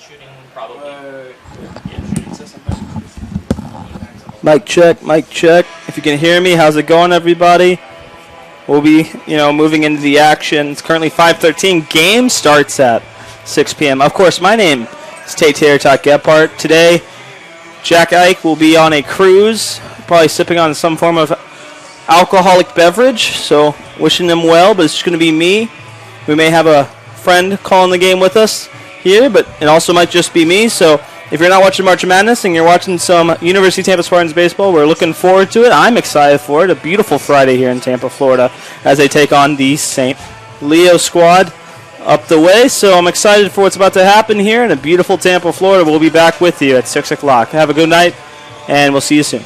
Shooting probably. Mic check, mic check. If you can hear me, how's it going, everybody? We'll be, moving into the action. It's currently 5:13. Game starts at 6 p.m. Of course, my name is Tate Gephardt. Today, Jack Ike will be on a cruise, probably sipping on some form of alcoholic beverage. So, wishing him well, but it's just going to be me. We may have a friend calling the game with us here, but it also might just be me. So, if you're not watching March Madness and you're watching some University of Tampa Spartans baseball, we're looking forward to it. I'm excited for it. A beautiful Friday here in Tampa, Florida, as they take on the St. Leo squad up the way. So I'm excited for what's about to happen here in a beautiful Tampa, Florida. We'll be back with you at 6 o'clock. Have a good night, and we'll see you soon.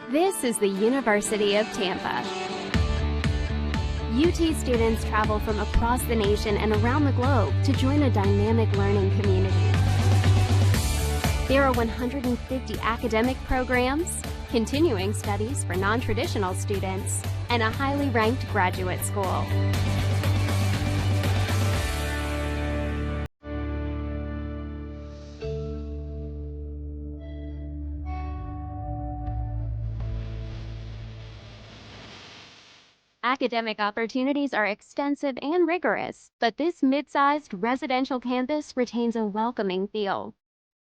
This is the University of Tampa. UT students travel from across the nation and around the globe to join a dynamic learning community. There are 150 academic programs, continuing studies for non-traditional students, and a highly ranked graduate school. Academic opportunities are extensive and rigorous, but this mid-sized residential campus retains a welcoming feel.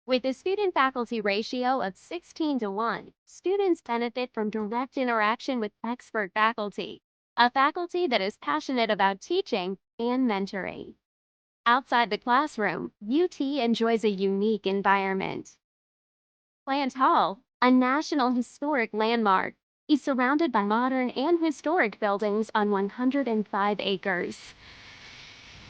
With a student-faculty ratio of 16:1, students benefit from direct interaction with expert faculty, a faculty that is passionate about teaching and mentoring. Outside the classroom, UT enjoys a unique environment. Plant Hall, a National Historic Landmark, is surrounded by modern and historic buildings on 105 acres.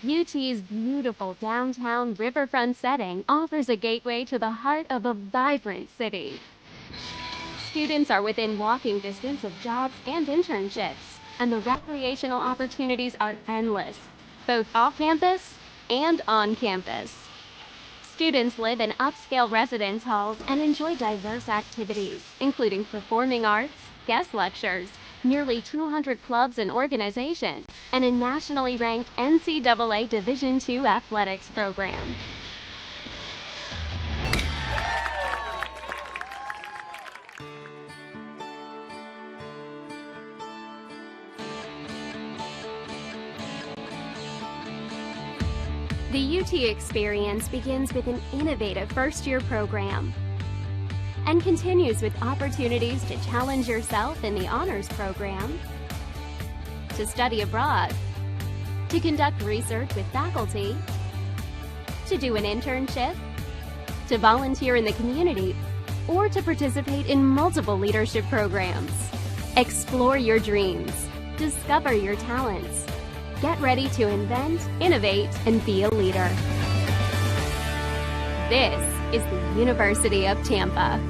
UT's beautiful downtown riverfront setting offers a gateway to the heart of a vibrant city. Students are within walking distance of jobs and internships, and the recreational opportunities are endless, both off-campus and on campus. Students live in upscale residence halls and enjoy diverse activities, including performing arts, guest lectures, nearly 200 clubs and organizations, and a nationally ranked NCAA Division II athletics program. The UT experience begins with an innovative first-year program and continues with opportunities to challenge yourself in the honors program, to study abroad, to conduct research with faculty, to do an internship, to volunteer in the community, or to participate in multiple leadership programs. Explore your dreams, discover your talents, get ready to invent, innovate, and be a leader. This is the University of Tampa.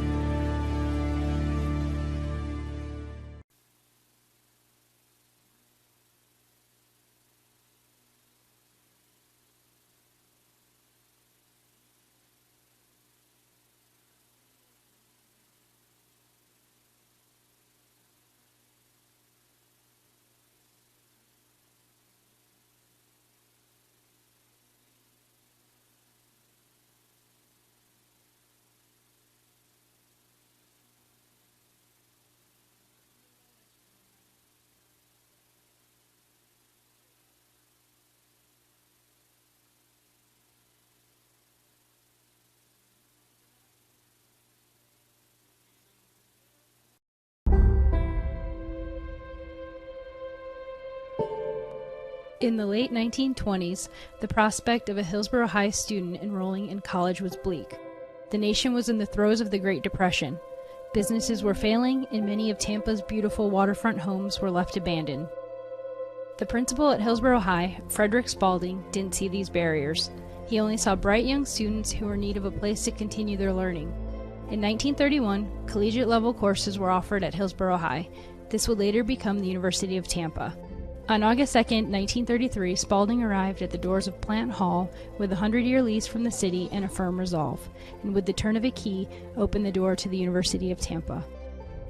In the late 1920s, the prospect of a Hillsborough High student enrolling in college was bleak. The nation was in the throes of the Great Depression. Businesses were failing, and many of Tampa's beautiful waterfront homes were left abandoned. The principal at Hillsborough High, Frederick Spalding, didn't see these barriers. He only saw bright young students who were in need of a place to continue their learning. In 1931, collegiate-level courses were offered at Hillsborough High. This would later become the University of Tampa. On August 2, 1933, Spalding arrived at the doors of Plant Hall with a 100-year lease from the city and a firm resolve, and with the turn of a key, opened the door to the University of Tampa.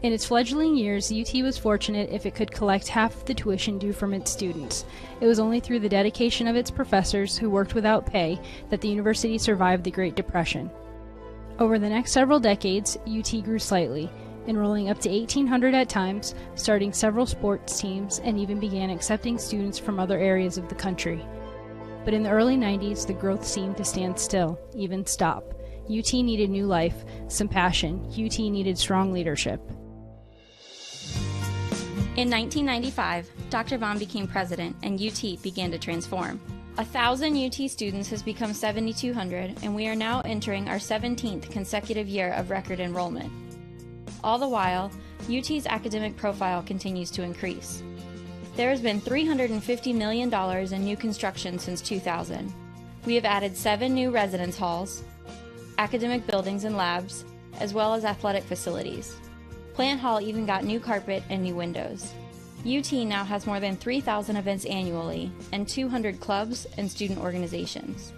In its fledgling years, UT was fortunate if it could collect half of the tuition due from its students. It was only through the dedication of its professors, who worked without pay, that the university survived the Great Depression. Over the next several decades, UT grew slightly, enrolling up to 1,800 at times, starting several sports teams, and even began accepting students from other areas of the country. But in the early 90s, the growth seemed to stand still, even stop. UT needed new life, some passion. UT needed strong leadership. In 1995, Dr. Vaughn became president and UT began to transform. 1,000 UT students has become 7,200, and we are now entering our 17th consecutive year of record enrollment. All the while, UT's academic profile continues to increase. There has been $350 million in new construction since 2000. We have added 7 new residence halls, academic buildings and labs, as well as athletic facilities. Plant Hall even got new carpet and new windows. UT now has more than 3,000 events annually and 200 clubs and student organizations.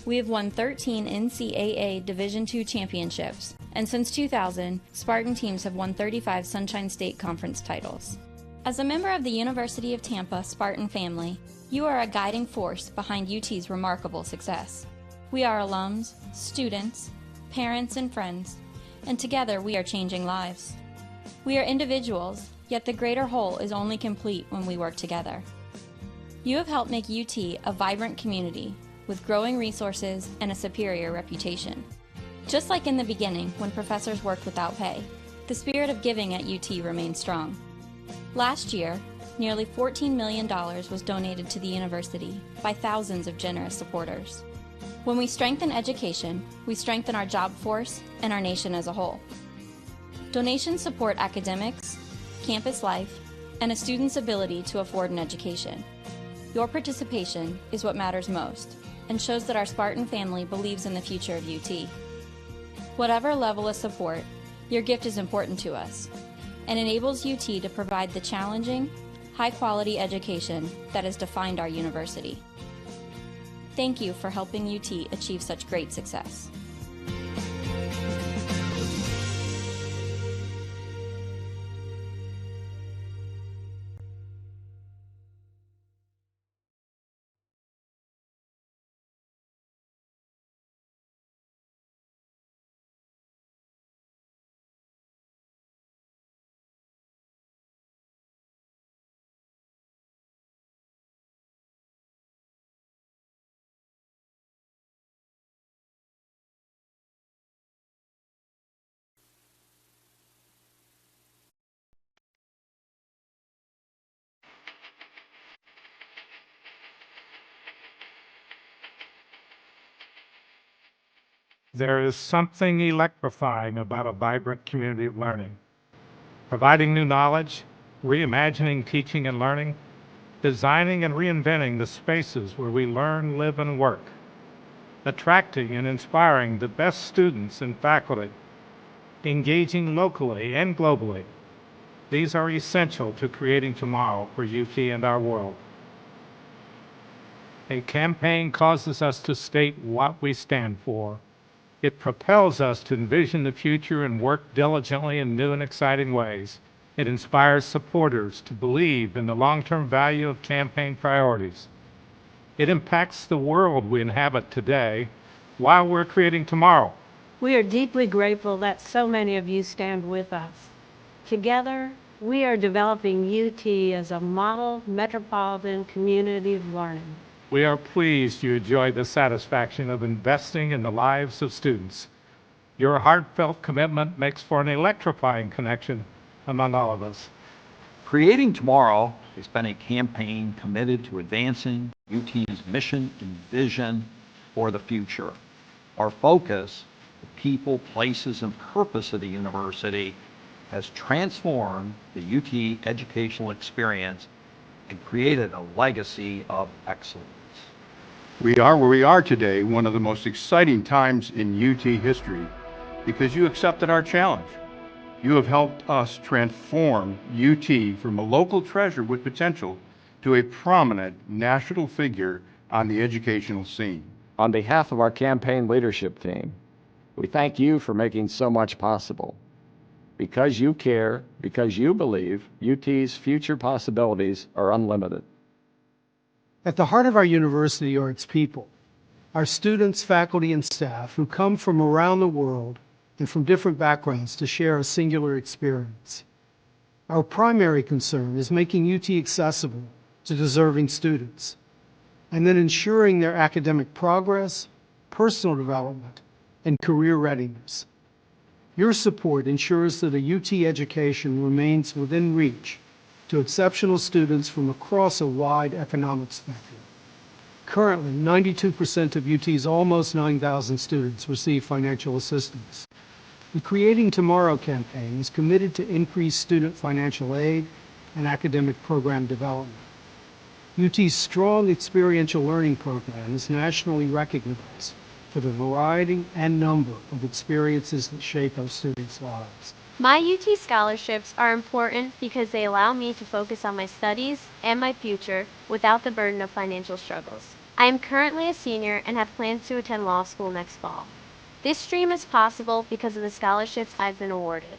We have won 13 NCAA Division II championships, and since 2000, Spartan teams have won 35 Sunshine State Conference titles. As a member of the University of Tampa Spartan family, you are a guiding force behind UT's remarkable success. We are alums, students, parents, and friends, and together we are changing lives. We are individuals, yet the greater whole is only complete when we work together. You have helped make UT a vibrant community with growing resources and a superior reputation. Just like in the beginning when professors worked without pay, the spirit of giving at UT remains strong. Last year, nearly $14 million was donated to the university by thousands of generous supporters. When we strengthen education, we strengthen our job force and our nation as a whole. Donations support academics, campus life, and a student's ability to afford an education. Your participation is what matters most and shows that our Spartan family believes in the future of UT. Whatever level of support, your gift is important to us and enables UT to provide the challenging, high-quality education that has defined our university. Thank you for helping UT achieve such great success. There is something electrifying about a vibrant community of learning. Providing new knowledge, reimagining teaching and learning, designing and reinventing the spaces where we learn, live, and work, attracting and inspiring the best students and faculty, engaging locally and globally. These are essential to creating tomorrow for UT and our world. A campaign causes us to state what we stand for. It propels us to envision the future and work diligently in new and exciting ways. It inspires supporters to believe in the long-term value of campaign priorities. It impacts the world we inhabit today while we're creating tomorrow. We are deeply grateful that so many of you stand with us. Together, we are developing UT as a model metropolitan community of learning. We are pleased you enjoy the satisfaction of investing in the lives of students. Your heartfelt commitment makes for an electrifying connection among all of us. Creating Tomorrow has been a campaign committed to advancing UT's mission and vision for the future. Our focus, the people, places, and purpose of the university, has transformed the UT educational experience and created a legacy of excellence. We are where we are today, one of the most exciting times in UT history, because you accepted our challenge. You have helped us transform UT from a local treasure with potential to a prominent national figure on the educational scene. On behalf of our campaign leadership team, we thank you for making so much possible. Because you care, because you believe, UT's future possibilities are unlimited. At the heart of our university are its people, our students, faculty, and staff who come from around the world and from different backgrounds to share a singular experience. Our primary concern is making UT accessible to deserving students, and then ensuring their academic progress, personal development, and career readiness. Your support ensures that a UT education remains within reach to exceptional students from across a wide economic spectrum. Currently, 92% of UT's almost 9,000 students receive financial assistance. The Creating Tomorrow campaign is committed to increase student financial aid and academic program development. UT's strong experiential learning program is nationally recognized for the variety and number of experiences that shape our students' lives. My UT scholarships are important because they allow me to focus on my studies and my future without the burden of financial struggles. I am currently a senior and have plans to attend law school next fall. This dream is possible because of the scholarships I've been awarded.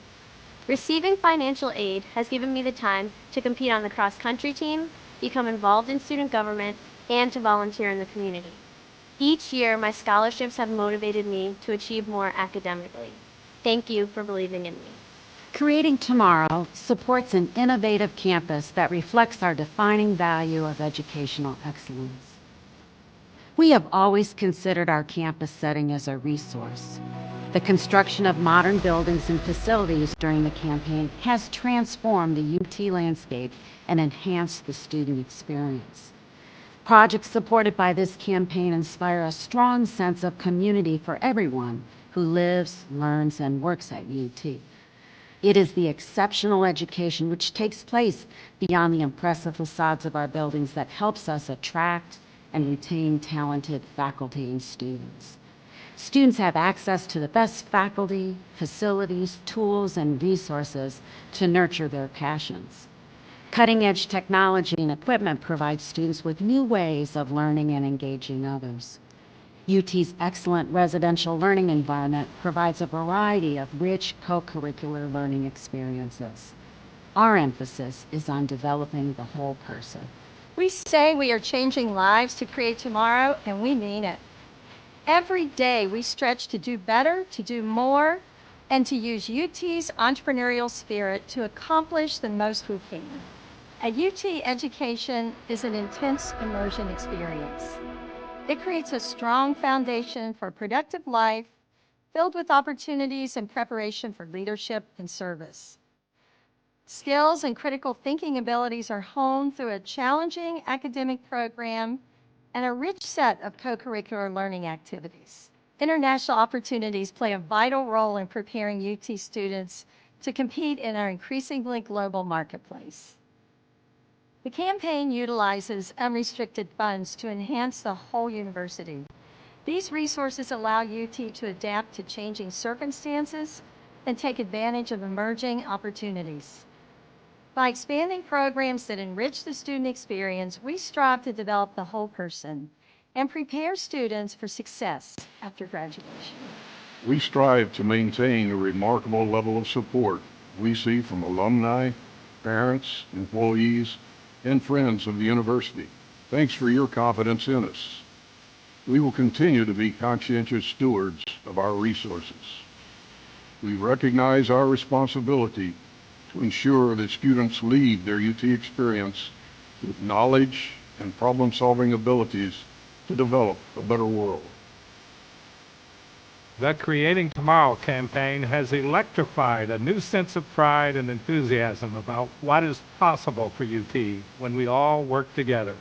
Receiving financial aid has given me the time to compete on the cross-country team, become involved in student government, and to volunteer in the community. Each year, my scholarships have motivated me to achieve more academically. Thank you for believing in me. Creating Tomorrow supports an innovative campus that reflects our defining value of educational excellence. We have always considered our campus setting as a resource. The construction of modern buildings and facilities during the campaign has transformed the UT landscape and enhanced the student experience. Projects supported by this campaign inspire a strong sense of community for everyone who lives, learns, and works at UT. It is the exceptional education which takes place beyond the impressive facades of our buildings that helps us attract and retain talented faculty and students. Students have access to the best faculty, facilities, tools, and resources to nurture their passions. Cutting-edge technology and equipment provide students with new ways of learning and engaging others. UT's excellent residential learning environment provides a variety of rich co-curricular learning experiences. Our emphasis is on developing the whole person. We say we are changing lives to create tomorrow, and we mean it. Every day we stretch to do better, to do more, and to use UT's entrepreneurial spirit to accomplish the most we can. At UT, education is an intense immersion experience. It creates a strong foundation for a productive life filled with opportunities and preparation for leadership and service. Skills and critical thinking abilities are honed through a challenging academic program and a rich set of co-curricular learning activities. International opportunities play a vital role in preparing UT students to compete in our increasingly global marketplace. The campaign utilizes unrestricted funds to enhance the whole university. These resources allow UT to adapt to changing circumstances and take advantage of emerging opportunities. By expanding programs that enrich the student experience, we strive to develop the whole person and prepare students for success after graduation. We strive to maintain a remarkable level of support we see from alumni, parents, employees, and friends of the university. Thanks for your confidence in us. We will continue to be conscientious stewards of our resources. We recognize our responsibility to ensure that students leave their UT experience with knowledge and problem-solving abilities to develop a better world. The Creating Tomorrow campaign has electrified a new sense of pride and enthusiasm about what is possible for UT when we all work together.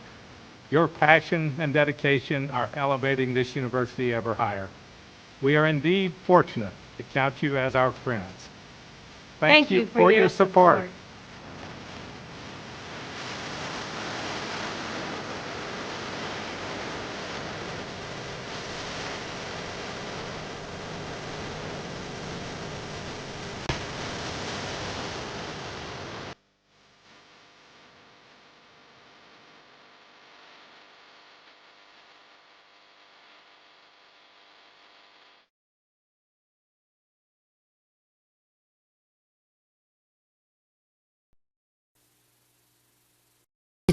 Your passion and dedication are elevating this university ever higher. We are indeed fortunate to count you as our friends. Thank you for your support.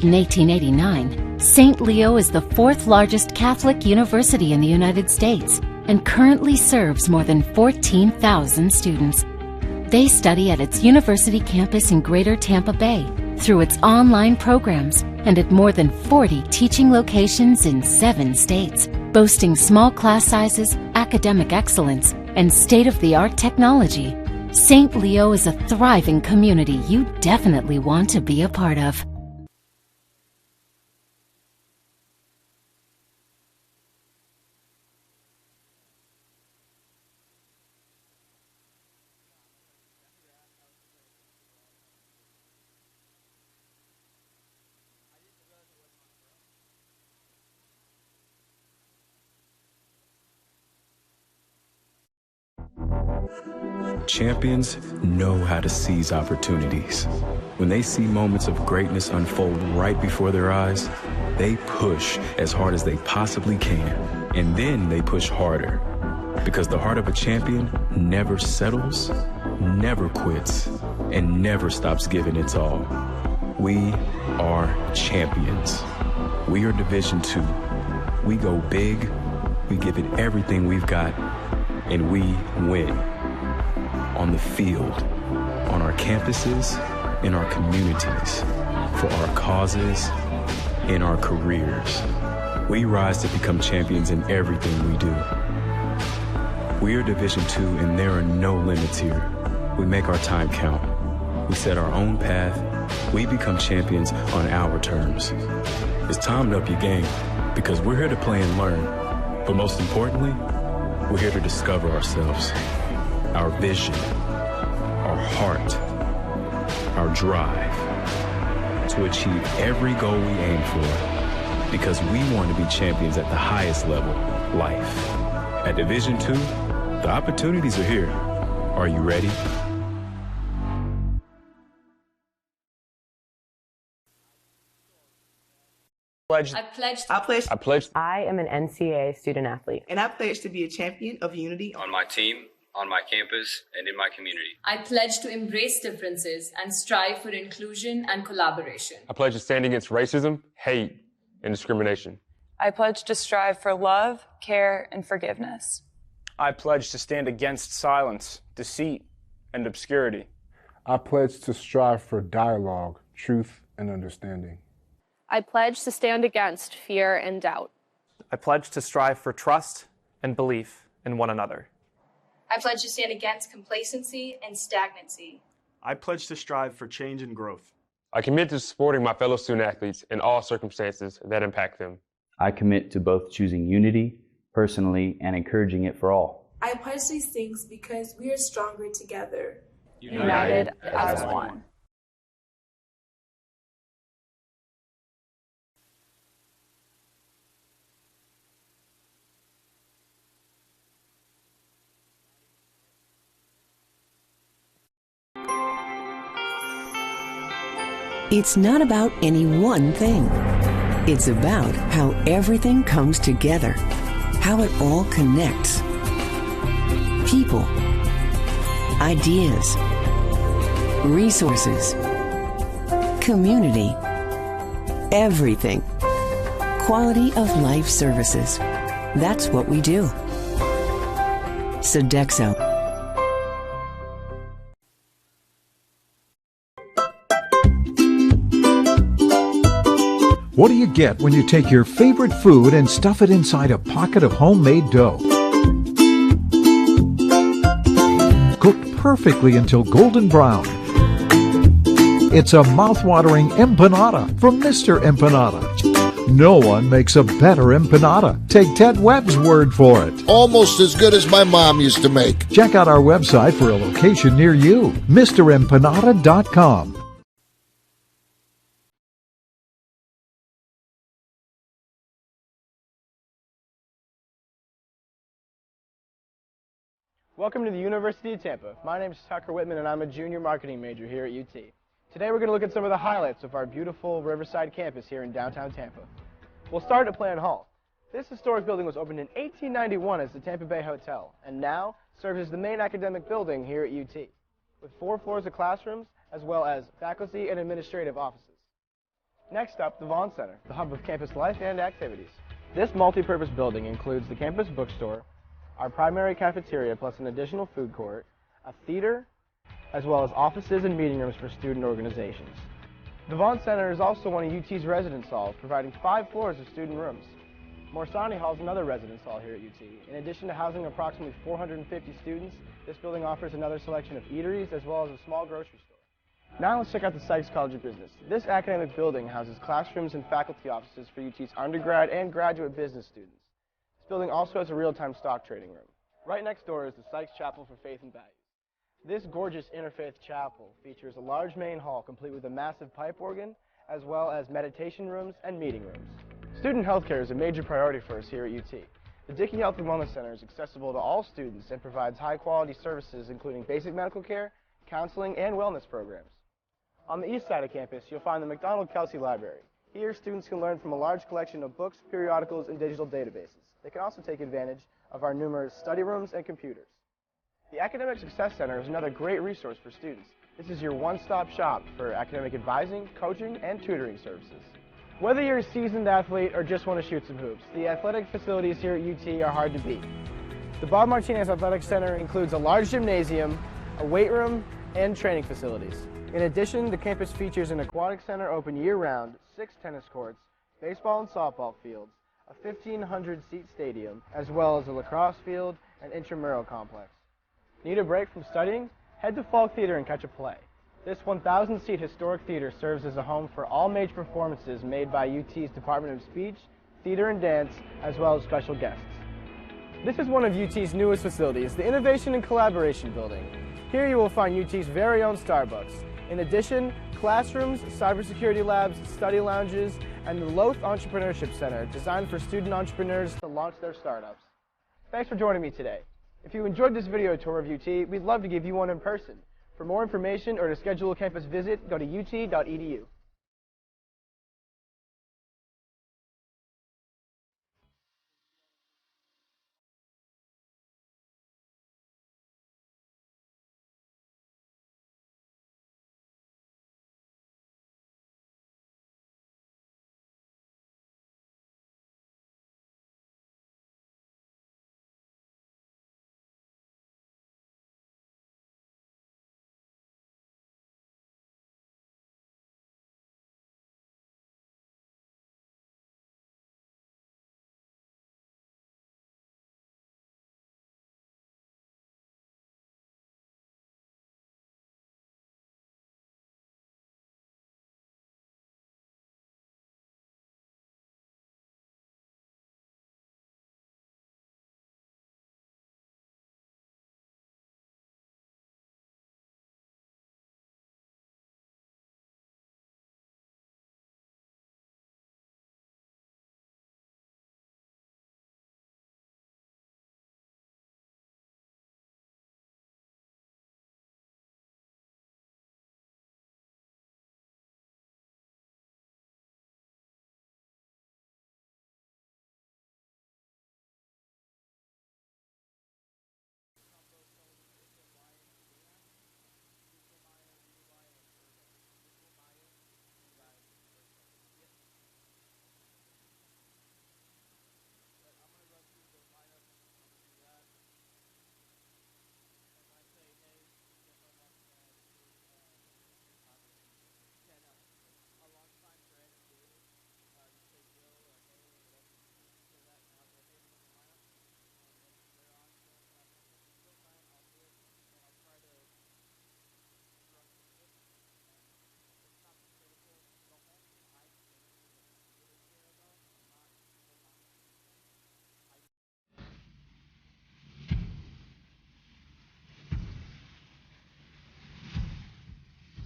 In 1889, St. Leo is the fourth largest Catholic university in the United States and currently serves more than 14,000 students. They study at its university campus in Greater Tampa Bay through its online programs and at more than 40 teaching locations in 7 states, boasting small class sizes, academic excellence, and state-of-the-art technology. St. Leo is a thriving community you definitely want to be a part of. Champions know how to seize opportunities. When they see moments of greatness unfold right before their eyes, they push as hard as they possibly can, and then they push harder. Because the heart of a champion never settles, never quits, and never stops giving its all. We are champions. We are Division II. We go big, we give it everything we've got, and we win. On the field, on our campuses, in our communities, for our causes, in our careers. We rise to become champions in everything we do. We are Division II, and there are no limits here. We make our time count. We set our own path. We become champions on our terms. It's time to up your game, because we're here to play and learn. But most importantly, we're here to discover ourselves, our vision, our heart, our drive, to achieve every goal we aim for, because we want to be champions at the highest level, life. At Division II, the opportunities are here. Are you ready? I am an NCAA student athlete. And I pledge to be a champion of unity on my team, on my campus, and in my community. I pledge to embrace differences and strive for inclusion and collaboration. I pledge to stand against racism, hate, and discrimination. I pledge to strive for love, care, and forgiveness. I pledge to stand against silence, deceit, and obscurity. I pledge to strive for dialogue, truth, and understanding. I pledge to stand against fear and doubt. I pledge to strive for trust and belief in one another. I pledge to stand against complacency and stagnancy. I pledge to strive for change and growth. I commit to supporting my fellow student athletes in all circumstances that impact them. I commit to both choosing unity personally and encouraging it for all. I pledge these things because we are stronger together. United as one. It's not about any one thing. It's about how everything comes together, how it all connects. People, ideas, resources, community, everything. Quality of life services. That's what we do. Sodexo. What do you get when you take your favorite food and stuff it inside a pocket of homemade dough? Cooked perfectly until golden brown. It's a mouth-watering empanada from Mr. Empanada. No one makes a better empanada. Take Ted Webb's word for it. Almost as good as my mom used to make. Check out our website for a location near you, MrEmpanada.com. Welcome to the University of Tampa. My name is Tucker Whitman and I'm a junior marketing major here at UT. Today we're going to look at some of the highlights of our beautiful Riverside campus here in downtown Tampa. We'll start at Plan Hall. This historic building was opened in 1891 as the Tampa Bay Hotel and now serves as the main academic building here at UT, with 4 floors of classrooms as well as faculty and administrative offices. Next up, the Vaughn Center, the hub of campus life and activities. This multi-purpose building includes the campus bookstore, our primary cafeteria plus an additional food court, a theater, as well as offices and meeting rooms for student organizations. The Vaughn Center is also one of UT's residence halls, providing 5 floors of student rooms. Morsani Hall is another residence hall here at UT. In addition to housing approximately 450 students, this building offers another selection of eateries as well as a small grocery store. Now let's check out the Sykes College of Business. This academic building houses classrooms and faculty offices for UT's undergrad and graduate business students. This building also has a real-time stock trading room. Right next door is the Sykes Chapel for Faith and Values. This gorgeous interfaith chapel features a large main hall complete with a massive pipe organ, as well as meditation rooms and meeting rooms. Student healthcare is a major priority for us here at UT. The Dickey Health and Wellness Center is accessible to all students and provides high-quality services including basic medical care, counseling, and wellness programs. On the east side of campus, you'll find the McDonald-Kelsey Library. Here, students can learn from a large collection of books, periodicals, and digital databases. They can also take advantage of our numerous study rooms and computers. The Academic Success Center is another great resource for students. This is your one-stop shop for academic advising, coaching, and tutoring services. Whether you're a seasoned athlete or just want to shoot some hoops, the athletic facilities here at UT are hard to beat. The Bob Martinez Athletic Center includes a large gymnasium, a weight room, and training facilities. In addition, the campus features an aquatic center open year-round, 6 tennis courts, baseball and softball fields, a 1,500-seat stadium, as well as a lacrosse field and intramural complex. Need a break from studying? Head to Falk Theater and catch a play. This 1,000-seat historic theater serves as a home for all major performances made by UT's Department of Speech, Theater and Dance, as well as special guests. This is one of UT's newest facilities, the Innovation and Collaboration Building. Here you will find UT's very own Starbucks. In addition, classrooms, cybersecurity labs, study lounges, and the Loth Entrepreneurship Center, designed for student entrepreneurs to launch their startups. Thanks for joining me today. If you enjoyed this video tour of UT, we'd love to give you one in person. For more information or to schedule a campus visit, go to ut.edu.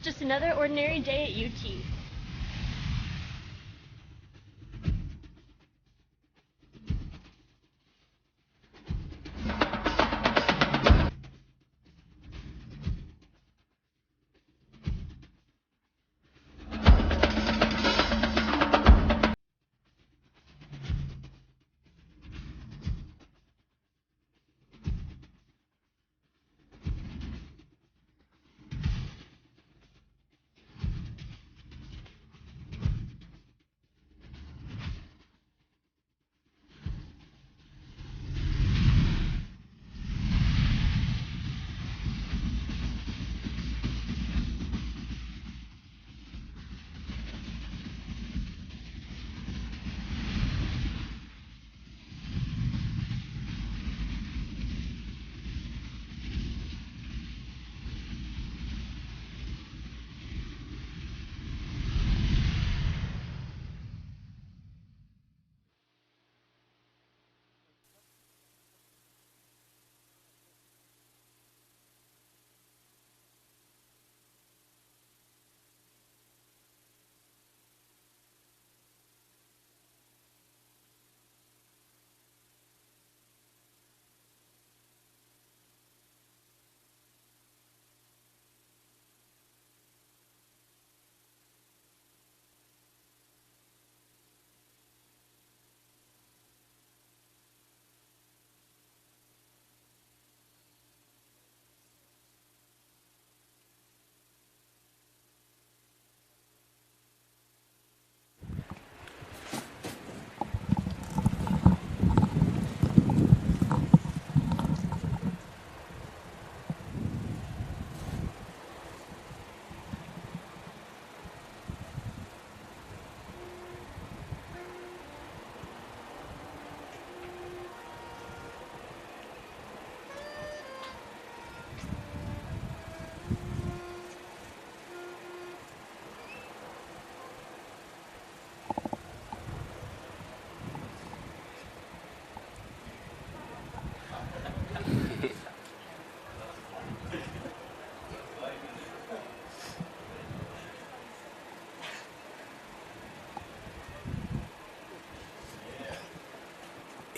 Just another ordinary day at UT.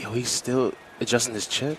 Yo, he's still adjusting his chip.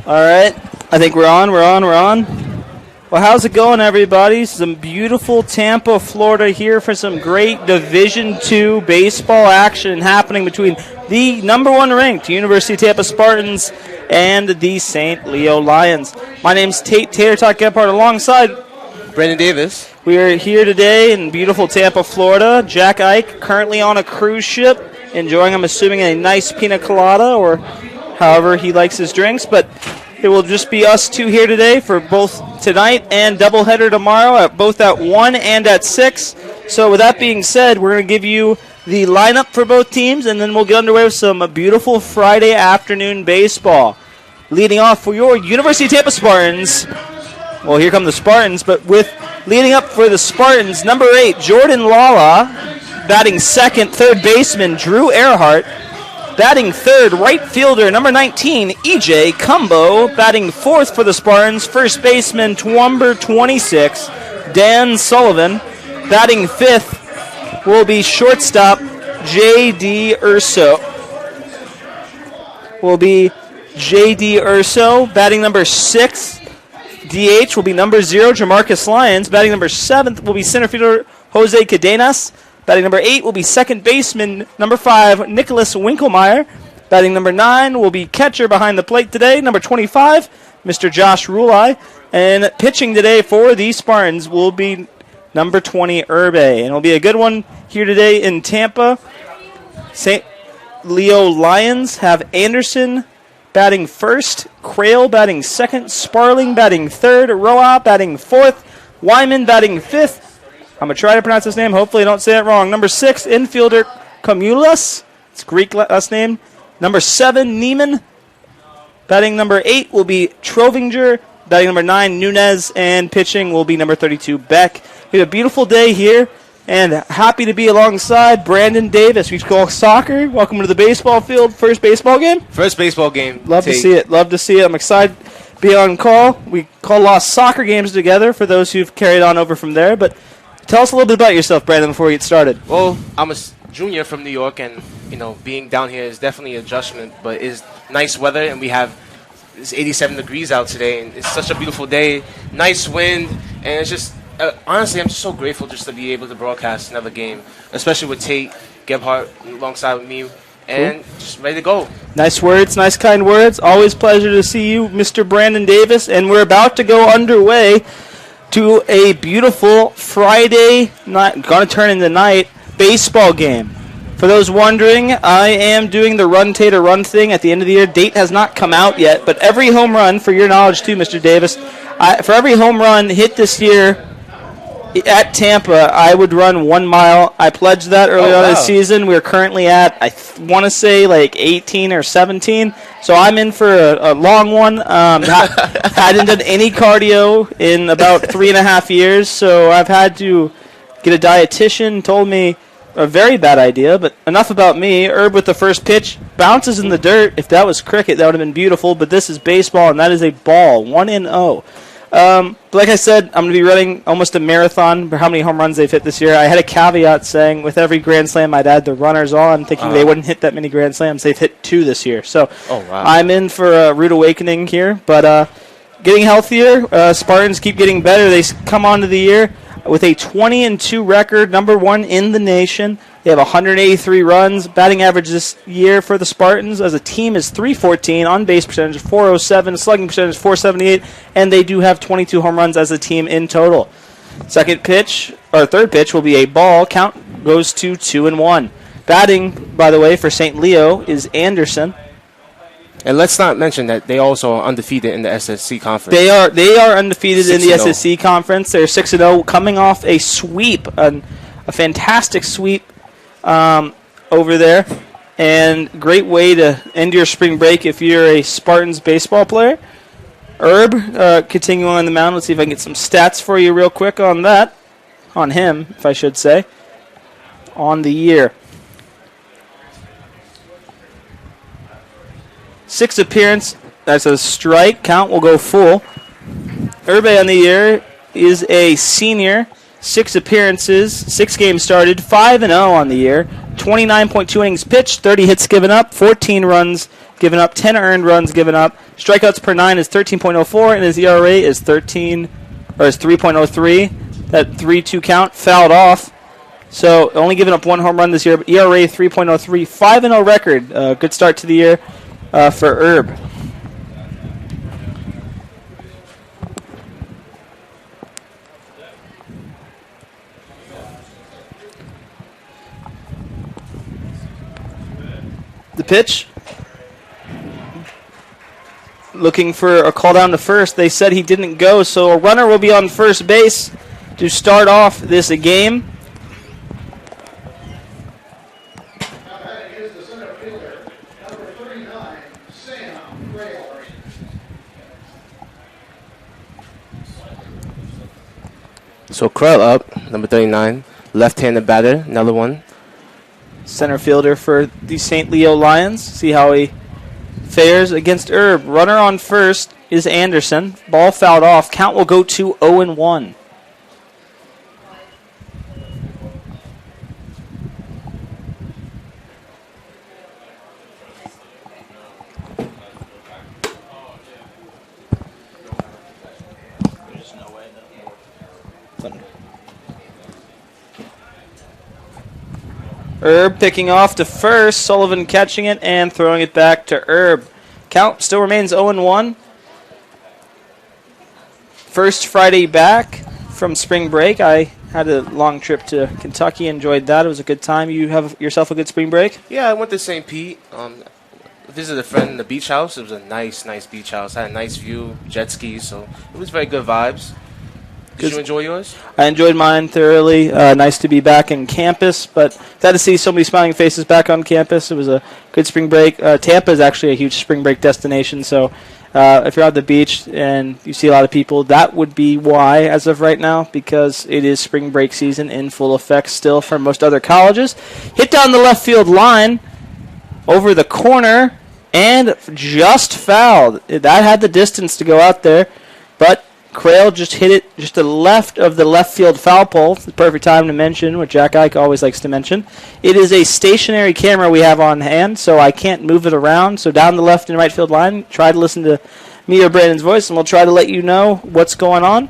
All right, I think we're on. Well, how's it going, everybody? Some beautiful Tampa, Florida here for some great Division II baseball action happening between the number 1 ranked University of Tampa Spartans and the St. Leo Lions. My name's Tater Tot Gephardt alongside Brandon Davis. We are here today in beautiful Tampa, Florida. Jack Ike currently on a cruise ship, enjoying, I'm assuming, a nice pina colada or however he likes his drinks, but it will just be us two here today for both tonight and doubleheader tomorrow, both at 1 and at 6. So with that being said, we're going to give you the lineup for both teams, and then we'll get underway with some beautiful Friday afternoon baseball. Leading off for your University of Tampa Spartans, well, here come the Spartans, but leading up for the Spartans, number 8, Jordan Lala, batting second, third baseman, Drew Earhart. Batting third, right fielder, number 19, EJ Cumbo. Batting fourth for the Spartans, first baseman, number 26, Dan Sullivan. Batting fifth will be shortstop, J.D. Urso. Batting number 6, DH will be number 0, Jamarcus Lyons. Batting number 7 will be center fielder, Jose Cadenas. Batting number 8 will be second baseman, number 5, Nicholas Winkelmeyer. Batting number 9 will be catcher behind the plate today, number 25, Mr. Josh Rulai. And pitching today for the Spartans will be number 20, Urbe. And it'll be a good one here today in Tampa. St. Leo Lions have Anderson batting first, Crail batting second, Sparling batting third, Roa batting fourth, Wyman batting fifth. I'm going to try to pronounce his name. Hopefully I don't say it wrong. Number 6, infielder Komulas. It's Greek last name. Number 7, Neiman. Batting number 8 will be Trovinger. Batting number 9, Nunez. And pitching will be number 32, Beck. We have a beautiful day here. And happy to be alongside Brandon Davis. We call soccer. Welcome to the baseball field. First baseball game? First baseball game. Love to see it. I'm excited to be on call. We call a lot of soccer games together for those who've carried on over from there. But tell us a little bit about yourself, Brandon, before we get started. Well, I'm a junior from New York, and being down here is definitely an adjustment. But it's nice weather, and it's 87 degrees out today, and it's such a beautiful day. Nice wind, and it's just honestly, I'm just so grateful just to be able to broadcast another game, especially with Tate Gebhardt alongside with me, and just ready to go. Nice words, nice kind words. Always pleasure to see you, Mr. Brandon Davis, and we're about to go underway to a beautiful Friday night, going to turn into night, baseball game. For those wondering, I am doing the Run Tater Run thing at the end of the year. Date has not come out yet, but every home run, for your knowledge too, Mr. Davis, for every home run hit this year At Tampa, I would run 1 mile. I pledged that earlier on in the season. We're currently at, I want to say, like 18 or 17. So I'm in for a long one. Hadn't done any cardio in about 3.5 years, so I've had to get a dietitian. Told me a very bad idea, but enough about me. Herb with the first pitch. Bounces in the dirt. If that was cricket, that would have been beautiful, but this is baseball, and that is a ball. 1-0. Like I said, I'm going to be running almost a marathon for how many home runs they've hit this year. I had a caveat saying with every Grand Slam I'd add the runners on, thinking they wouldn't hit that many Grand Slams. They've hit 2 this year. So I'm in for a rude awakening here. But getting healthier, Spartans keep getting better. They come onto the year with a 20-2 record, number 1 in the nation. They have 183 runs. Batting average this year for the Spartans as a team is .314, on-base percentage 407, slugging percentage 478, and they do have 22 home runs as a team in total. Third pitch will be a ball. Count goes to 2-1. Batting, by the way, for St. Leo is Anderson. And let's not mention that they also are undefeated in the SSC conference. They are undefeated in the SSC conference. They're 6-0, coming off a sweep, a fantastic sweep over there, and great way to end your spring break if you're a Spartans baseball player. Herb, continuing on the mound. Let's see if I can get some stats for you real quick on that. On him, if I should say. On the year. 6 appearance. That's a strike. Count will go full. Herbe on the year is a senior. 6 appearances, 6 games started, 5-0 on the year, 29.2 innings pitched, 30 hits given up, 14 runs given up, 10 earned runs given up. Strikeouts per 9 is 13.04, and his ERA is 3.03. That 3-2 count fouled off. So only given up 1 home run this year, but ERA 3.03, 5-0 record. Good start to the year for Herb. The pitch. Looking for a call down to first. They said he didn't go, so a runner will be on first base to start off this game. So Krell up, number 39, left-handed batter, another one. Center fielder for the St. Leo Lions. See how he fares against Herb. Runner on first is Anderson. Ball fouled off. Count will go to 0-1. Herb picking off to first, Sullivan catching it and throwing it back to Herb. Count still remains 0-1. First Friday back from spring break. I had a long trip to Kentucky, enjoyed that. It was a good time. You have yourself a good spring break? Yeah, I went to St. Pete. Visited a friend in the beach house. It was a nice beach house. Had a nice view, jet skis, so it was very good vibes. Did you enjoy yours? I enjoyed mine thoroughly. Nice to be back in campus, but glad to see so many smiling faces back on campus. It was a good spring break. Tampa is actually a huge spring break destination, so if you're at the beach and you see a lot of people, that would be why as of right now, because it is spring break season in full effect still for most other colleges. Hit down the left field line, over the corner, and just fouled. That had the distance to go out there, but Crail just hit it just to the left of the left field foul pole. It's the perfect time to mention what Jack Ike always likes to mention. It is a stationary camera we have on hand, so I can't move it around. So down the left and right field line, try to listen to me or Brandon's voice, and we'll try to let you know what's going on.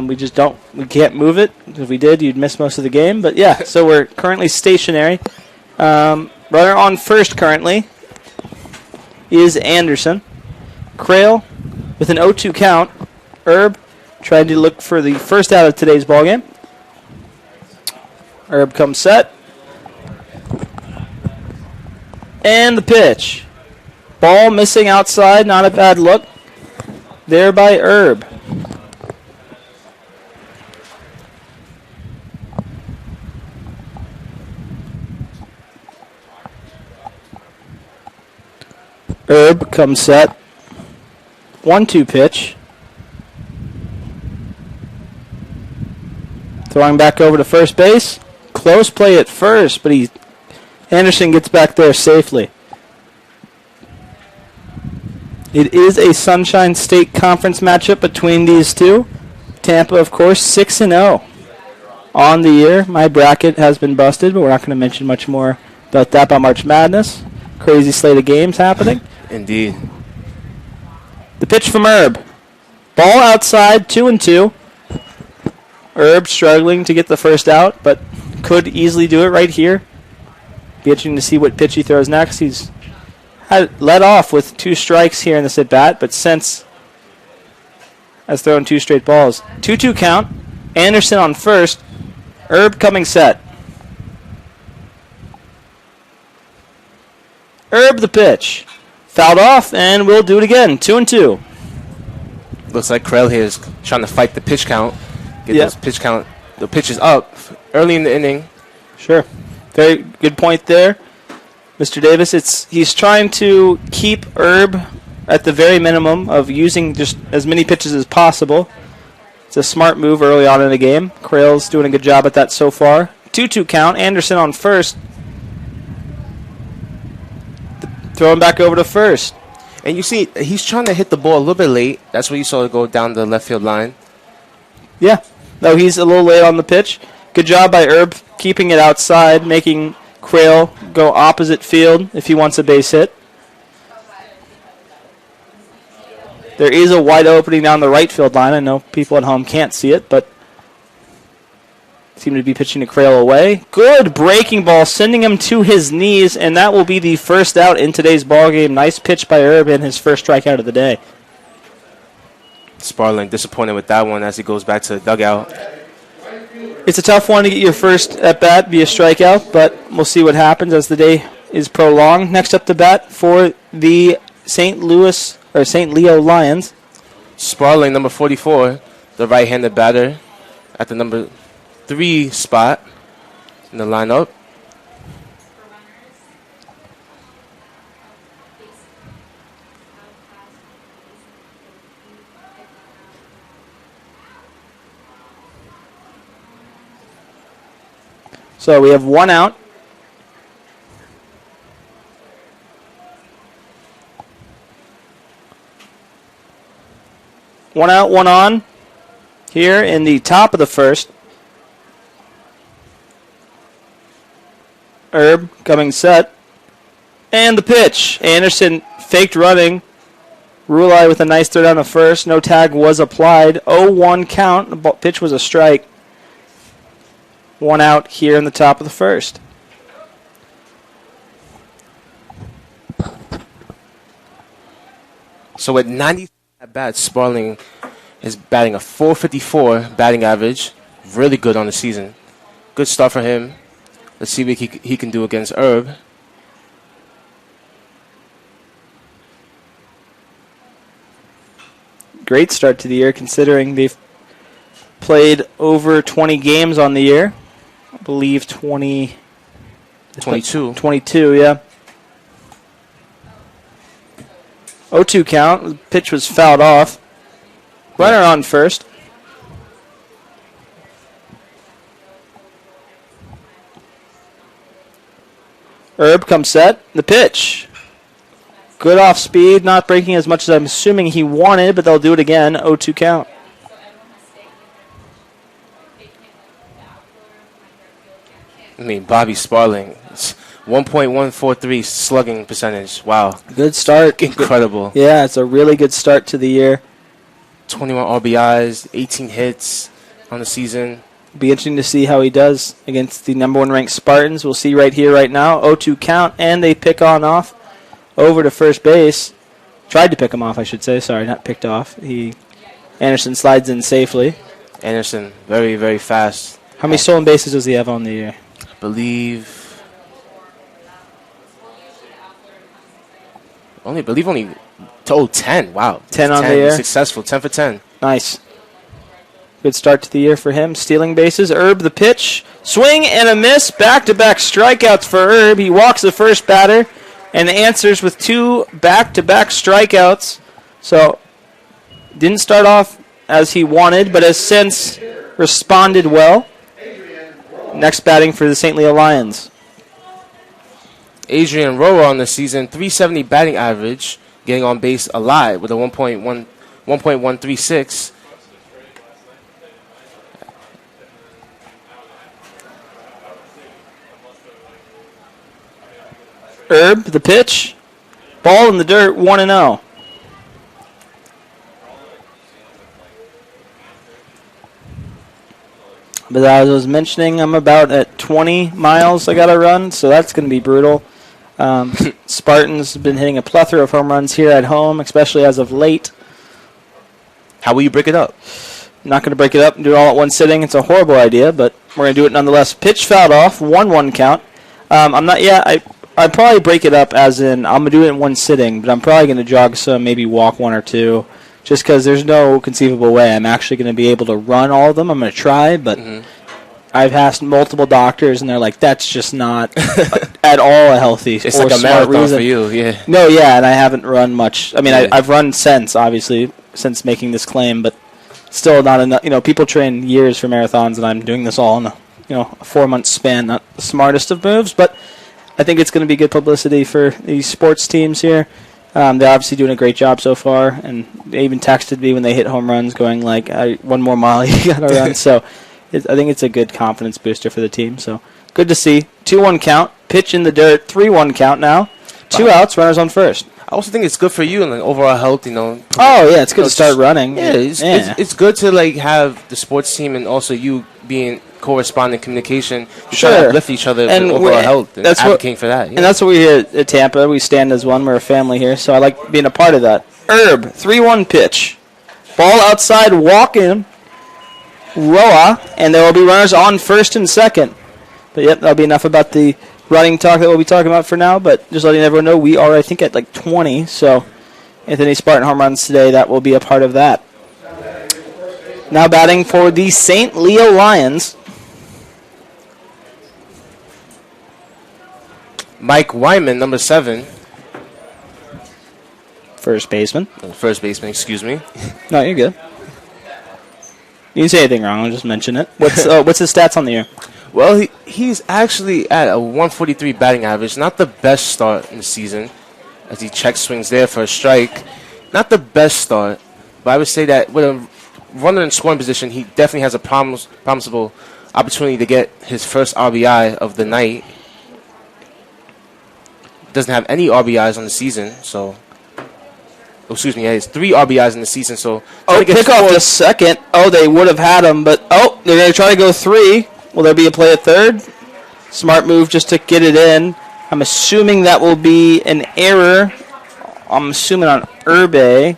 We can't move it. If we did, you'd miss most of the game. But yeah, so we're currently stationary. Runner on first currently is Anderson. Crail with an 0-2 count. Herb trying to look for the first out of today's ballgame. Herb comes set. And the pitch. Ball missing outside, not a bad look there by Herb. Herb comes set. 1-2 pitch. Throwing back over to first base. Close play at first, but Anderson gets back there safely. It is a Sunshine State Conference matchup between these two. Tampa, of course, 6-0 on the year. My bracket has been busted, but we're not going to mention much more about that about March Madness. Crazy slate of games happening. Indeed. The pitch from Herb. Ball outside, 2-2. Herb struggling to get the first out, but could easily do it right here. Be interesting to see what pitch he throws next. He's had led off with 2 strikes here in this at-bat, but since has thrown 2 straight balls. 2-2 count. Anderson on first. Herb coming set. Herb the pitch. Fouled off, and we'll do it again. 2-2. Looks like Krell here is trying to fight the pitch count. Get the pitches up early in the inning. Sure. Very good point there, Mr. Davis. He's trying to keep Herb at the very minimum of using just as many pitches as possible. It's a smart move early on in the game. Krell's doing a good job at that so far. 2-2 count. Anderson on first. Throwing back over to first. And you see, he's trying to hit the ball a little bit late. That's what you saw it go down the left field line. Yeah. No, he's a little late on the pitch. Good job by Herb keeping it outside, making Krell go opposite field if he wants a base hit. There is a wide opening down the right field line. I know people at home can't see it, but seem to be pitching to Krell away. Good breaking ball, sending him to his knees, and that will be the first out in today's ball game. Nice pitch by Herb and his first strikeout of the day. Sparling disappointed with that one as he goes back to the dugout. It's a tough one to get your first at bat via strikeout, but we'll see what happens as the day is prolonged. Next up to bat for the St. Leo Lions. Sparling, number 44, the right-handed batter at the number 3 spot in the lineup. So we have 1 out. One out, 1 on here in the top of the first. Herb coming set. And the pitch. Anderson faked running. Rulai with a nice throw down to first. No tag was applied. 0-1 count. The pitch was a strike. 1 out here in the top of the first. So at 90 at bat, Sparling is batting a .454 batting average. Really good on the season. Good start for him. Let's see what he can do against Herb. Great start to the year considering they've played over 20 games on the year. I believe 22. 22, yeah. 0-2 count. The pitch was fouled off. Runner on first. Herb comes set. The pitch. Good off speed, not breaking as much as I'm assuming he wanted, but they'll do it again. 0-2 count. I mean, Bobby Sparling, it's 1.143 slugging percentage. Wow. Good start. Incredible. Yeah, it's a really good start to the year. 21 RBIs, 18 hits on the season. Be interesting to see how he does against the number 1 ranked Spartans. We'll see right here, right now. 0-2 count, and they pick on off over to first base. Tried to pick him off, I should say. Sorry, not picked off. Anderson slides in safely. Anderson, very, very fast. How many stolen bases does he have on the year? I believe only 10. Wow. 10 on the year. Successful, 10 for 10. Nice. Good start to the year for him. Stealing bases. Herb the pitch. Swing and a miss. Back-to-back strikeouts for Herb. He walks the first batter, And the answers with 2 back-to-back strikeouts. So, didn't start off as he wanted, but has since responded well. Next batting for the St. Leo Lions. Adrian Roa on the season, 370 batting average, getting on base a lot with a 1.136. Herb, the pitch. Ball in the dirt, 1-0. But as I was mentioning, I'm about at 20 miles I got to run, so that's going to be brutal. Spartans have been hitting a plethora of home runs here at home, especially as of late. How will you break it up? I'm not going to break it up and do it all at one sitting. It's a horrible idea, but we're going to do it nonetheless. Pitch fouled off, 1-1 count. I'm not yet. I'd probably break it up as in I'm going to do it in one sitting, but I'm probably going to jog some, maybe walk 1 or 2, just because there's no conceivable way I'm actually going to be able to run all of them. I'm going to try, but I've asked multiple doctors, and they're like, that's just not at all a healthy it's or like a smart marathon reason. for you, yeah. No, yeah, and I haven't run much. I mean, I've run since, obviously, since making this claim, but still not enough. You know, people train years for marathons, and I'm doing this all in a 4-month span. Not the smartest of moves, but I think it's going to be good publicity for these sports teams here. They're obviously doing a great job so far, and they even texted me when they hit home runs going like, 1 more mile you got to run. So I think it's a good confidence booster for the team. So good to see. 2-1 count, pitch in the dirt, 3-1 count now. 2 outs, runners on first. I also think it's good for you and overall health, Oh, yeah, it's good to start running. Yeah, it's good to have the sports team and also you being corresponding communication. Try to uplift each other and overall health and advocating for that. Yeah. And that's what we hear at Tampa. We stand as one. We're a family here, so I like being a part of that. Herb, 3-1 pitch. Ball outside, walk in. Roa, and there will be runners on first and second. But, yep, that'll be enough about the running talk that we'll be talking about for now. But just letting everyone know, we are, I think, at 20. So Anthony Spartan home runs today. That will be a part of that. Now batting for the St. Leo Lions. Mike Wyman, number 7. First baseman, excuse me. No, you're good. You didn't say anything wrong. I'll just mention it. What's his stats on the year? Well, he's actually at a 143 batting average. Not the best start in the season, as he check swings there for a strike. Not the best start, but I would say that with a runner in scoring position, he definitely has a promisable opportunity to get his first RBI of the night. Doesn't have any RBIs on the season, so... excuse me, he has 3 RBIs in the season, so... pick off the second. Oh, they would have had him, but... Oh, they're going to try to go 3. Will there be a play at third? Smart move just to get it in. I'm assuming that will be an error. I'm assuming on Urbe.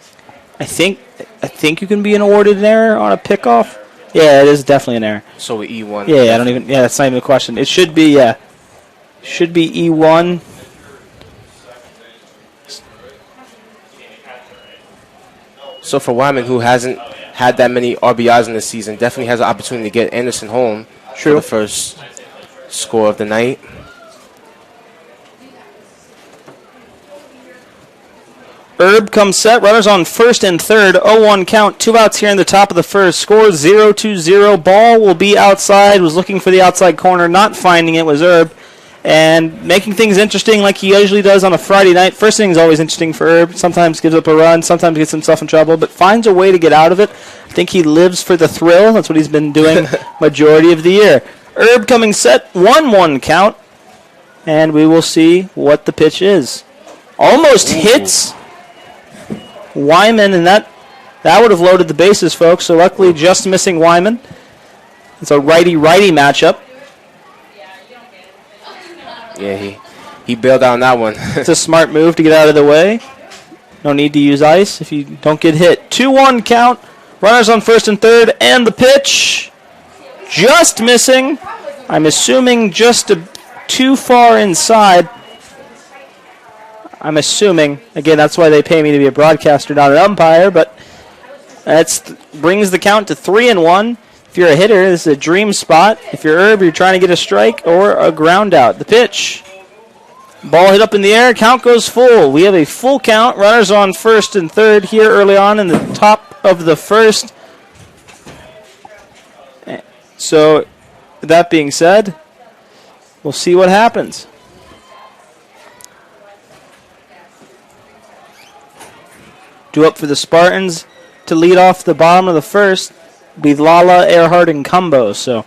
I think you can be awarded an error on a pickoff. Yeah, it is definitely an error. So E1. Yeah, that's not even a question. It should be, yeah. Should be E1. So for Wyman, who hasn't had that many RBIs in the season, definitely has an opportunity to get Anderson home for the first score of the night. Herb comes set. Runners on first and third. 0-1 count. 2 outs here in the top of the first. Score 0-2-0. Ball will be outside. Was looking for the outside corner. Not finding it was Herb. And making things interesting like he usually does on a Friday night. First inning is always interesting for Herb. Sometimes gives up a run. Sometimes gets himself in trouble. But finds a way to get out of it. I think he lives for the thrill. That's what he's been doing majority of the year. Herb coming set. 1-1 count. And we will see what the pitch is. Almost hits Wyman, and that would have loaded the bases, folks. So luckily just missing Wyman. It's a righty-righty matchup. Yeah, he bailed out on that one. It's a smart move to get out of the way. No need to use ice if you don't get hit. 2-1 count. Runners on first and third, and the pitch just missing. I'm assuming just too far inside. I'm assuming. Again, that's why they pay me to be a broadcaster, not an umpire, but that brings the count to 3-1. If you're a hitter, this is a dream spot. If you're Herb, you're trying to get a strike or a ground out. The pitch. Ball hit up in the air. Count goes full. We have a full count. Runners on first and third here early on in the top of the first. So, that being said, we'll see what happens. Due up for the Spartans to lead off the bottom of the first be Lala, Earhart, and Cumbo. So,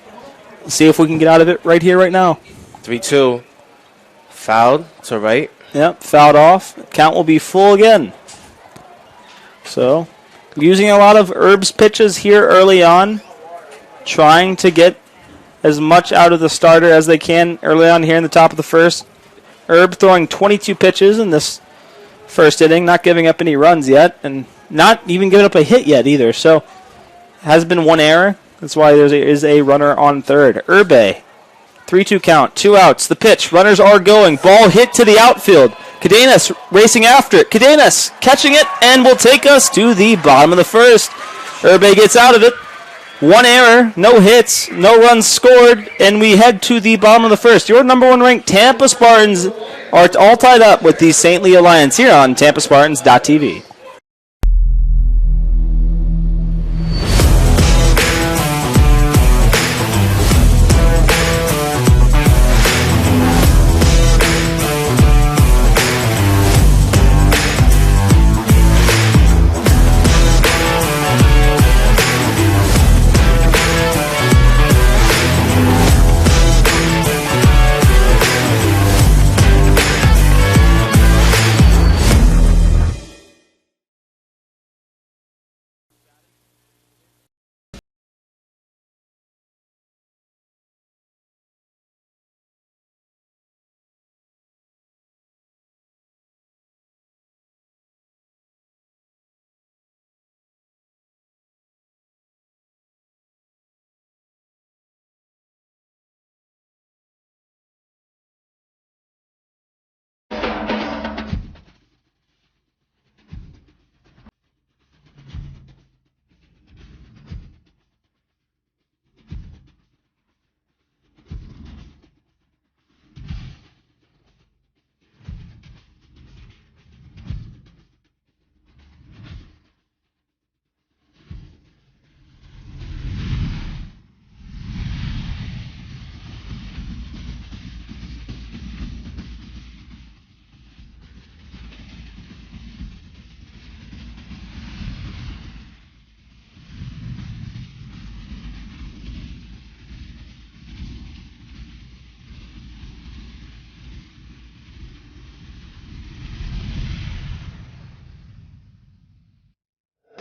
let's see if we can get out of it right here, right now. 3-2. Fouled to right. Yep, fouled off. Count will be full again. So, using a lot of Herb's pitches here early on, trying to get as much out of the starter as they can early on here in the top of the first. Herb throwing 22 pitches in this first inning, not giving up any runs yet, and not even giving up a hit yet either. So, has been one error. That's why there is a runner on third. Herbe. 3-2 count, 2 outs. The pitch, runners are going. Ball hit to the outfield. Cadenas racing after it. Cadenas catching it and will take us to the bottom of the first. Herbe gets out of it. One error, no hits, no runs scored, and we head to the bottom of the first. Your number 1 ranked Tampa Spartans are all tied up with the St. Lee Alliance here on TampaSpartans.tv.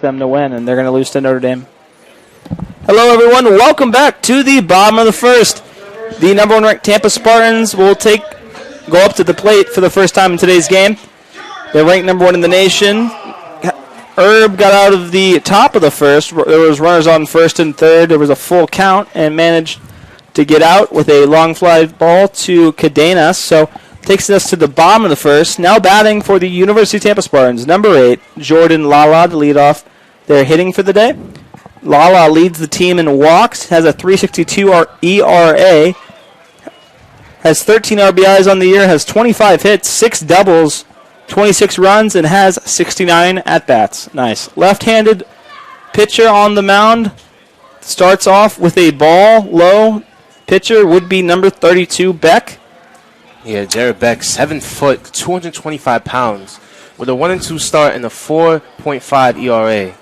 Them to win, and they're going to lose to Notre Dame. Hello, everyone. Welcome back to the bottom of the first. The number 1 ranked Tampa Spartans will go up to the plate for the first time in today's game. They're ranked number 1 in the nation. Herb got out of the top of the first. There was runners on first and third. There was a full count and managed to get out with a long fly ball to Cadenas. So takes us to the bottom of the first. Now batting for the University of Tampa Spartans, number 8, Jordan Lala to lead off their hitting for the day. Lala leads the team in walks, has a 3.62 ERA, has 13 RBIs on the year, has 25 hits, 6 doubles, 26 runs, and has 69 at-bats. Nice. Left-handed pitcher on the mound. Starts off with a ball low. Pitcher would be number 32, Beck. Yeah, Jared Beck, 7 foot, 225 pounds, with a 1-2 start and a 4.5 ERA.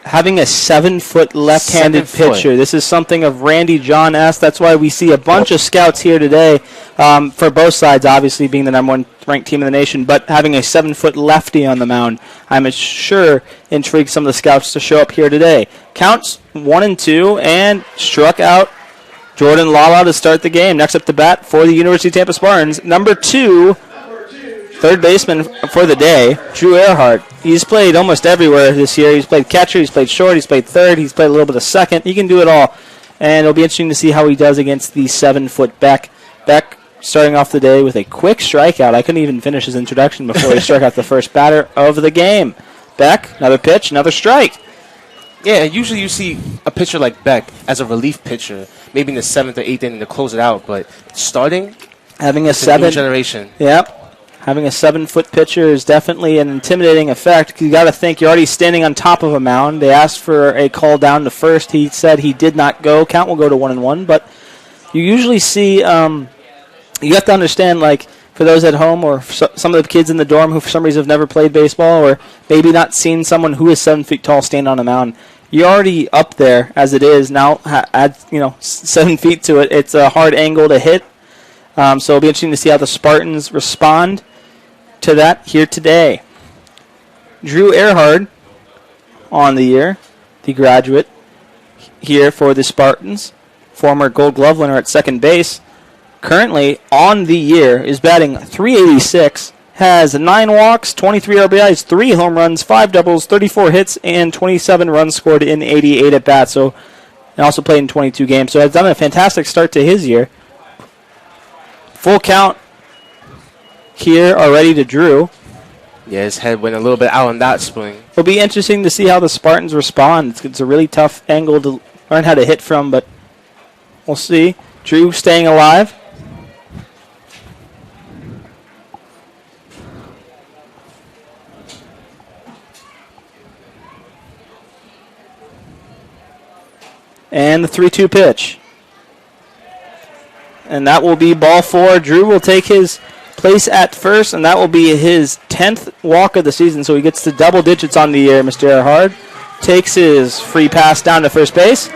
Having a 7-foot left-handed pitcher. This is something of Randy John-esque. That's why we see a bunch of scouts here today for both sides, obviously being the number 1 ranked team in the nation, but having a 7-foot lefty on the mound, I'm sure intrigued some of the scouts to show up here today. Counts 1-2 and struck out Jordan Lala to start the game. Next up to bat for the University of Tampa Spartans, number 2, third baseman for the day, Drew Earhart. He's played almost everywhere this year. He's played catcher, he's played short, he's played third, he's played a little bit of second. He can do it all. And it'll be interesting to see how he does against the 7-foot Beck. Beck starting off the day with a quick strikeout. I couldn't even finish his introduction before he struck out the first batter of the game. Beck, another pitch, another strike. Yeah, usually you see a pitcher like Beck as a relief pitcher, maybe in the 7th or 8th inning to close it out, but starting, Having a It's a new generation. Yep. Having a 7-foot pitcher is definitely an intimidating effect. You got to think you're already standing on top of a mound. They asked for a call down to first. He said he did not go. Count will go to 1-1. But you usually see, you have to understand, like, for those at home or some of the kids in the dorm who for some reason have never played baseball or maybe not seen someone who is 7 feet tall stand on a mound. You're already up there as it is. Now add 7 feet to it. It's a hard angle to hit. So it'll be interesting to see how the Spartans respond to that here today. Drew Earhart on the year, the graduate here for the Spartans, former Gold Glove winner at second base, currently on the year is batting .386, has 9 walks, 23 RBIs, 3 home runs, 5 doubles, 34 hits, and 27 runs scored in 88 at bats. So, and also played in 22 games. So has done a fantastic start to his year. Full count here already to Drew. Yeah, his head went a little bit out on that swing. It'll be interesting to see how the Spartans respond. It's a really tough angle to learn how to hit from, but we'll see. Drew staying alive. And the 3-2 pitch. And that will be ball 4. Drew will take his place at first, and that will be his 10th walk of the season, so he gets to double digits on the year. Mr. Earhart takes his free pass down to first base.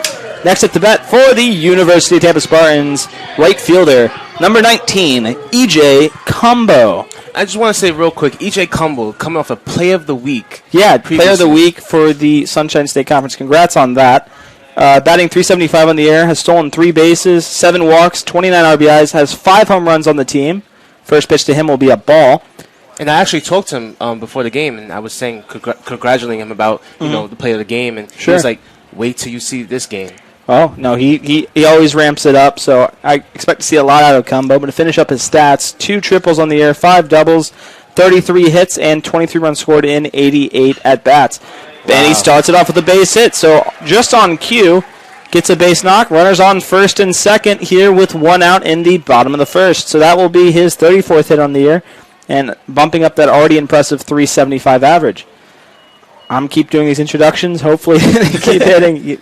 Next at the bat for the University of Tampa Spartans, right fielder, number 19, E.J. Combo. I just want to say real quick, E.J. Combo coming off a Play of the Week. Yeah, Player of the Week for the Sunshine State Conference. Congrats on that. Batting .375 on the year, has stolen 3 bases, 7 walks, 29 RBIs, has 5 home runs on the team. First pitch to him will be a ball. And I actually talked to him before the game, and I was saying, congratulating him about the play of the game, and he was like, "Wait till you see this game." Oh no, he always ramps it up. So I expect to see a lot out of Combo. But to finish up his stats, 2 triples on the year, 5 doubles, 33 hits, and 23 runs scored in 88 at bats. Wow. And he starts it off with a base hit. So just on cue. Gets a base knock. Runners on first and second here with 1 out in the bottom of the first. So that will be his 34th hit on the year and bumping up that already impressive .375 average. I'm keep doing these introductions. Hopefully they keep hitting.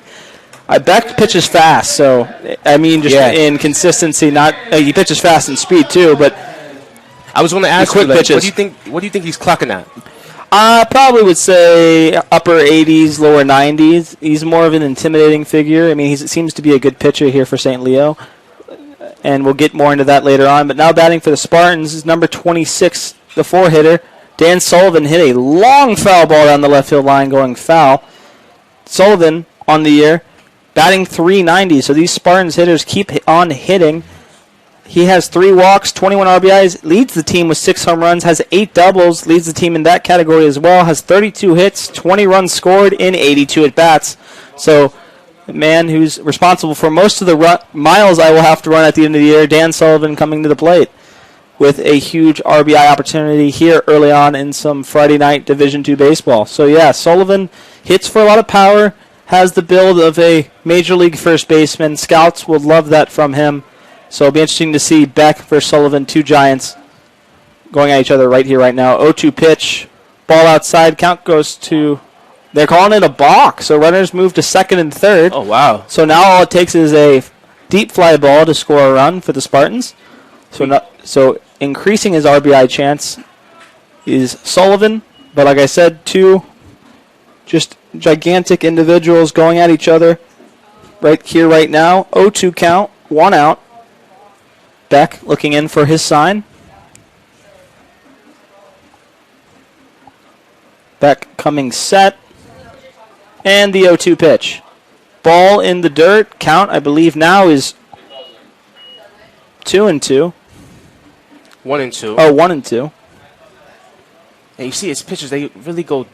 Beck pitches fast, so I mean just in consistency. Not he pitches fast in speed too, but I was going to ask quick pitches. What do you think he's clocking at? Probably would say upper 80s, lower 90s. He's more of an intimidating figure. I mean, he seems to be a good pitcher here for St. Leo, and we'll get more into that later on. But now batting for the Spartans is number 26, the 4-hitter. Dan Sullivan hit a long foul ball down the left field line going foul. Sullivan on the year, batting .390. So these Spartans hitters keep on hitting. He has 3 walks, 21 RBIs, leads the team with 6 home runs, has 8 doubles, leads the team in that category as well, has 32 hits, 20 runs scored in 82 at-bats. So the man who's responsible for most of the miles I will have to run at the end of the year, Dan Sullivan, coming to the plate with a huge RBI opportunity here early on in some Friday night Division II baseball. So, yeah, Sullivan hits for a lot of power, has the build of a Major League first baseman. Scouts will love that from him. So it'll be interesting to see Beck versus Sullivan, 2 Giants going at each other right here, right now. 0-2 pitch, ball outside, count goes to, they're calling it a balk, so runners move to second and third. Oh, wow. So now all it takes is a deep fly ball to score a run for the Spartans. So increasing his RBI chance is Sullivan, but like I said, 2 just gigantic individuals going at each other right here, right now. 0-2 count, 1 out. Beck looking in for his sign. Beck coming set. And the 0-2 pitch. Ball in the dirt. Count, I believe, now is 2-2. 1-2. Oh, 1-2. And you see his pitches, they really go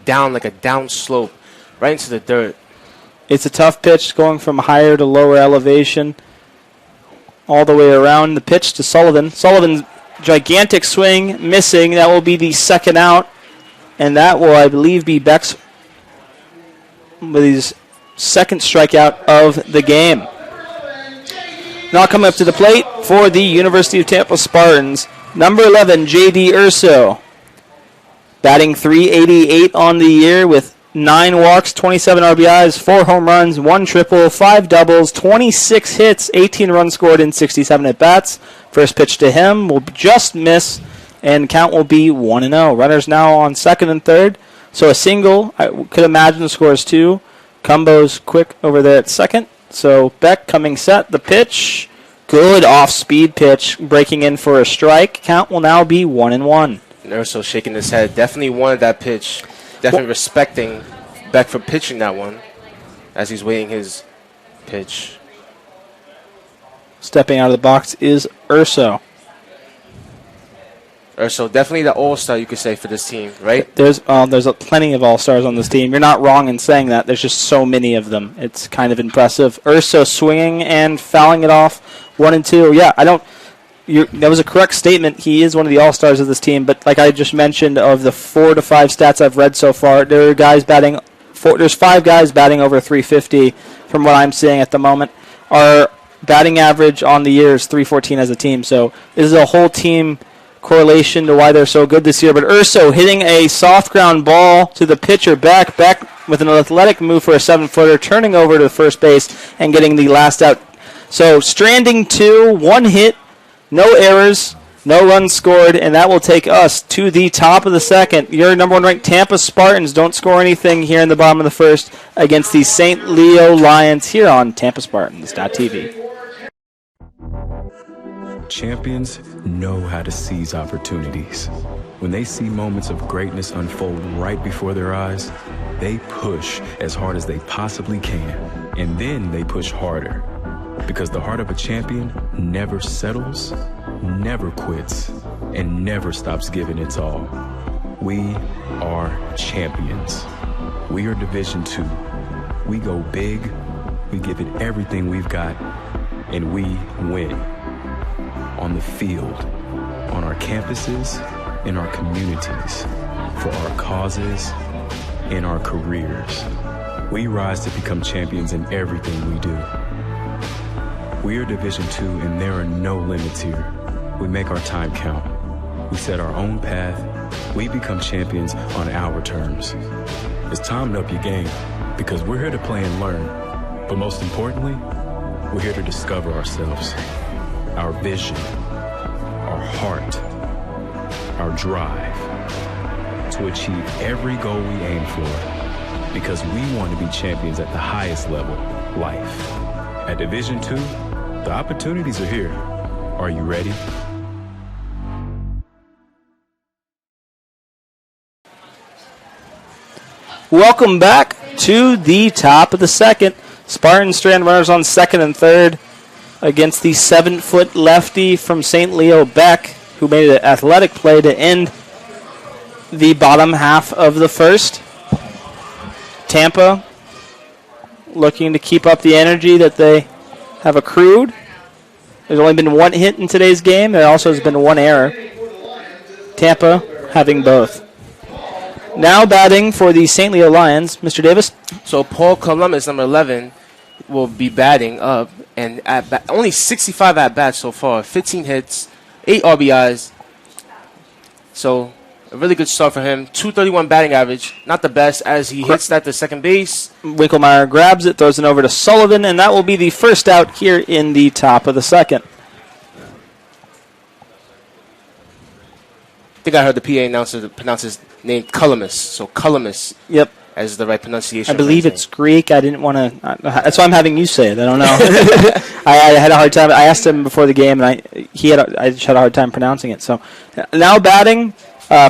down, like a down slope, right into the dirt. It's a tough pitch going from higher to lower elevation. All the way around the pitch to Sullivan. Sullivan's gigantic swing, missing. That will be the 2nd out. And that will, I believe, be Beck's with his 2nd strikeout of the game. Now coming up to the plate for the University of Tampa Spartans, number 11, J.D. Urso. Batting .388 on the year with 9 walks, 27 RBIs, 4 home runs, 1 triple, 5 doubles, 26 hits, 18 runs scored in 67 at-bats. First pitch to him will just miss, and count will be 1-0. Runners now on second and third. So a single, I could imagine the score is 2. Cumbo's quick over there at second. So Beck coming set, the pitch. Good off-speed pitch, breaking in for a strike. Count will now be 1-1. Urso shaking his head. Definitely wanted that pitch. Definitely respecting Beck for pitching that one as he's waiting his pitch. Stepping out of the box is Urso. Urso, definitely the all-star, you could say, for this team, right? There's plenty of all-stars on this team. You're not wrong in saying that. There's just so many of them. It's kind of impressive. Urso swinging and fouling it off 1-2. Yeah, that was a correct statement. He is one of the all-stars of this team, but like I just mentioned, of the 4 to 5 stats I've read so far, there's 5 guys batting over 350 from what I'm seeing at the moment. Our batting average on the year is 314 as a team, so this is a whole team correlation to why they're so good this year. But Urso hitting a soft ground ball to the pitcher Beck with an athletic move for a 7-footer, turning over to first base and getting the last out. So stranding 2, 1 hit, no errors, no runs scored, and that will take us to the top of the second. Your number 1 ranked Tampa Spartans don't score anything here in the bottom of the first against the St. Leo Lions here on TampaSpartans.tv. Champions know how to seize opportunities. When they see moments of greatness unfold right before their eyes, they push as hard as they possibly can, and then they push harder. Because the heart of a champion never settles, never quits, and never stops giving its all. We are champions. We are Division II. We go big, we give it everything we've got, and we win. On the field, on our campuses, in our communities, for our causes, in our careers. We rise to become champions in everything we do. We are Division II, and there are no limits here. We make our time count. We set our own path. We become champions on our terms. It's time to up your game, because we're here to play and learn. But most importantly, we're here to discover ourselves, our vision, our heart, our drive, to achieve every goal we aim for, because we want to be champions at the highest level, life. At Division II, the opportunities are here. Are you ready? Welcome back to the top of the second. Spartan strand runners on second and third against the 7-foot lefty from St. Leo, Beck, who made an athletic play to end the bottom half of the first. Tampa looking to keep up the energy that they have accrued. There's only been 1 hit in today's game. There also has been 1 error. Tampa having both. Now batting for the St. Leo Lions, Mr. Davis. So Paul Columbus, number 11, will be batting up, and only 65 at-bats so far, 15 hits, 8 RBIs. So a really good start for him. 231 batting average, not the best as he hits that to second base. Winkelmeyer grabs it, throws it over to Sullivan, and that will be the first out here in the top of the second. I think I heard the PA announcer pronounce his name Columbus. So Columbus. Yep. As the right pronunciation. I believe it's Greek. I didn't want to. That's why I'm having you say it. I don't know. I had a hard time. I asked him before the game, and I just had a hard time pronouncing it. So now batting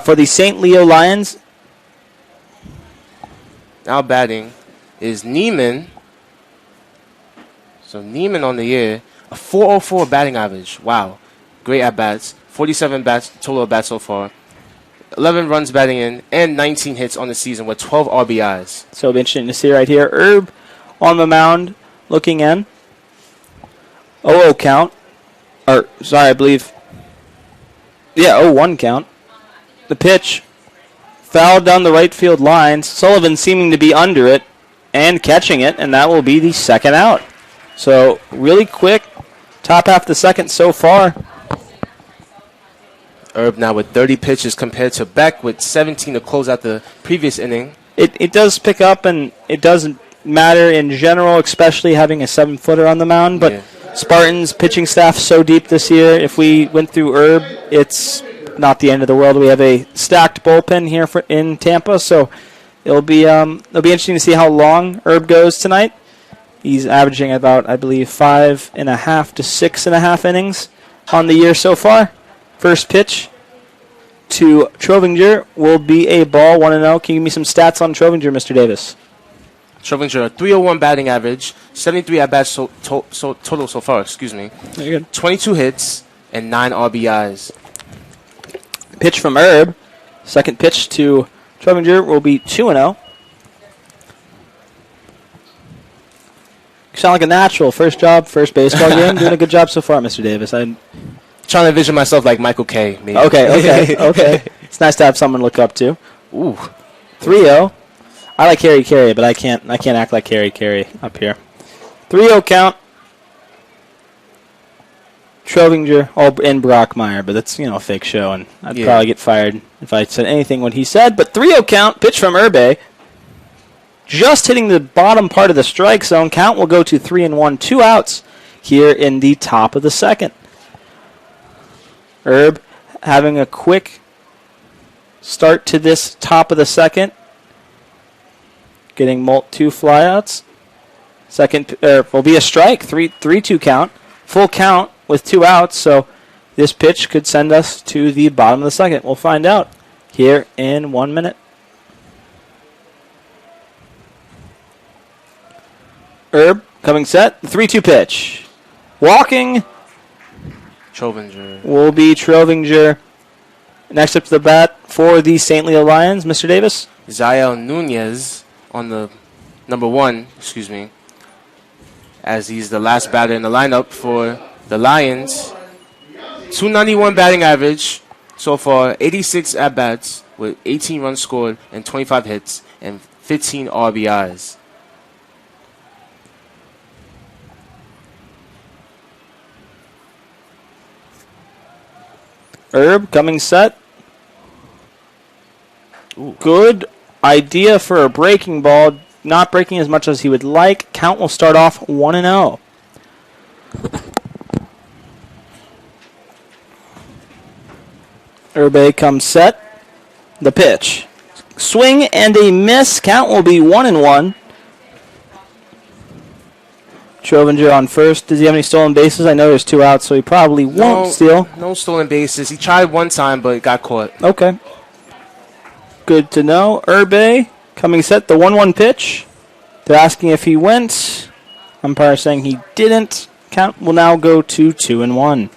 for the St. Leo Lions. Now batting is Neiman. So Neiman on the year, a 404 batting average. Wow. Great at-bats. 47 bats, total at-bats so far. 11 runs batting in, and 19 hits on the season with 12 RBIs. So it'll be interesting to see right here. Herb on the mound looking in. 0-0 count. I believe. Yeah, 0-1 count. The pitch. Fouled down the right field line. Sullivan seeming to be under it and catching it, and that will be the second out. So really quick Top half of the second so far. Herb now with 30 pitches compared to Beck with 17 to close out the previous inning. It does pick up, and it doesn't matter in general, especially having a 7-footer on the mound. But Spartans pitching staff so deep this year. If we went through Herb, it's not the end of the world. We have a stacked bullpen here in Tampa, so it'll be interesting to see how long Herb goes tonight. He's averaging about, I believe, 5.5 to 6.5 innings on the year so far. First pitch to Trovinger will be a ball, 1-0. Can you give me some stats on Trovinger, Mr. Davis? Trovinger, a 301 batting average, 73 at-bats total so far, Very good. 22 hits, and 9 RBIs. Pitch from Herb. Second pitch to Trovinger will be 2-0. You sound like a natural. First baseball game. Doing a good job so far, Mr. Davis. Trying to envision myself like Michael Kay. Maybe. Okay. It's nice to have someone to look up to. Ooh. 3-0. I like Harry Carey, but I can't act like Harry Carey up here. 3-0 count. Trovinger and Brockmeyer, but that's a fake show, and I'd probably get fired if I said anything what he said. But 3-0 count. Pitch from Herbe. Just hitting the bottom part of the strike zone. Count will go to 3-1. 2 outs here in the top of the second. Herb having a quick start to this top of the second. Getting 2 flyouts. Second will be a strike. 3-2 count. Full count with 2 outs. So this pitch could send us to the bottom of the second. We'll find out here in 1 minute. Herb coming set. 3-2 pitch. Walking. Trovinger. Will be Trovinger. Next up to the bat for the St. Leo Lions, Mr. Davis. Zael Nunez on the number 1, as he's the last batter in the lineup for the Lions. 291 batting average so far, 86 at-bats with 18 runs scored and 25 hits and 15 RBIs. Herb coming set. Ooh. Good idea for a breaking ball. Not breaking as much as he would like. Count will start off 1-0. Herbe comes set. The pitch. Swing and a miss. Count will be 1-1. Trovinger on first. Does he have any stolen bases? I know there's 2 outs, so he probably won't steal. No stolen bases. He tried one time, but got caught. Okay. Good to know. Herbe coming set. The 1-1 pitch. They're asking if he went. Umpire saying he didn't. Count will now go to 2-1.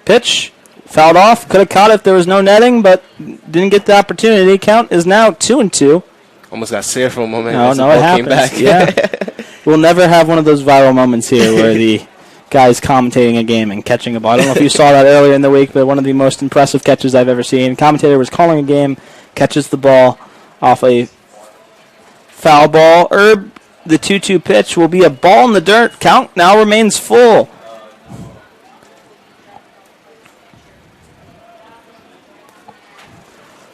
Pitch. Fouled off. Could have caught it if there was no netting, but didn't get the opportunity. Count is now 2-2. Almost got scared for a moment. No, it happens. Yeah. We'll never have one of those viral moments here where the guy's commentating a game and catching a ball. I don't know if you saw that earlier in the week, but one of the most impressive catches I've ever seen. Commentator was calling a game, catches the ball off a foul ball. Herb, the 2-2 pitch will be a ball in the dirt. Count now remains full.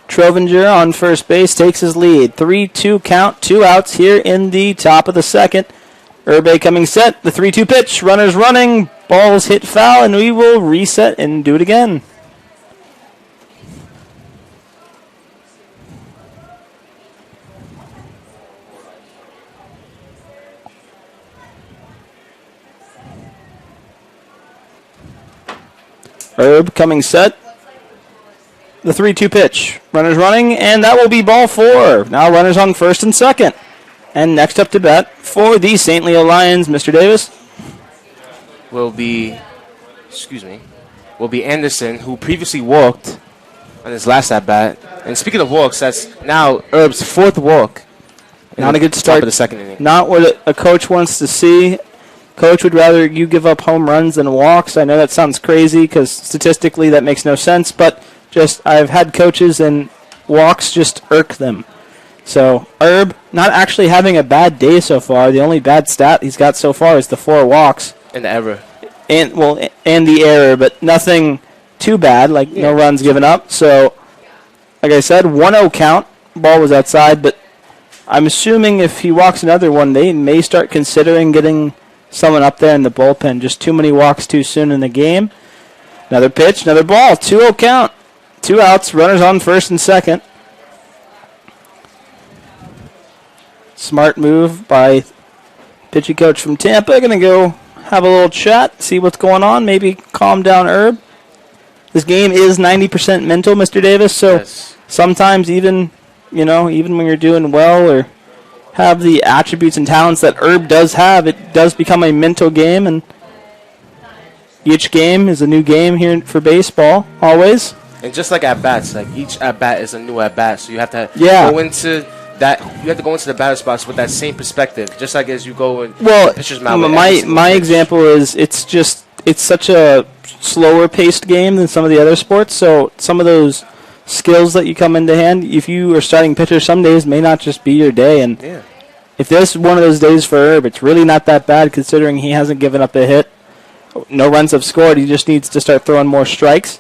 Trovinger on first base takes his lead. 3-2 count, 2 outs here in the top of the second. Herbe coming set, the 3-2 pitch, runners running, balls hit foul, and we will reset and do it again. Herb coming set. The 3-2 pitch. Runners running, and that will be ball 4. Now runners on first and second. And next up to bat for the St. Leo Lions, Mr. Davis. Will be Anderson, who previously walked on his last at-bat. And speaking of walks, that's now Herb's 4th walk. Not a good start. Top of the second inning. Not what a coach wants to see. Coach would rather you give up home runs than walks. I know that sounds crazy because statistically that makes no sense, but I've had coaches and walks just irk them. So Herb not actually having a bad day so far. The only bad stat he's got so far is the 4 walks. And the error. And the error, but nothing too bad, like no runs given up. So, like I said, 1-0 count. Ball was outside, but I'm assuming if he walks another one, they may start considering getting someone up there in the bullpen. Just too many walks too soon in the game. Another pitch, another ball. 2-0 count. 2 outs, runners on first and second. Smart move by pitching coach from Tampa. Going to go have a little chat, see what's going on, maybe calm down Herb. This game is 90% mental, Mr. Davis, so sometimes even when you're doing well or have the attributes and talents that Herb does have, it does become a mental game, and each game is a new game here for baseball, always. And just like at-bats, like each at-bat is a new at-bat, so you have to go into that. You have to go into the batter spots with that same perspective, just like as you go in the pitcher's mouth. My example is it's such a slower paced game than some of the other sports, so some of those skills that you come into hand, if you are starting pitcher, some days may not just be your day. And if this is one of those days for Herb, it's really not that bad considering he hasn't given up a hit. No runs have scored. He just needs to start throwing more strikes.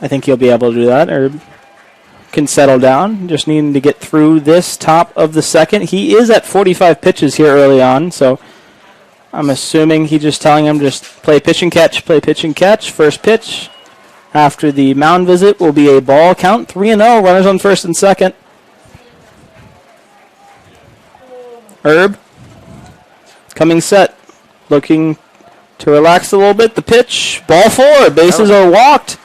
I think he'll be able to do that. Herb can settle down, just needing to get through this top of the second. He is at 45 pitches here early on, so I'm assuming he's just telling him just play pitch and catch, play pitch and catch. First pitch after the mound visit will be a ball. Count 3-0, runners on first and second. Herb coming set, looking to relax a little bit. The pitch, ball 4, bases are walked.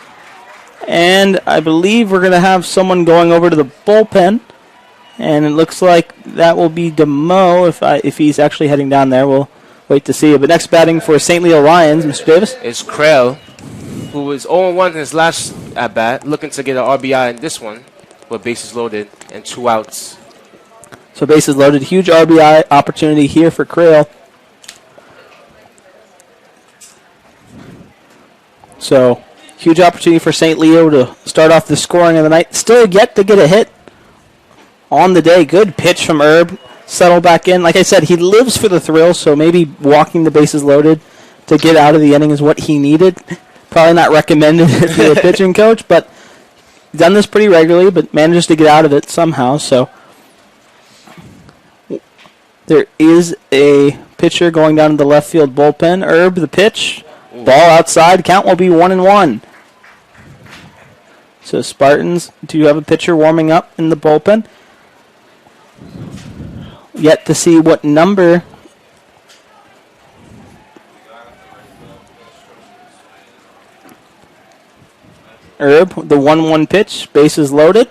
And I believe we're going to have someone going over to the bullpen. And it looks like that will be DeMo if he's actually heading down there. We'll wait to see. But next batting for St. Leo Lions, Mr. Davis. Is Krell, who was 0-1 in his last at-bat, looking to get an RBI in this one with bases loaded and 2 outs. So bases loaded. Huge RBI opportunity here for Krell. So huge opportunity for St. Leo to start off the scoring of the night. Still yet to get a hit on the day. Good pitch from Herb. Settle back in. Like I said, he lives for the thrill, so maybe walking the bases loaded to get out of the inning is what he needed. Probably not recommended to the pitching coach, but done this pretty regularly, but manages to get out of it somehow. So there is a pitcher going down to the left field bullpen. Herb, the pitch. Ball outside. Count will be 1-1. So Spartans do have a pitcher warming up in the bullpen. Yet to see what number Herb, the 1-1 pitch, bases loaded.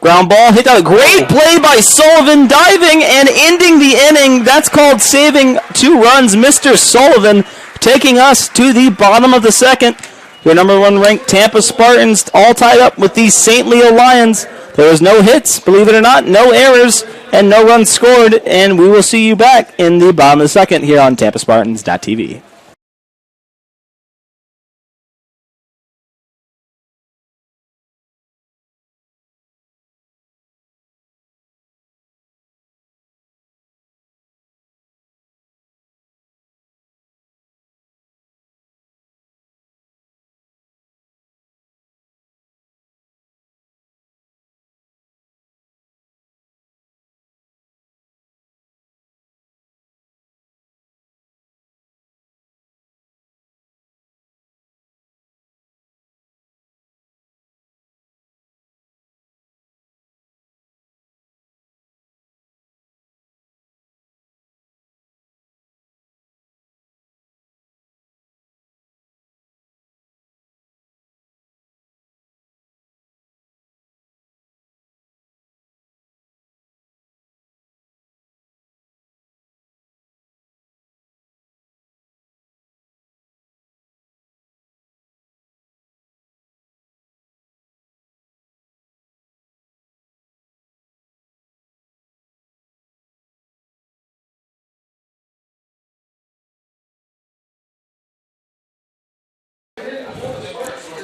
Ground ball hit out. Great play by Sullivan, diving and ending the inning. That's called saving 2 runs. Mr. Sullivan taking us to the bottom of the second. Your number 1 ranked Tampa Spartans all tied up with the St. Leo Lions. There was no hits, believe it or not, no errors, and no runs scored. And we will see you back in the bottom of the second here on TampaSpartans.tv.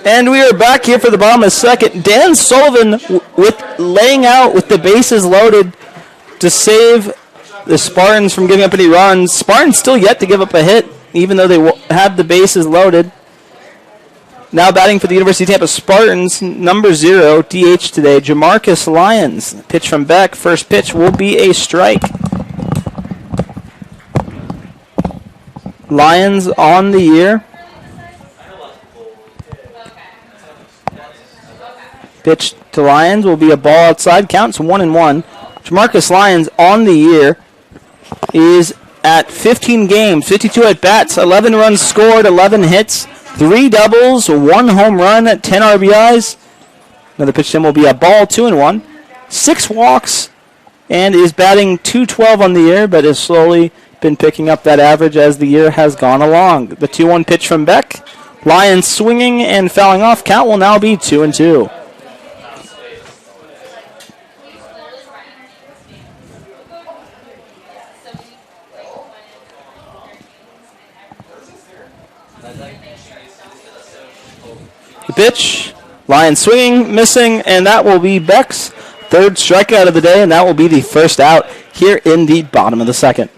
And we are back here for the bottom of the second. Dan Sullivan with laying out with the bases loaded to save the Spartans from giving up any runs. Spartans still yet to give up a hit, even though they have the bases loaded. Now batting for the University of Tampa Spartans, number 0, DH today, Jamarcus Lyons. Pitch from Beck. First pitch will be a strike. Lyons on the year. Pitch to Lyons will be a ball outside. Counts 1-1. Jamarcus Lyons on the year is at 15 games, 52 at bats, 11 runs scored, 11 hits, 3 doubles, 1 home run, 10 RBIs. Another pitch to him will be a ball, 2-1. 6 walks, and is batting .212 on the year, but has slowly been picking up that average as the year has gone along. The 2-1 pitch from Beck. Lyons swinging and fouling off. Count will now be 2-2. The pitch, Lyons swinging, missing, and that will be Beck's third strikeout of the day, and that will be the first out here in the bottom of the second.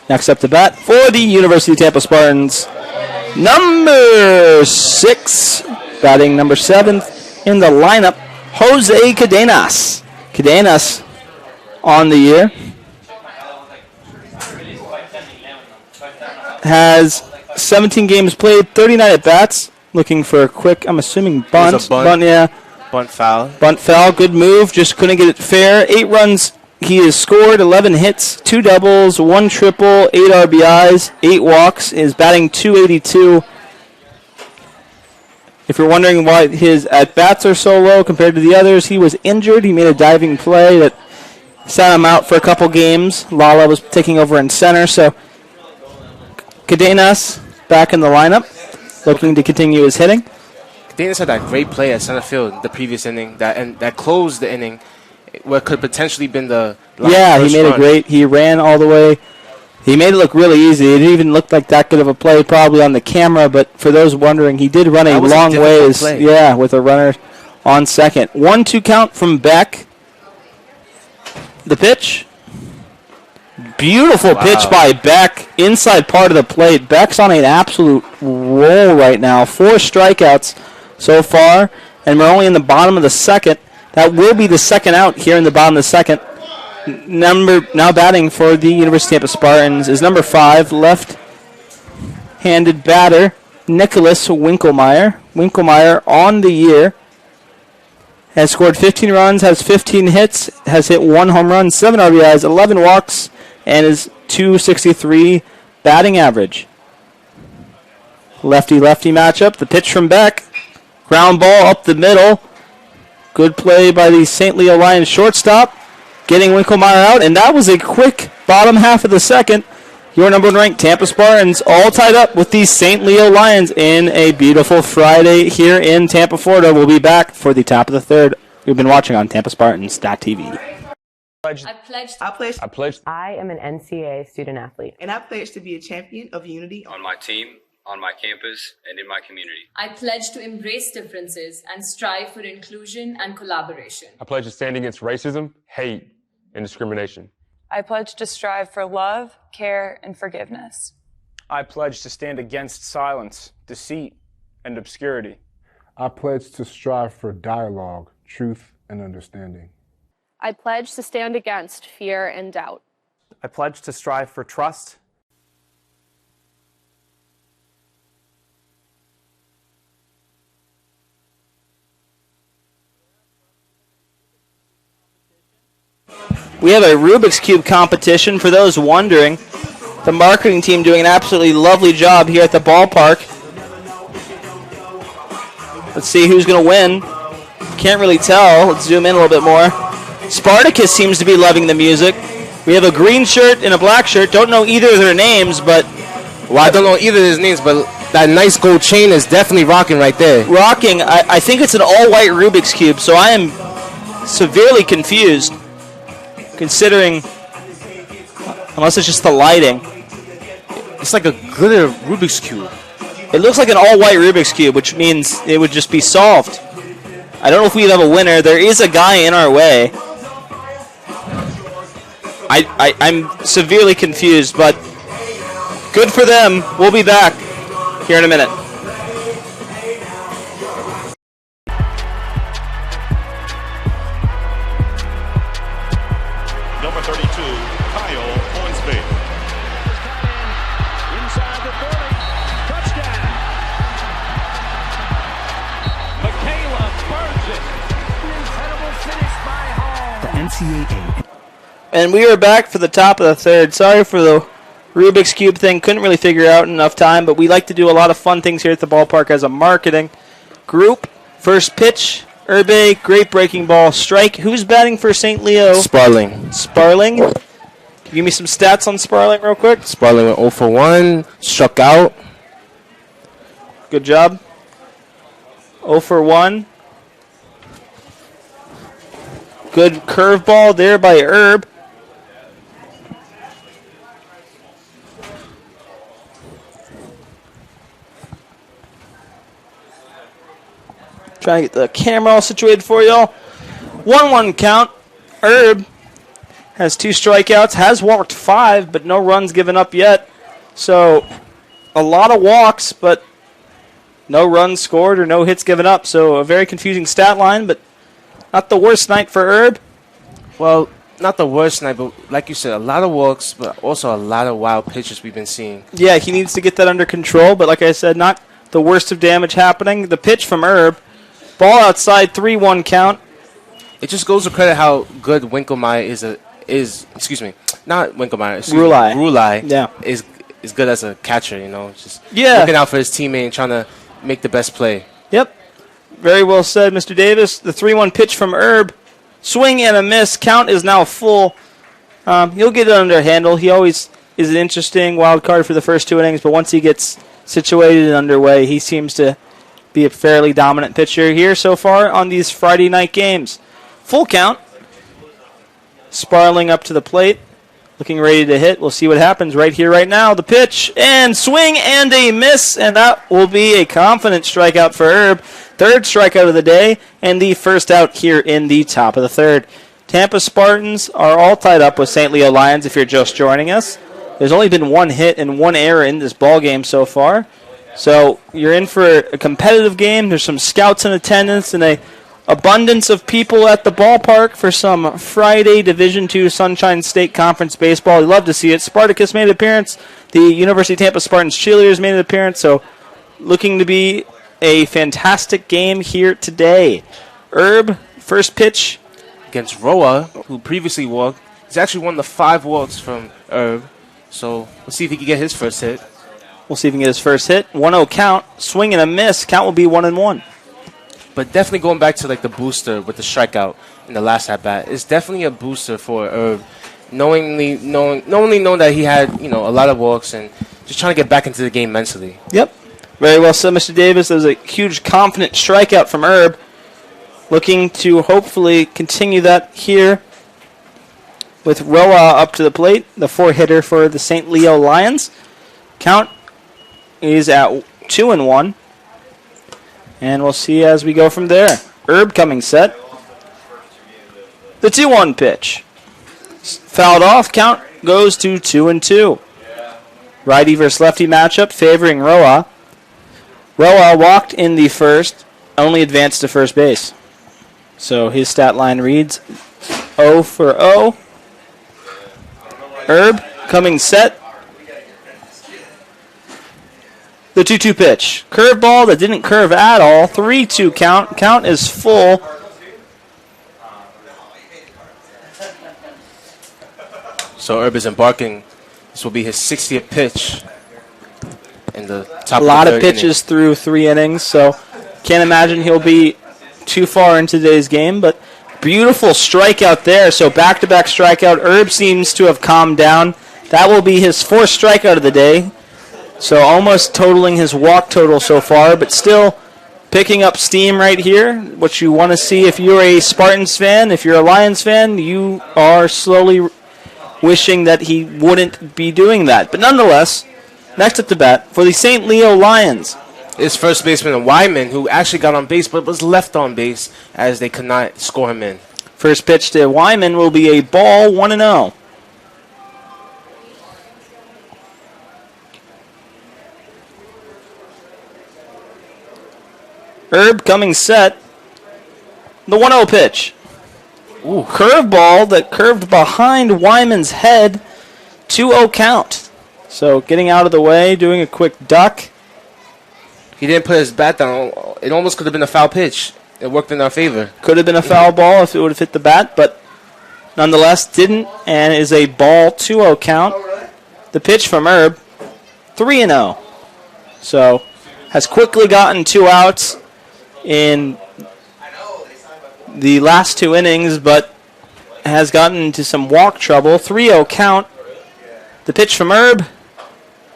Next up to bat for the University of Tampa Spartans, number 6, batting number 7 in the lineup, Jose Cadenas. Cadenas on the year has 17 games played, 39 at bats. Looking for a quick, I'm assuming bunt. Bunt, yeah. Bunt foul. Bunt foul. Good move. Just couldn't get it fair. 8 runs he has scored, 11 hits, 2 doubles, 1 triple, 8 RBIs, 8 walks. Is batting .282. If you're wondering why his at-bats are so low compared to the others, he was injured. He made a diving play that sent him out for a couple games. Lala was taking over in center, so Cadenas back in the lineup, looking to continue his hitting. Cadenas had that great play at center field the previous inning that closed the inning, what could potentially been the yeah. He made run. a great. He ran all the way. He made it look really easy. It didn't even look like that good of a play probably on the camera, but for those wondering, he did run a long ways. Play. Yeah, with a runner on second. 1-2 count from Beck. The pitch. Beautiful pitch by Beck, inside part of the plate. Beck's on an absolute roll right now. 4 strikeouts so far, and we're only in the bottom of the second. That will be the second out here in the bottom of the second. Now batting for the University of Tampa Spartans is number 5, left-handed batter, Nicholas Winkelmeyer. Winkelmeyer on the year has scored 15 runs, has 15 hits, has hit 1 home run, 7 RBIs, 11 walks, and is .263 batting average. Lefty-lefty matchup. The pitch from Beck. Ground ball up the middle. Good play by the St. Leo Lions shortstop. Getting Winkelmeyer out, and that was a quick bottom half of the second. Your number 1 ranked Tampa Spartans all tied up with the St. Leo Lions in a beautiful Friday here in Tampa, Florida. We'll be back for the top of the third. We've been watching on TampaSpartans.tv. I pledge. I am an NCAA student athlete. And I pledge to be a champion of unity on my team, on my campus, and in my community. I pledge to embrace differences and strive for inclusion and collaboration. I pledge to stand against racism, hate, and discrimination. I pledge to strive for love, care, and forgiveness. I pledge to stand against silence, deceit, and obscurity. I pledge to strive for dialogue, truth, and understanding. I pledge to stand against fear and doubt. I pledge to strive for trust. We have a Rubik's Cube competition. For those wondering, the marketing team doing an absolutely lovely job here at the ballpark. Let's see who's going to win. Can't really tell. Let's zoom in a little bit more. Spartacus seems to be loving the music. We have a green shirt and a black shirt. Don't know either of their names, but... Well, I don't know either of his names, but that nice gold chain is definitely rocking right there. Rocking. I think it's an all-white Rubik's Cube, so I am severely confused, considering... Unless it's just the lighting. It's like a glitter Rubik's Cube. It looks like an all-white Rubik's Cube, which means it would just be solved. I don't know if we'd have a winner. There is a guy in our way. I'm severely confused, but good for them. We'll be back here in a minute. Number 32, Kyle Hornsby. Inside the 30, touchdown. Michaela Burgess. Incredible finish by Hall. The NCAA. And we are back for the top of the third. Sorry for the Rubik's Cube thing. Couldn't really figure out in enough time, but we like to do a lot of fun things here at the ballpark as a marketing group. First pitch, Urbe, great breaking ball, strike. Who's batting for St. Leo? Sparling. Sparling. Can you give me some stats on Sparling real quick? Sparling went 0 for 1, struck out. Good job. 0 for 1. Good curveball there by Herb. Trying to get the camera all situated for y'all. 1-1 count. Herb has 2 strikeouts, has walked 5, but no runs given up yet. So a lot of walks, but no runs scored or no hits given up. So a very confusing stat line, but not the worst night for Herb. Well, not the worst night, but like you said, a lot of walks, but also a lot of wild pitches we've been seeing. Yeah, he needs to get that under control, but like I said, not the worst of damage happening. The pitch from Herb. Ball outside, 3-1 count. It just goes to credit how good Winkelmeyer is. Excuse me, not Winkelmeyer. Rulai. Yeah, is good as a catcher. You know, just yeah, looking out for his teammate and trying to make the best play. Yep, very well said, Mr. Davis. The 3-1 pitch from Herb, swing and a miss. Count is now full. He'll get it under handle. He always is an interesting wild card for the first 2 innings, but once he gets situated and underway, he seems to be a fairly dominant pitcher here so far on these Friday night games. Full count. Sparling up to the plate, looking ready to hit. We'll see what happens right here, right now. The pitch, and swing, and a miss, and that will be a confident strikeout for Herb. 3rd strikeout of the day, and the first out here in the top of the 3rd. Tampa Spartans are all tied up with St. Leo Lions if you're just joining us. There's only been 1 hit and 1 error in this ball game so far. So you're in for a competitive game. There's some scouts in attendance and a abundance of people at the ballpark for some Friday Division II Sunshine State Conference baseball. You love to see it. Spartacus made an appearance. The University of Tampa Spartans cheerleaders made an appearance. So looking to be a fantastic game here today. Herb, first pitch. Against Roa, who previously walked. He's actually won the 5 walks from Herb. So let's see if he can get his first hit. We'll see if he can get his first hit. 1-0 count. Swing and a miss. Count will be 1-1. But definitely going back to like the booster with the strikeout in the last at bat, it's definitely a booster for Herb. Knowing that he had a lot of walks and just trying to get back into the game mentally. Yep. Very well said, Mr. Davis. That was a huge confident strikeout from Herb. Looking to hopefully continue that here with Roa up to the plate, the 4-hitter for the St. Leo Lions. Count is at 2-1. And we'll see as we go from there. Herb coming set. The 2-1 pitch. Fouled off. Count goes to 2-2. Righty versus lefty matchup favoring Roa. Roa walked in the first, only advanced to first base. So his stat line reads 0 for 0. Herb coming set. The 2-2 pitch. Curveball that didn't curve at all. 3-2 count. Count is full. So Herb is embarking. This will be his 60th pitch in the top A lot of of pitches through 3 innings, so can't imagine he'll be too far into today's game, but beautiful strikeout there. So back-to-back strikeout. Herb seems to have calmed down. That will be his 4th strikeout of the day. So almost totaling his walk total so far, but still picking up steam right here. What you want to see if you're a Spartans fan, if you're a Lions fan, you are slowly wishing that he wouldn't be doing that. But nonetheless, Next up to bat for the St. Leo Lions. It's first baseman Wyman, who actually got on base but was left on base as they could not score him in. First pitch to Wyman will be a ball, 1-0. Herb coming set. The 1-0 pitch. Ooh, curveball that curved behind Wyman's head. 2-0 count. So getting out of the way, doing a quick duck. He didn't put his bat down. It almost could have been a foul pitch. It worked in our favor. Could have been a foul ball if it would have hit the bat, but nonetheless didn't, and is a ball, 2-0 count. The pitch from Herb, 3-0. So has quickly gotten 2 outs in the last 2 innings, but has gotten into some walk trouble. 3-0 count. The pitch from Herb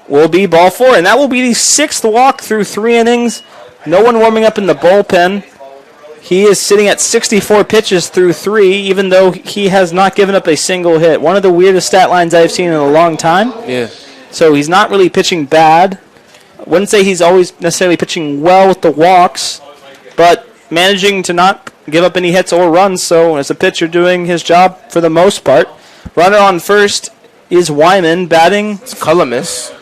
will be ball 4, and that will be the 6th walk through 3 innings. No one warming up in the bullpen. He is sitting at 64 pitches through 3, even though he has not given up a single hit. One of the weirdest stat lines I've seen in a long time. Yeah. So he's not really pitching bad. I wouldn't say he's always necessarily pitching well with the walks, but managing to not give up any hits or runs, so as a pitcher doing his job for the most part. Runner on first is Wyman, batting. It's Columbus.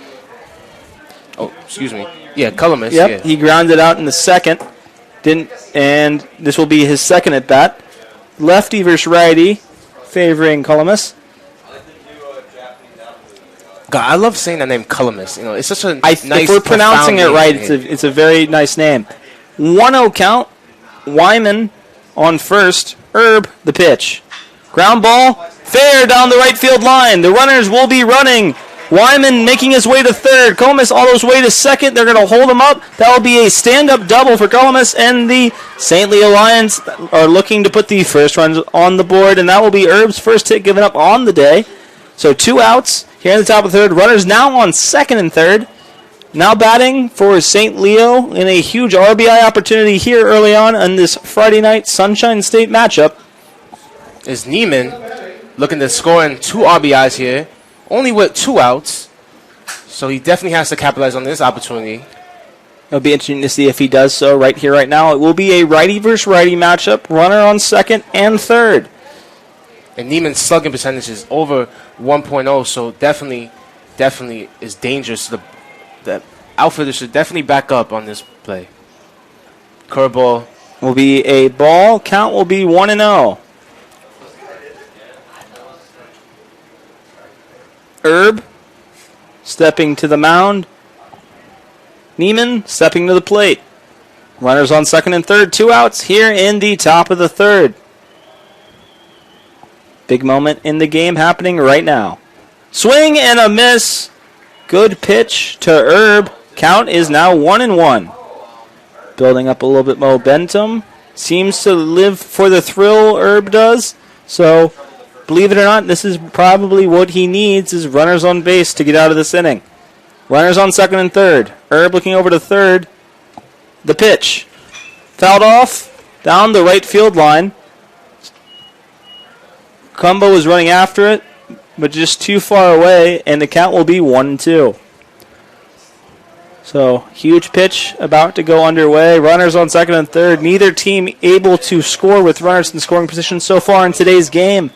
Oh, excuse me. Yeah, Columbus. Yep, yeah. He grounded out in the second. And this will be his second at bat. Lefty versus righty, favoring Columbus. God, I love saying that name, Columbus. You know, it's such a nice. If we're pronouncing it right, it's a very nice name. 1-0 count. Wyman on first. Herb the pitch. Ground ball, fair down the right field line. The runners will be running. Wyman making his way to third. Columbus all his way to second. They're going to hold him up. That will be a stand-up double for Columbus, and the St. Leo Lions are looking to put the first runs on the board, and that will be Herb's first hit given up on the day. So 2 outs here in the top of the third. Runners now on second and third. Now batting for St. Leo in a huge RBI opportunity here early on in this Friday night Sunshine State matchup. Is Neiman looking to score in 2 RBIs here. Only with 2 outs, so he definitely has to capitalize on this opportunity. It'll be interesting to see if he does so right here, right now. It will be a righty versus righty matchup. Runner on second and third. And Neiman's slugging percentage is over 1.0, so definitely is dangerous. The outfielder should definitely back up on this play. Curveball. Will be a ball. Count will be 1-0. Herb stepping to the mound. Neiman stepping to the plate. Runners on second and third. 2 outs here in the top of the third. Big moment in the game happening right now. Swing and a miss. Good pitch to Herb. Count is now 1-1. Building up a little bit momentum. Seems to live for the thrill, Herb does. So, believe it or not, this is probably what he needs, is runners on base to get out of this inning. Runners on second and third. Herb looking over to third. The pitch. Fouled off down the right field line. Cumbo is running after it, but just too far away, and the count will be 1-2. So, huge pitch about to go underway. Runners on second and third. Neither team able to score with runners in scoring position so far in today's game.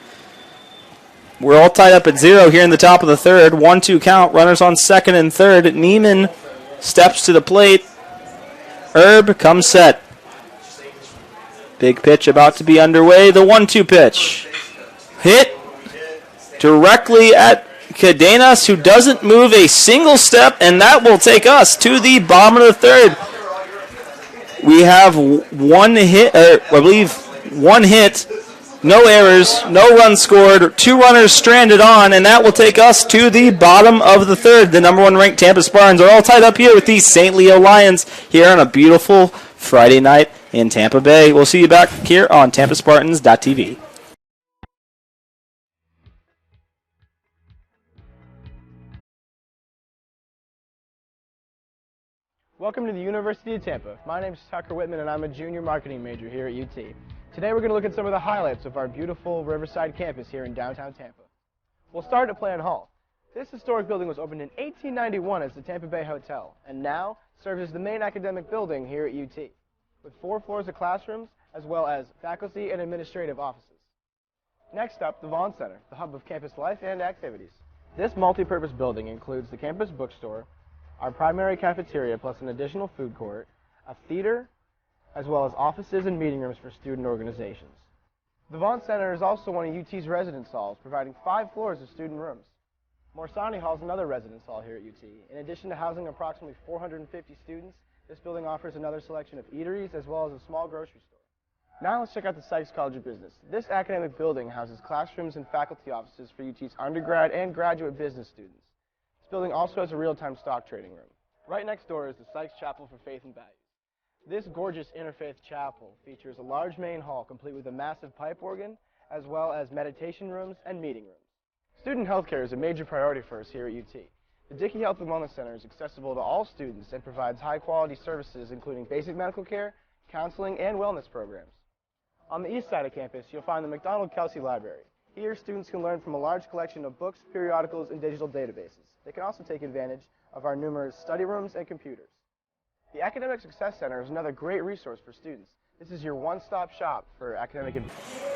We're all tied up at 0 here in the top of the third. 1-2 count. Runners on second and third. Neiman steps to the plate. Herb comes set. Big pitch about to be underway. The 1-2 pitch. Hit directly at Cadenas, who doesn't move a single step, and that will take us to the bottom of the third. We have 1 hit, I believe 1 hit. No errors, no runs scored, 2 runners stranded on, and that will take us to the bottom of the third. The number 1 ranked Tampa Spartans are all tied up here with the St. Leo Lions here on a beautiful Friday night in Tampa Bay. We'll see you back here on TampaSpartans.tv. Welcome to the University of Tampa. My name is Tucker Whitman, and I'm a junior marketing major here at UT. Today we're going to look at some of the highlights of our beautiful Riverside campus here in downtown Tampa. We'll start at Plan Hall. This historic building was opened in 1891 as the Tampa Bay Hotel, and now serves as the main academic building here at UT, with 4 floors of classrooms, as well as faculty and administrative offices. Next up, the Vaughn Center, the hub of campus life and activities. This multi-purpose building includes the campus bookstore, our primary cafeteria plus an additional food court, a theater, as well as offices and meeting rooms for student organizations. The Vaughn Center is also one of UT's residence halls, providing 5 floors of student rooms. Morsani Hall is another residence hall here at UT. In addition to housing approximately 450 students, this building offers another selection of eateries as well as a small grocery store. Now let's check out the Sykes College of Business. This academic building houses classrooms and faculty offices for UT's undergrad and graduate business students. This building also has a real-time stock trading room. Right next door is the Sykes Chapel for Faith and Values. This gorgeous interfaith chapel features a large main hall complete with a massive pipe organ, as well as meditation rooms and meeting rooms. Student health care is a major priority for us here at UT. The Dickey Health and Wellness Center is accessible to all students and provides high-quality services including basic medical care, counseling, and wellness programs. On the east side of campus, you'll find the McDonald-Kelsey Library. Here, students can learn from a large collection of books, periodicals, and digital databases. They can also take advantage of our numerous study rooms and computers. The Academic Success Center is another great resource for students. This is your one-stop shop for academic advice.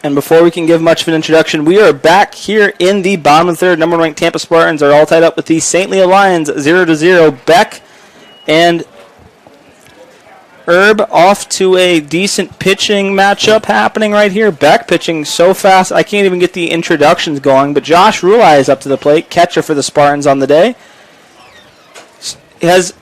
And before we can give much of an introduction, we are back here in the bottom of the third. Number 1 ranked Tampa Spartans are all tied up with the St. Leo Lions 0-0. Beck and Herb off to a decent pitching matchup happening right here. Beck pitching so fast I can't even get the introductions going, but Josh Rulai is up to the plate, catcher for the Spartans on the day. He has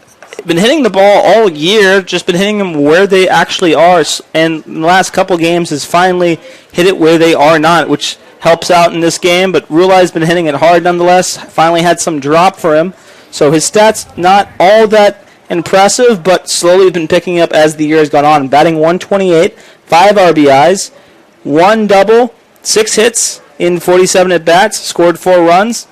been hitting the ball all year, just been hitting them where they actually are, and in the last couple games has finally hit it where they are not, which helps out in this game, but Rulai's been hitting it hard nonetheless. Finally had some drop for him, so his stats not all that impressive, but slowly been picking up as the year has gone on. Batting 128, 5 RBIs, 1 double, 6 hits in 47 at-bats, scored 4 runs.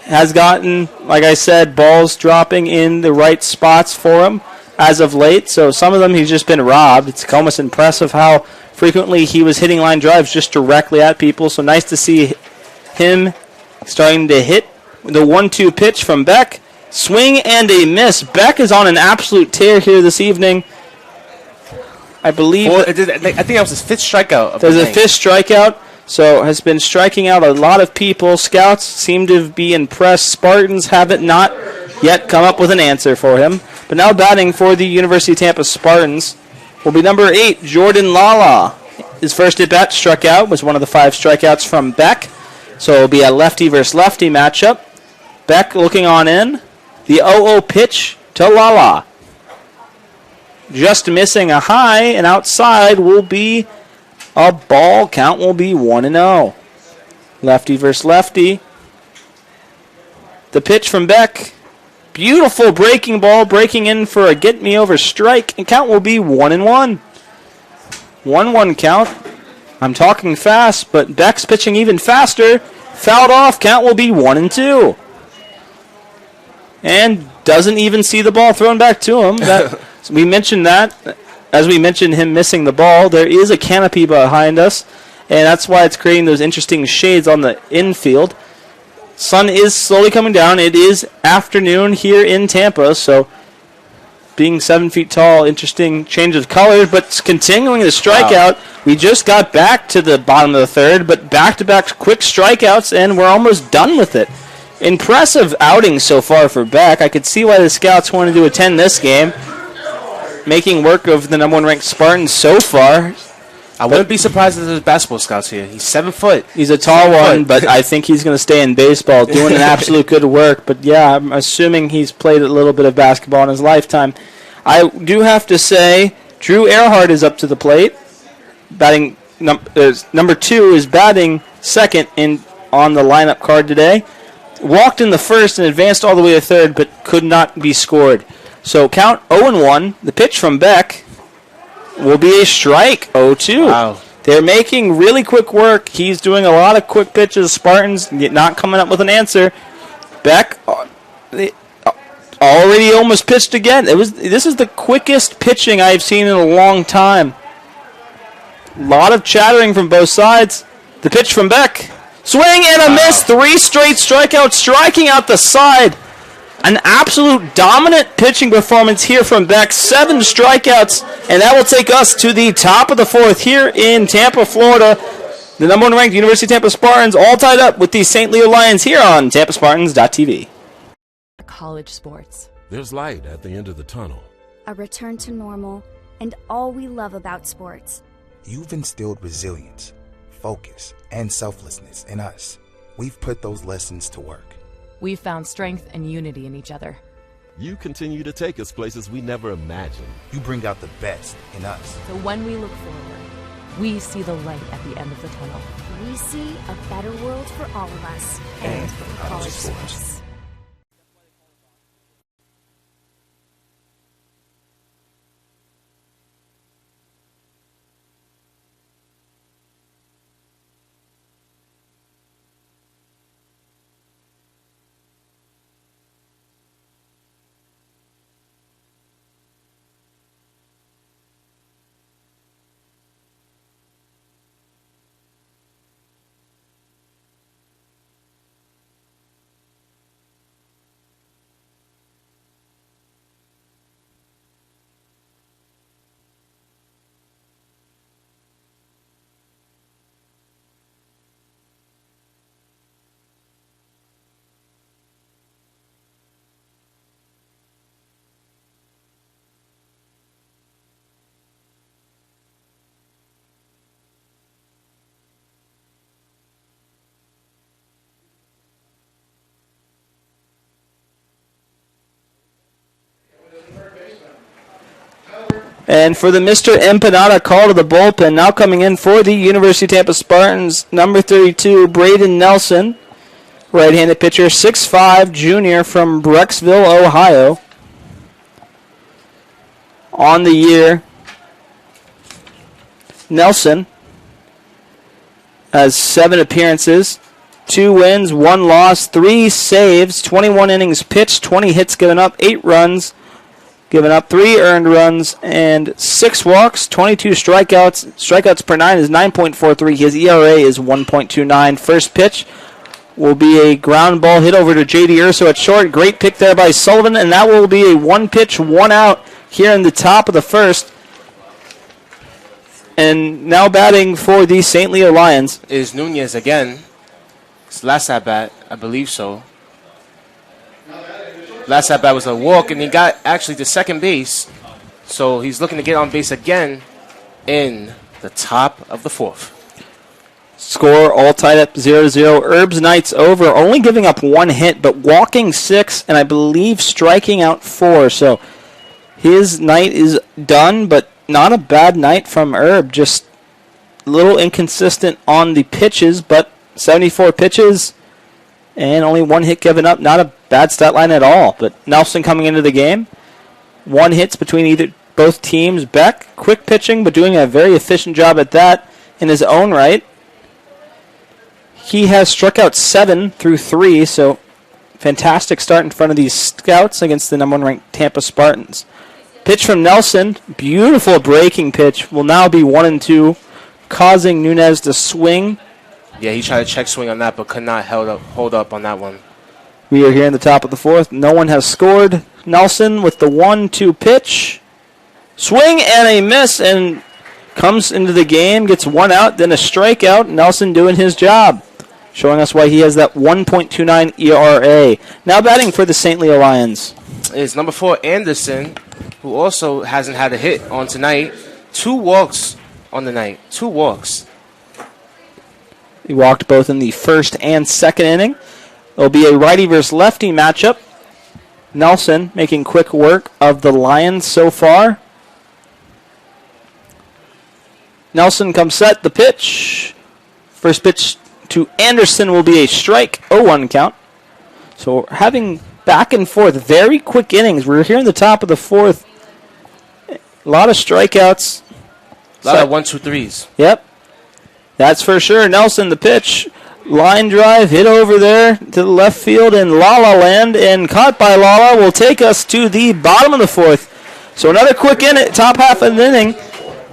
Has gotten, like I said, balls dropping in the right spots for him as of late. So some of them he's just been robbed. It's almost impressive how frequently he was hitting line drives just directly at people. So nice to see him starting to hit the 1-2 pitch from Beck. Swing and a miss. Beck is on an absolute tear here this evening. I believe. I think that was his 5th strikeout. There's a 5th strikeout. So has been striking out a lot of people. Scouts seem to be impressed. Spartans haven't not yet come up with an answer for him. But now batting for the University of Tampa Spartans will be number 8, Jordan Lala. His first at-bat struck out, was one of the 5 strikeouts from Beck. So it will be a lefty versus lefty matchup. Beck looking on in. The 0-0 pitch to Lala. Just missing a high, and outside will be a ball. Count will be 1-0. Lefty versus lefty. The pitch from Beck. Beautiful breaking ball, breaking in for a get-me-over strike, and count will be 1-1. 1-1 count. I'm talking fast, but Beck's pitching even faster. Fouled off, count will be 1-2. And doesn't even see the ball thrown back to him. We mentioned that. As we mentioned him missing the ball, there is a canopy behind us, and that's why it's creating those interesting shades on the infield. Sun is slowly coming down. It is afternoon here in Tampa, so being 7 feet tall, interesting change of colors, but continuing the strikeout. Wow. We just got back to the bottom of the third, but back-to-back quick strikeouts, and we're almost done with it. Impressive outing so far for Beck. I could see why the scouts wanted to attend this game. Making work of the number 1 ranked Spartans so far. I wouldn't be surprised if there's basketball scouts here. He's 7 foot. He's a tall one, but I think he's going to stay in baseball, doing an absolute good work. But yeah, I'm assuming he's played a little bit of basketball in his lifetime. I do have to say, Drew Earhart is up to the plate. Batting number 2 is batting second on the lineup card today. Walked in the first and advanced all the way to third, but could not be scored. So count 0-1. The pitch from Beck will be a strike, 0-2. Wow. They're making really quick work. He's doing a lot of quick pitches. Spartans not coming up with an answer. Beck already almost pitched again. This is the quickest pitching I've seen in a long time. A lot of chattering from both sides. The pitch from Beck. Swing and a miss. 3 straight strikeouts, striking out the side. An absolute dominant pitching performance here from Beck. 7 strikeouts, and that will take us to the top of the 4th here in Tampa, Florida. The number 1 ranked University of Tampa Spartans all tied up with the St. Leo Lions here on TampaSpartans.tv. College sports. There's light at the end of the tunnel. A return to normal, and all we love about sports. You've instilled resilience, focus, and selflessness in us. We've put those lessons to work. We've found strength and unity in each other. You continue to take us places we never imagined. You bring out the best in us. So when we look forward, we see the light at the end of the tunnel. We see a better world for all of us and for college sports. And for the Mr. Empanada call to the bullpen, now coming in for the University of Tampa Spartans, number 32, Braden Nelson, right-handed pitcher, 6'5", junior from Brecksville, Ohio. On the year, Nelson has 7 appearances, 2 wins, 1 loss, 3 saves, 21 innings pitched, 20 hits given up, 8 runs given up, 3 earned runs, and 6 walks, 22 strikeouts. Strikeouts per 9 is 9.43. His ERA is 1.29. First pitch will be a ground ball hit over to J.D. Urso at short. Great pick there by Sullivan, and that will be a 1-pitch, 1-out here in the top of the first. And now batting for the St. Leo Lions is Nunez again. It's last at bat, I believe so. Last at bat was a walk, and he got actually to second base. So he's looking to get on base again in the top of the 4th. Score all tied up 0-0. Herb's night's over, only giving up 1 hit, but walking 6, and I believe striking out 4. So his night is done, but not a bad night from Herb. Just a little inconsistent on the pitches, but 74 pitches and only 1 hit given up. Not a bad stat line at all. But Nelson coming into the game, 1 hits between both teams. Beck, quick pitching, but doing a very efficient job at that in his own right. He has struck out 7 through 3, so fantastic start in front of these scouts against the number 1 ranked Tampa Spartans. Pitch from Nelson, beautiful breaking pitch, will now be 1-2, causing Nunez to swing. Yeah, he tried to check swing on that, but could not hold up on that one. We are here in the top of the 4th. No one has scored. Nelson with the 1-2 pitch. Swing and a miss, and comes into the game, gets 1 out, then a strikeout. Nelson doing his job, showing us why he has that 1.29 ERA. Now batting for the St. Leo Lions is number 4, Anderson, who also hasn't had a hit on tonight. 2 walks on the night. 2 walks. He walked both in the first and second inning. It'll be a righty versus lefty matchup. Nelson making quick work of the Lions so far. Nelson comes set. The pitch. First pitch to Anderson will be a strike. 0-1 count. So we're having back and forth, very quick innings. We're here in the top of the 4th. A lot of strikeouts. A lot of 1-2-3s. Yep. That's for sure. Nelson, the pitch. Line drive, hit over there to the left field in La La Land, and caught by Lala will take us to the bottom of the 4th. So another quick inning, top half of the inning.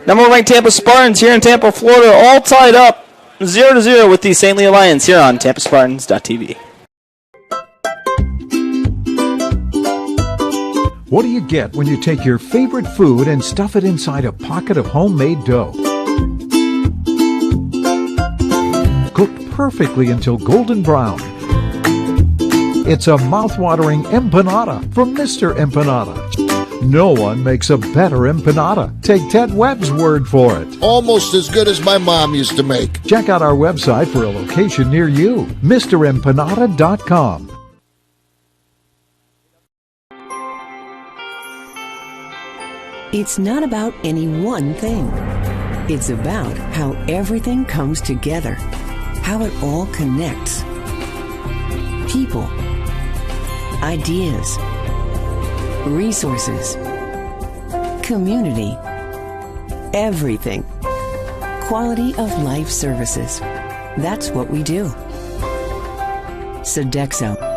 Number 1 ranked Tampa Spartans here in Tampa, Florida, all tied up 0-0 with the St. Louis Lions here on TampaSpartans.tv. What do you get when you take your favorite food and stuff it inside a pocket of homemade dough? Cooked perfectly until golden brown. It's a mouth-watering empanada from Mr. Empanada. No one makes a better empanada. Take Ted Webb's word for it. Almost as good as my mom used to make. Check out our website for a location near you, MrEmpanada.com. It's not about any one thing. It's about how everything comes together, how it all connects. People, ideas, resources, community, everything. Quality of life services. That's what we do. Sodexo.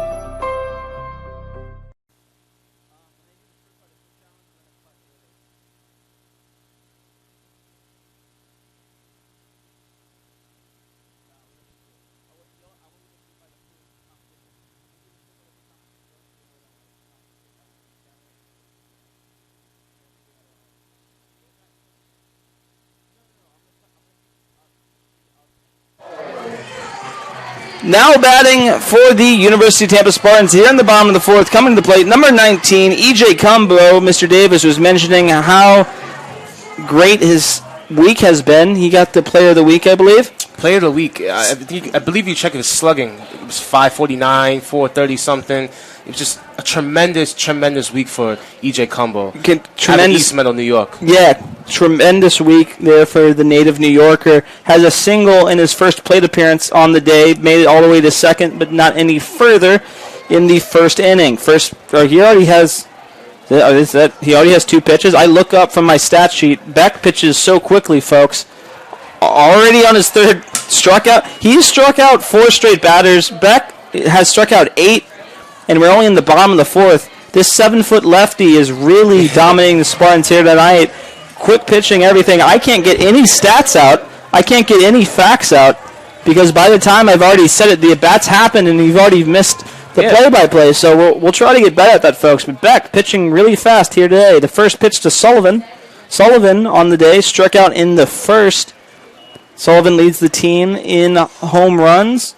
Now batting for the University of Tampa Spartans here in the bottom of the fourth, coming to the plate, number 19, E.J. Cumbo. Mr. Davis was mentioning how great his week has been. He got the Player of the Week, I believe. Player of the Week. I believe you checked his slugging. It was 549, 430 something. It was just a tremendous week for E.J. Cumbo. Out of East Meadow, New York. Yeah, tremendous week there for the native New Yorker. Has a single in his first plate appearance on the day. Made it all the way to second, but not any further in the first inning. He already has 2 pitches. I look up from my stat sheet. Beck pitches so quickly, folks. Already on his third strikeout. He's struck out 4 straight batters. Beck has struck out 8, and we're only in the bottom of the fourth. This 7-foot lefty is really dominating the Spartans here tonight. Quick pitching, everything. I can't get any stats out. I can't get any facts out because by the time I've already said it, the at-bats happened, and you've already missed the play-by-play. So we'll try to get better at that, folks. But Beck pitching really fast here today. The first pitch to Sullivan. Sullivan on the day struck out in the first. Sullivan leads the team in home runs.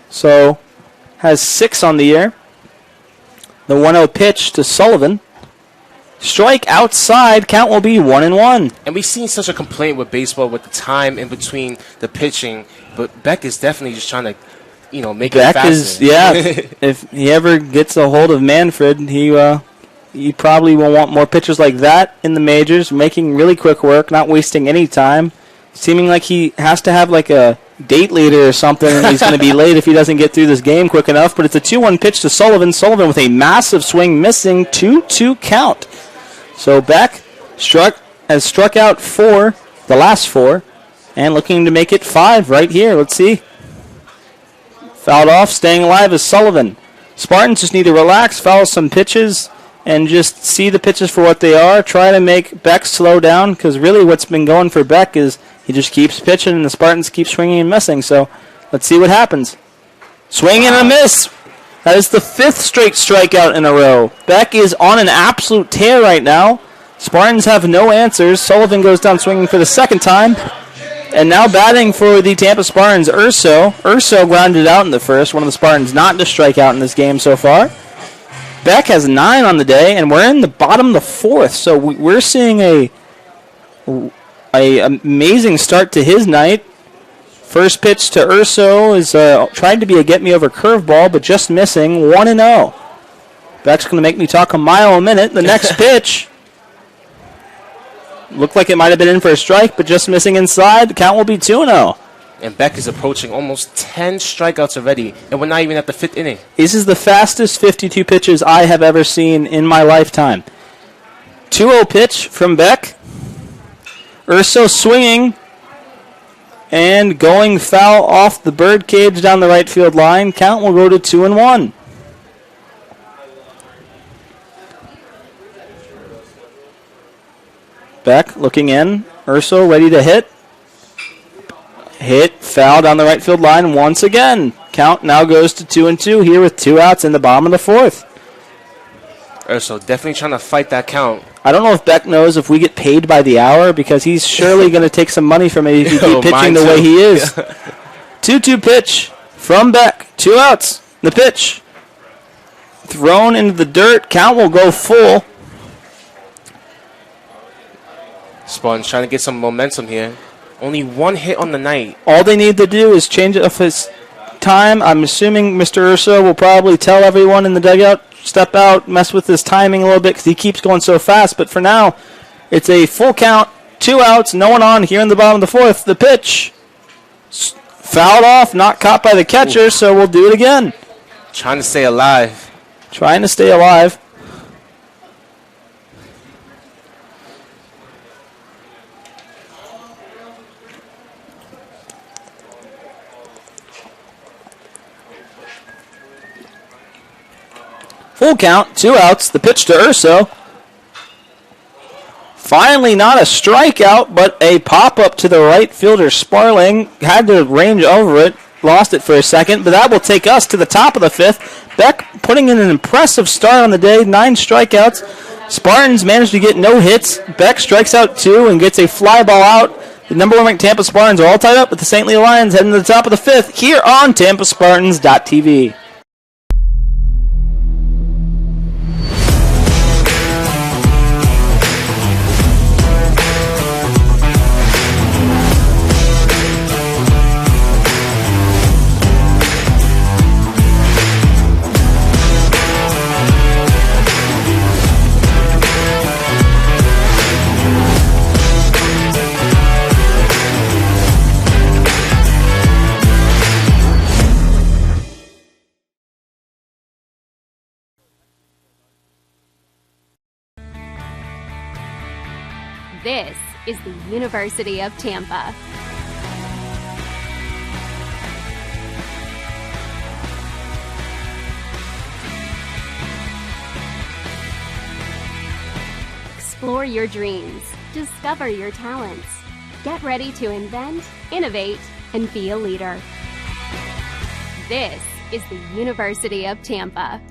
So has 6 on the year. The 1-0 pitch to Sullivan. Strike outside. Count will be 1-1. And we've seen such a complaint with baseball with the time in between the pitching. But Beck is definitely just trying to, make it faster. If he ever gets a hold of Manfred, he probably will want more pitchers like that in the majors, making really quick work, not wasting any time. Seeming like he has to have like a date leader or something, and he's going to be late if he doesn't get through this game quick enough. But it's a 2-1 pitch to Sullivan. Sullivan with a massive swing, missing 2-2 count. So Beck has struck out 4, the last 4, and looking to make it 5 right here. Let's see. Fouled off, staying alive is Sullivan. Spartans just need to relax, foul some pitches, and just see the pitches for what they are. Try to make Beck slow down, because really what's been going for Beck is he just keeps pitching and the Spartans keep swinging and missing. So let's see what happens. Swing and a miss. That is the 5th straight strikeout in a row. Beck is on an absolute tear right now. Spartans have no answers. Sullivan goes down swinging for the 2nd time. And now batting for the Tampa Spartans, Urso. Urso grounded out in the first. One of the Spartans not to strike out in this game so far. Beck has 9 on the day, and we're in the bottom of the 4th. So we're seeing a amazing start to his night. First pitch to Urso is trying to be a get-me-over curveball, but just missing. 1-0. Beck's going to make me talk a mile a minute. The next pitch looked like it might have been in for a strike, but just missing inside. The count will be 2-0. And Beck is approaching almost 10 strikeouts already, and we're not even at the 5th inning. This is the fastest 52 pitches I have ever seen in my lifetime. 2-0 pitch from Beck. Urso swinging and going foul off the bird cage down the right field line. Count will go to 2-1. Beck looking in. Urso ready to hit. Hit, foul down the right field line once again. Count now goes to 2-2 here with 2 outs in the bottom of the 4th. Urso definitely trying to fight that count. I don't know if Beck knows if we get paid by the hour because he's surely going to take some money from me if he keep pitching the way he is. 2-2 pitch from Beck. 2 outs. The pitch. Thrown into the dirt. Count will go full. Spartans trying to get some momentum here. Only 1 hit on the night. All they need to do is change up his time. I'm assuming Mr. Urso will probably tell everyone in the dugout, step out, mess with his timing a little bit because he keeps going so fast. But for now, it's a full count, 2 outs, no one on here in the bottom of the 4th. The pitch. Fouled off, not caught by the catcher, so we'll do it again. Trying to stay alive. Trying to stay alive. Full count, 2 outs. The pitch to Urso. Finally, not a strikeout, but a pop-up to the right fielder, Sparling. Had to range over it. Lost it for a second, but that will take us to the top of the 5th. Beck putting in an impressive start on the day, 9 strikeouts. Spartans managed to get no hits. Beck strikes out 2 and gets a fly ball out. The number 1 ranked Tampa Spartans are all tied up with the St. Leo Lions heading to the top of the 5th here on TampaSpartans.tv. This is the University of Tampa. Explore your dreams, discover your talents. Get ready to invent, innovate, and be a leader. This is the University of Tampa.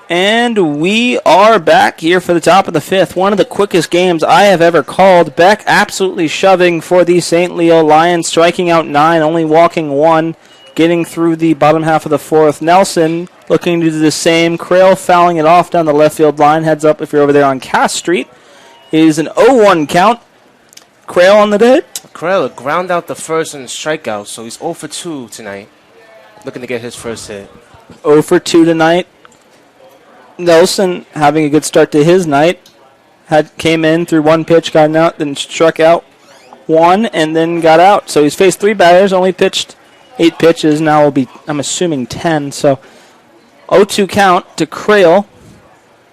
And we are back here for the top of the 5th. One of the quickest games I have ever called. Beck absolutely shoving for the St. Leo Lions, striking out 9, only walking 1, getting through the bottom half of the 4th. Nelson looking to do the same. Crail fouling it off down the left field line. Heads up if you're over there on Cass Street. It is an 0-1 count. Crail on the day. Crail ground out the first and strikeout, so he's 0 for 2 tonight. Looking to get his first hit. 0 for 2 tonight. Nelson having a good start to his night. Came in through 1 pitch, got out, then struck out 1, and then got out. So he's faced 3 batters, only pitched 8 pitches. Now will be, I'm assuming, 10. So 0-2 count to Crail.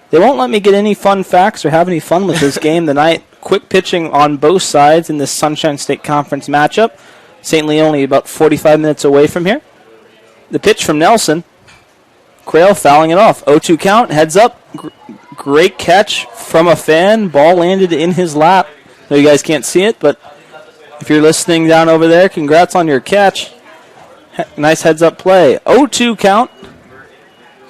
They won't let me get any fun facts or have any fun with this game tonight. Quick pitching on both sides in this Sunshine State Conference matchup. St. Leo only about 45 minutes away from here. The pitch from Nelson. Crail fouling it off. 0-2 count, heads up. Great catch from a fan. Ball landed in his lap. No, you guys can't see it, but if you're listening down over there, congrats on your catch. Nice heads up play. 0-2 count.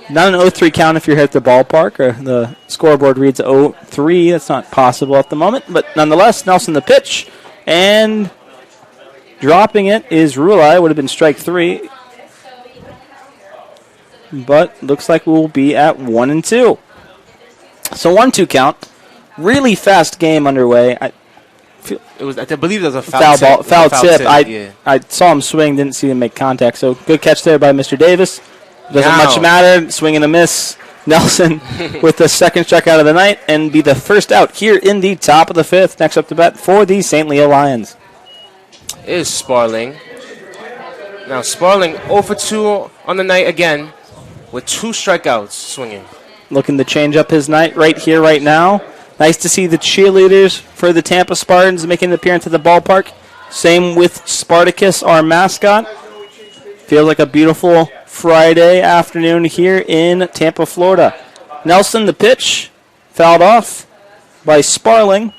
Not an 0-3 count if you're here at the ballpark, or the scoreboard reads 0-3. That's not possible at the moment, but nonetheless, Nelson the pitch. And dropping it is Rulai. Would have been strike 3. But looks like we'll be at 1-2. So 1-2 count. Really fast game underway. I believe there was a foul tip. Yeah. I saw him swing, didn't see him make contact. So good catch there by Mr. Davis. Doesn't much matter. Swing and a miss. Nelson with the second strikeout of the night and be the first out here in the top of the fifth. Next up to bat for the St. Leo Lions is Sparling. Now Sparling 0 for 2 on the night again with 2 strikeouts swinging. Looking to change up his night right here, right now. Nice to see the cheerleaders for the Tampa Spartans making an appearance at the ballpark. Same with Spartacus, our mascot. Feels like a beautiful Friday afternoon here in Tampa, Florida. Nelson, the pitch, fouled off by Sparling.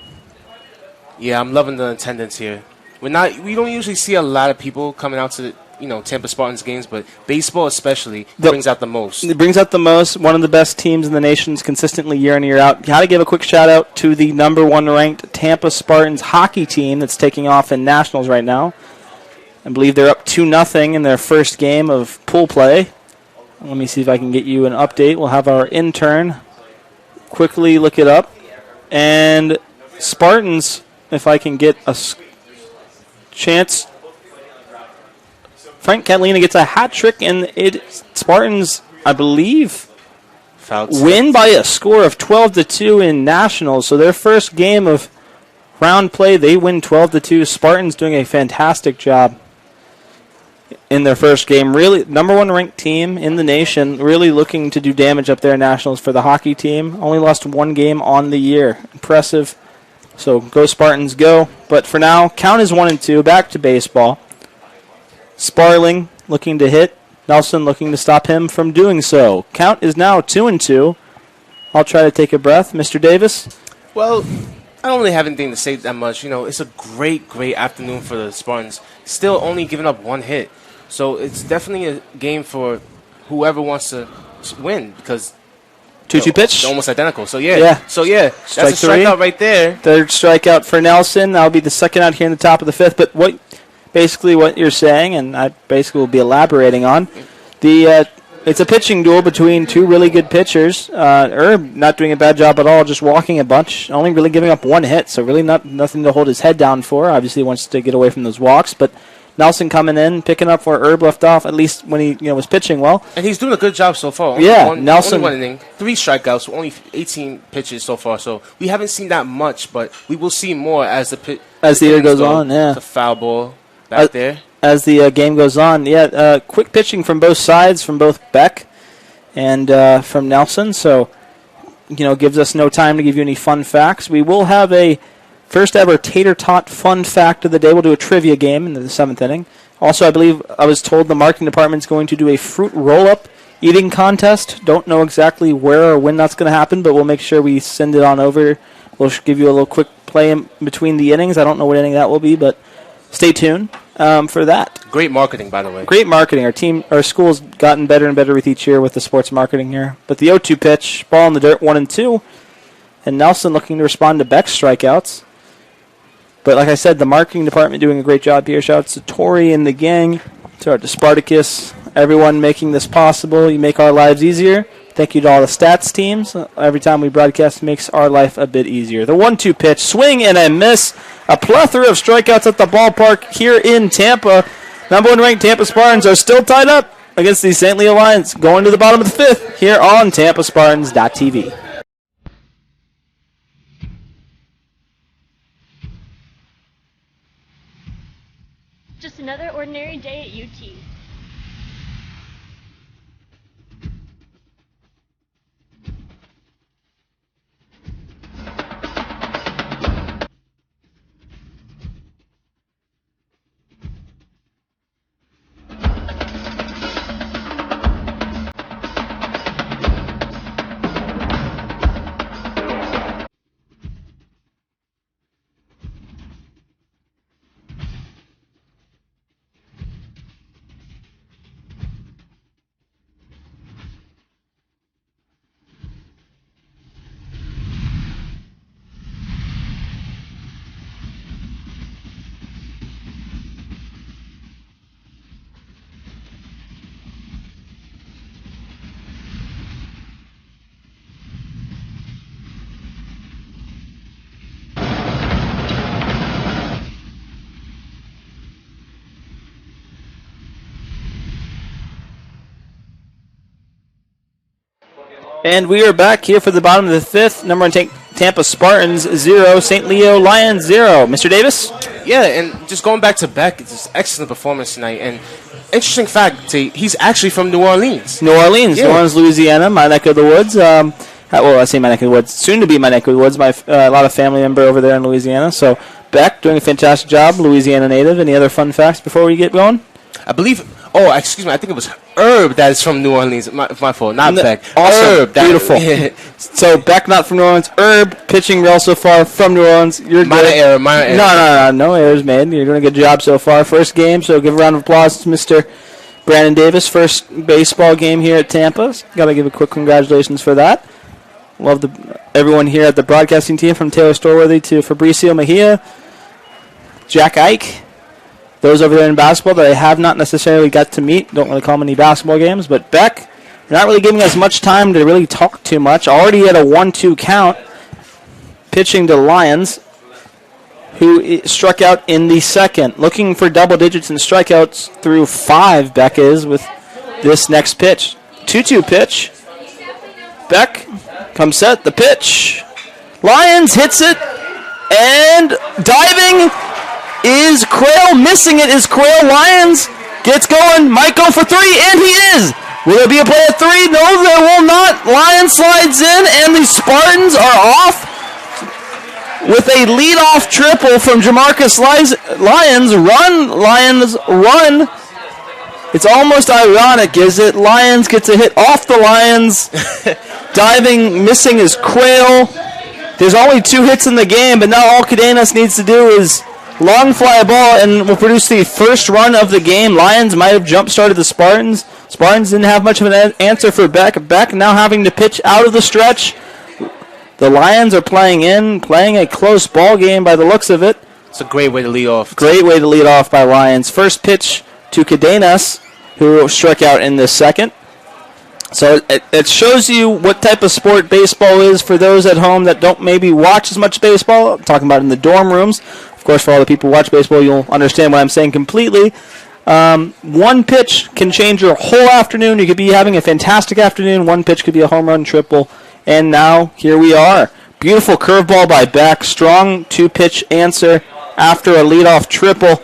Yeah, I'm loving the attendance here. We don't usually see a lot of people coming out to the Tampa Spartans games, but baseball especially brings out the most. It brings out the most. One of the best teams in the nation consistently year in and year out. Got to give a quick shout out to the number 1 ranked Tampa Spartans hockey team that's taking off in nationals right now. I believe they're up 2-0 in their first game of pool play. Let me see if I can get you an update. We'll have our intern quickly look it up. And Spartans, if I can get a chance. Frank Catalina gets a hat trick, and Spartans, I believe, win by a score of 12-2 in nationals. So their first game of round play, they win 12-2. Spartans doing a fantastic job in their first game. Really, number 1 ranked team in the nation, really looking to do damage up there in nationals for the hockey team. Only lost 1 game on the year. Impressive. So go Spartans, go. But for now, count is 1-2. Back to baseball. Sparling looking to hit. Nelson looking to stop him from doing so. Count is now 2-2. I'll try to take a breath. Mr. Davis? Well, I don't really have anything to say that much. It's a great, great afternoon for the Spartans. Still only giving up 1 hit. So it's definitely a game for whoever wants to win because 2-2 pitch? They're almost identical. So, yeah. That's a strikeout right there. Third strikeout for Nelson. That'll be the second out here in the top of the fifth. But what you're saying, and I basically will be elaborating on, it's a pitching duel between 2 really good pitchers. Herb not doing a bad job at all, just walking a bunch, only really giving up 1 hit, so really nothing to hold his head down for. Obviously, he wants to get away from those walks, but Nelson coming in, picking up where Herb left off, at least when he was pitching well. And he's doing a good job so far. Nelson. Only 1 inning, 3 strikeouts, only 18 pitches so far. So we haven't seen that much, but we will see more as the year goes on. Yeah, it's a foul ball back there. As the game goes on, quick pitching from both sides, from both Beck and from Nelson. So gives us no time to give you any fun facts. We will have a first ever Tater Tot fun fact of the day. We'll do a trivia game in the 7th inning. Also, I was told the marketing department is going to do a fruit roll-up eating contest. Don't know exactly where or when that's going to happen, but we'll make sure we send it on over. We'll give you a little quick play in between the innings. I don't know what inning that will be, but stay tuned for that. Great marketing, by the way. Great marketing. Our school's gotten better and better with each year with the sports marketing here. But the 0-2 pitch, ball in the dirt, 1-2. And Nelson looking to respond to Beck's strikeouts. But like I said, the marketing department doing a great job here. Shout out to Tori and the gang. Shout out to Spartacus. Everyone making this possible. You make our lives easier. Thank you to all the stats teams. Every time we broadcast, it makes our life a bit easier. The 1-2 pitch, swing and a miss. A plethora of strikeouts at the ballpark here in Tampa. Number 1 ranked Tampa Spartans are still tied up against the St. Leo Lions. Going to the bottom of the 5th here on TampaSpartans.tv. Just another ordinary day at UT. And we are back here for the bottom of the fifth. Number one, Tampa Spartans 0, St. Leo Lions 0. Mr. Davis? Yeah, and just going back to Beck, it's an excellent performance tonight. And interesting fact, he's actually from New Orleans. New Orleans, Louisiana, my neck of the woods. Well, I say my neck of the woods, soon to be my neck of the woods. A lot of family member over there in Louisiana. So Beck doing a fantastic job, Louisiana native. Any other fun facts before we get going? I believe. Oh, excuse me. I think it was Herb that is from New Orleans. My fault, not Beck. Awesome. Herb, beautiful. So Beck not from New Orleans. Herb pitching well so far from New Orleans. You're minor error. No errors made. You're doing a good job so far. First game, so give a round of applause to Mr. Brandon Davis. First baseball game here at Tampa. Got to give a quick congratulations for that. Love everyone here at the broadcasting team, from Taylor Storeworthy to Fabricio Mejia, Jack Ike. Those over there in basketball that I have not necessarily got to meet. Don't really call them any basketball games. But Beck, you're not really giving us much time to really talk too much. Already at a 1-2 count, pitching to Lions, who struck out in the second. Looking for double digits in strikeouts through 5, Beck is, with this next pitch. 2-2 pitch. Beck comes set, the pitch. Lions hits it, and diving is Quayle. Missing it is Quayle. Lions gets going, might go for 3, and he is. Will there be a play at 3? No, there will not. Lions slides in, and the Spartans are off with a leadoff triple from Jamarcus Lions. Lions run. It's almost ironic, is it? Lions gets a hit off the Lions. Diving, missing is Quayle. There's only 2 hits in the game, but now all Cadenas needs to do is long fly ball and will produce the first run of the game. Lions might have jump-started the Spartans. Spartans didn't have much of an answer for Beck. Beck now having to pitch out of the stretch. The Lions are playing a close ball game by the looks of it. It's a great way to lead off. Great way to lead off by Lions. First pitch to Cadenas, who struck out in the second. So it shows you what type of sport baseball is for those at home that don't maybe watch as much baseball. I'm talking about in the dorm rooms. Of course, for all the people who watch baseball, you'll understand what I'm saying completely. One pitch can change your whole afternoon. You could be having a fantastic afternoon. One pitch could be a home run triple. And now, here we are. Beautiful curveball by Beck. Strong 2-pitch answer after a leadoff triple.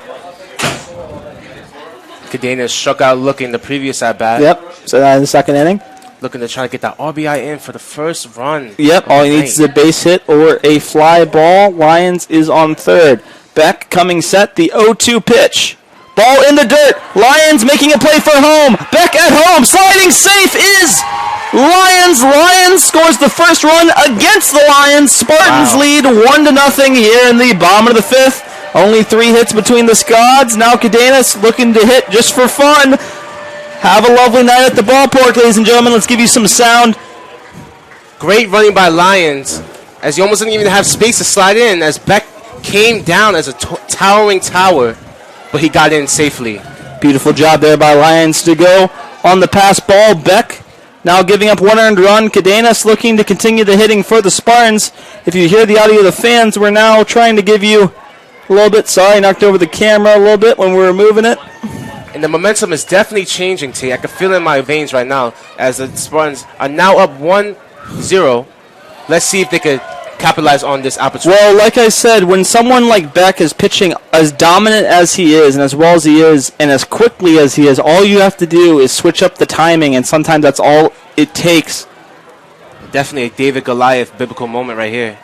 Cadenas struck out looking the previous at-bat. Yep, so in the second inning. Looking to try to get that RBI in for the first run. Yep, all he needs is a base hit or a fly ball. Lions is on third. Beck coming set, the 0-2 pitch. Ball in the dirt. Lions making a play for home. Beck at home. Sliding safe is Lions. Lions scores the first run against the Lions. Spartans lead 1-0 here in the bottom of the fifth. Only 3 hits between the squads. Now Cadenas looking to hit just for fun. Have a lovely night at the ballpark, ladies and gentlemen. Let's give you some sound. Great running by Lions, as he almost didn't even have space to slide in, as Beck came down as a towering tower, but he got in safely. Beautiful job there by Lions to go on the pass ball. Beck now giving up 1 earned run. Cadenas looking to continue the hitting for the Spartans. If you hear the audio of the fans, we're now trying to give you a little bit. Sorry, knocked over the camera a little bit when we were moving it. And the momentum is definitely changing, T. I can feel it in my veins right now as the Spartans are now up 1-0. Let's see if they could capitalize on this opportunity. Well, like I said, when someone like Beck is pitching as dominant as he is and as well as he is and as quickly as he is, all you have to do is switch up the timing, and sometimes that's all it takes. Definitely a David Goliath biblical moment right here.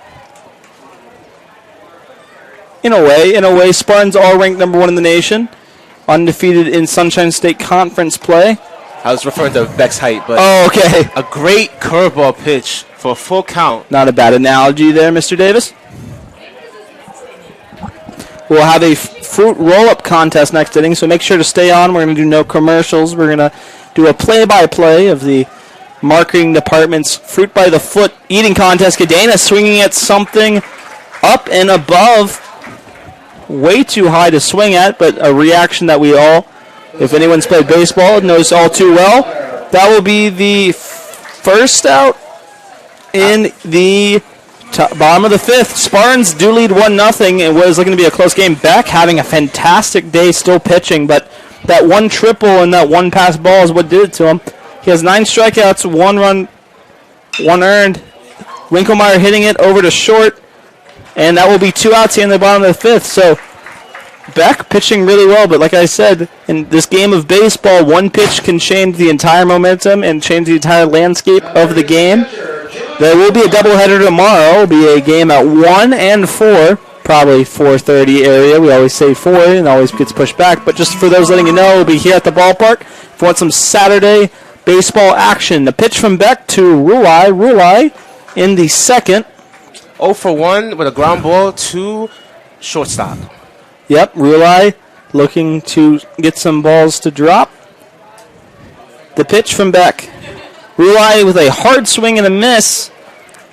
In a way, Spartans are ranked number 1 in the nation. Undefeated in Sunshine State Conference play. I was referring to Beck's height, but okay. A great curveball pitch for a full count. Not a bad analogy there, Mr. Davis. We'll have a fruit roll-up contest next inning, so make sure to stay on. We're going to do no commercials. We're going to do a play-by-play of the marketing department's fruit by the foot eating contest. Cadenas swinging at something up and above. Way too high to swing at, but a reaction that we all, if anyone's played baseball, knows all too well. That will be the first out in the bottom of the fifth. Spartans do lead 1-0. It was looking to be a close game. Beck having a fantastic day still pitching, but that one triple and that one pass ball is what did it to him. He has 9 strikeouts, 1 run One earned. Winkelmeyer hitting it over to short. And that will be 2 outs here in the bottom of the 5th. So Beck pitching really well, but like I said, in this game of baseball, one pitch can change the entire momentum and change the entire landscape of the game. There will be a doubleheader tomorrow. It will be a game at 1 and 4, probably 4:30 area. We always say 4 and always gets pushed back, but just for those letting you know, we'll be here at the ballpark. If you want some Saturday baseball action, the pitch from Beck to Rulai. Rulai in the second. 0 for 1 with a ground ball to shortstop. Yep, Rulai looking to get some balls to drop. The pitch from Beck. Rulai with a hard swing and a miss.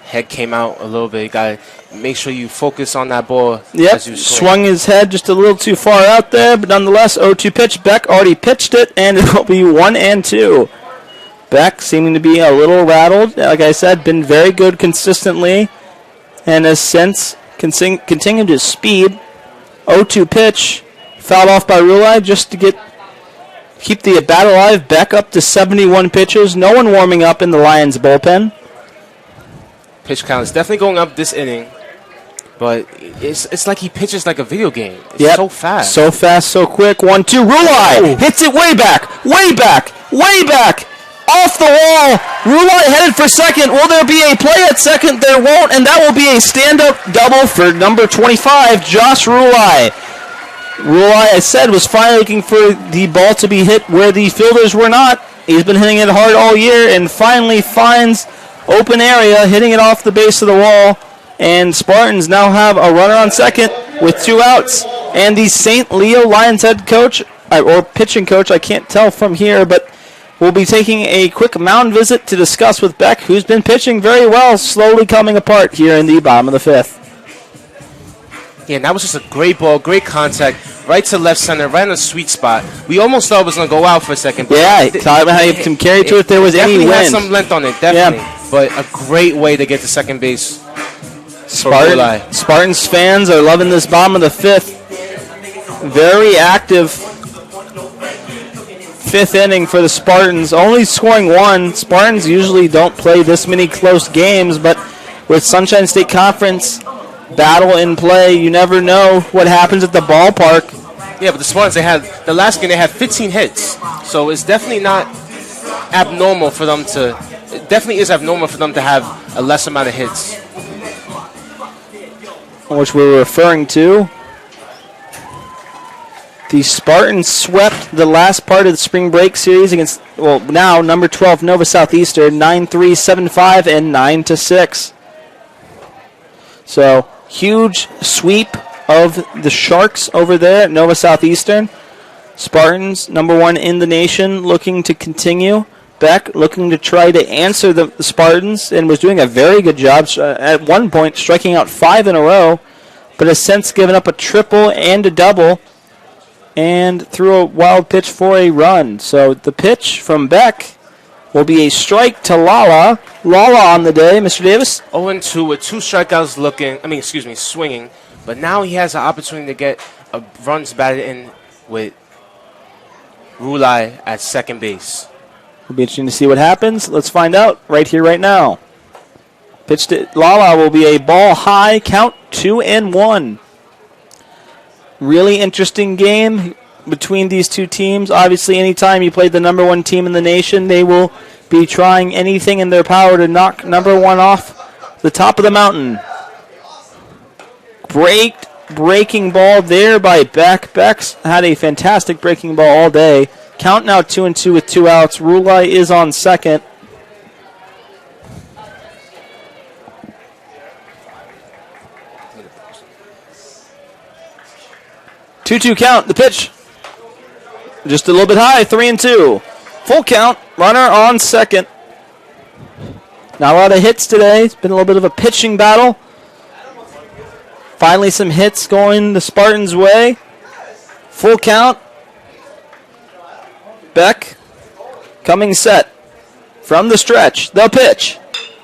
Head came out a little bit. You got to make sure you focus on that ball. Yep, as you swung his head just a little too far out there, but nonetheless, 0-2 pitch. Beck already pitched it, and it will be 1 and 2. Beck seeming to be a little rattled. Like I said, been very good consistently, and has since continued his speed. 0-2 pitch, fouled off by Rulai just to keep the bat alive. Beck up to 71 pitches. No one warming up in the Lions bullpen. Pitch count is definitely going up this inning, but it's like he pitches like a video game. It's so fast. So fast, so quick. 1-2. Rulai hits it way back, way back, way back. Off the wall. Rulai headed for second. Will there be a play at second? There won't, and that will be a stand-up double for number 25, Josh Rulai. Rulai, I said, was finally looking for the ball to be hit where the fielders were not. He's been hitting it hard all year and finally finds open area, hitting it off the base of the wall. And Spartans now have a runner on second with 2 outs. And the St. Leo Lions head coach, or pitching coach, I can't tell from here, but we'll be taking a quick mound visit to discuss with Beck, who's been pitching very well, slowly coming apart here in the bottom of the 5th. Yeah, and that was just a great ball, great contact, right to left center, right in the sweet spot. We almost thought it was going to go out for a second. But yeah, thought how you can carry to it. There was any wind. Had some length on it, definitely. Yeah. But a great way to get to second base. Spartans fans are loving this bottom of the 5th. Very active 5th inning for the Spartans, only scoring 1. Spartans usually don't play this many close games, but with Sunshine State Conference battle in play, you never know what happens at the ballpark. Yeah, but the Spartans, the last game they had 15 hits, so it's definitely not abnormal for them to. It definitely is abnormal for them to have a less amount of hits. Which we're referring to. The Spartans swept the last part of the spring break series against, now number 12 Nova Southeastern, 9-3, 7-5, and 9-6. So, huge sweep of the Sharks over there at Nova Southeastern. Spartans, number 1 in the nation, looking to continue. Beck looking to try to answer the Spartans and was doing a very good job at one point, striking out 5 in a row, but has since given up a triple and a double and threw a wild pitch for a run. So the pitch from Beck will be a strike to Lala. Lala on the day, Mr. Davis. 0-2 with 2 strikeouts swinging. But now he has an opportunity to get runs batted in with Rulai at second base. It'll be interesting to see what happens. Let's find out right here, right now. Pitch to Lala will be a ball high, count 2-1. Really interesting game between these two teams. Obviously, anytime you play the number 1 team in the nation, they will be trying anything in their power to knock number 1 off the top of the mountain. Breaking ball there by Beck. Beck's had a fantastic breaking ball all day. Count now 2-2 with 2 outs. Rulai is on second. Two count. The pitch. Just a little bit high. 3-2. Full count. Runner on second. Not a lot of hits today. It's been a little bit of a pitching battle. Finally some hits going the Spartans' way. Full count. Beck coming set. From the stretch. The pitch.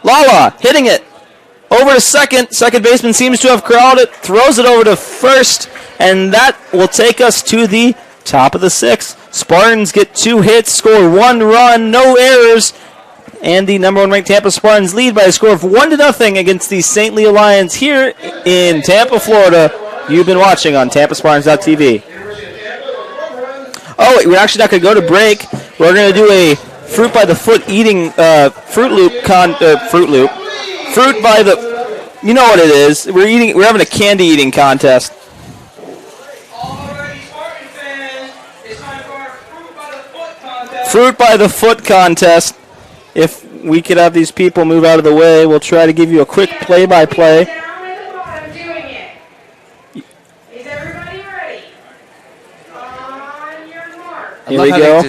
Lala hitting it. Over to second. Second baseman seems to have corralled it. Throws it over to first. And that will take us to the top of the 6th. Spartans get 2 hits, score 1 run, no errors. And the number 1 ranked Tampa Spartans lead by a score of 1-0 against the St. Leo Lions here in Tampa, Florida. You've been watching on TampaSpartans.tv. Oh, we're actually not going to go to break. We're going to do a fruit by the foot eating Fruit by the, you know what it is. We're having a candy eating contest. Fruit by the foot contest. If we could have these people move out of the way, we'll try to give you a quick play-by-play. Here we go.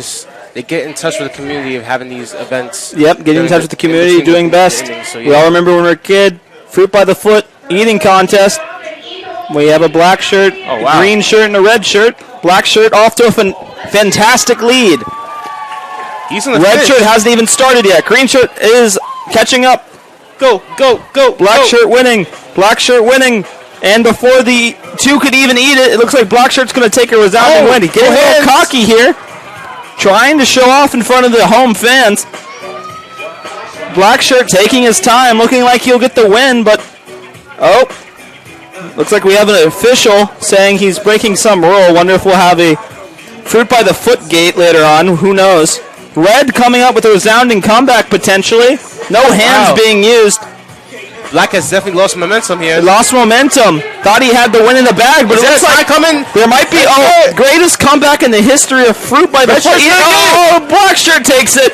They get in touch with the community of having these events. Yep, getting in touch with the community, doing best. So, yeah. We all remember when we were a kid, fruit by the foot, eating contest. We have a black shirt, a green shirt, and a red shirt. Black shirt off to a fantastic lead. Red shirt hasn't even started yet. Green shirt is catching up. Go, go, go. Black shirt winning. Black shirt winning. And before the two could even eat it, it looks like black shirt's going to take a resounding win. He's getting a little cocky here. Trying to show off in front of the home fans. Black shirt taking his time, looking like he'll get the win, but looks like we have an official saying he's breaking some rule. Wonder if we'll have a fruit by the foot gate later on. Who knows? Red coming up with a resounding comeback potentially. No hands being used. Black has definitely lost momentum here. Lost momentum. Thought he had the win in the bag, but it looks like there might be greatest comeback in the history of fruit by the foot. Black shirt takes it.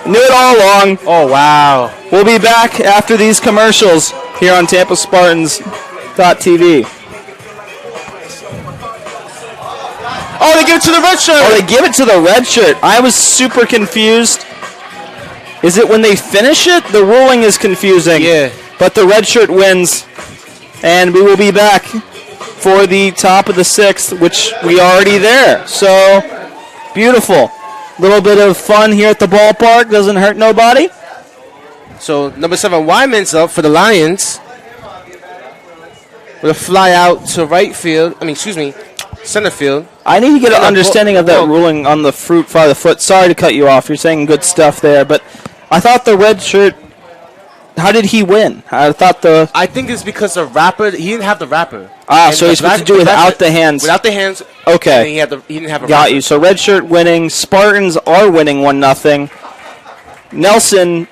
Knew it all along. Oh, wow. We'll be back after these commercials here on TampaSpartans.tv. Oh, they give it to the red shirt. Oh, they give it to the red shirt. I was super confused. Is it when they finish it? The ruling is confusing. Yeah. But the red shirt wins. And we will be back for the top of the 6th, which we are already there. So, beautiful. Little bit of fun here at the ballpark. Doesn't hurt nobody. So, number 7, Wyman's up for the Lions. With a fly out to center field. I need to get an understanding of that ruling on the fruit by the foot. Sorry to cut you off. You're saying good stuff there, but I thought the red shirt, how did he win? I think it's because the wrapper, he didn't have the wrapper. So he's supposed to do without the hands. Without the hands. Okay. He didn't have a Got wrapper. you. So red shirt winning. Spartans are winning 1-0. Nelson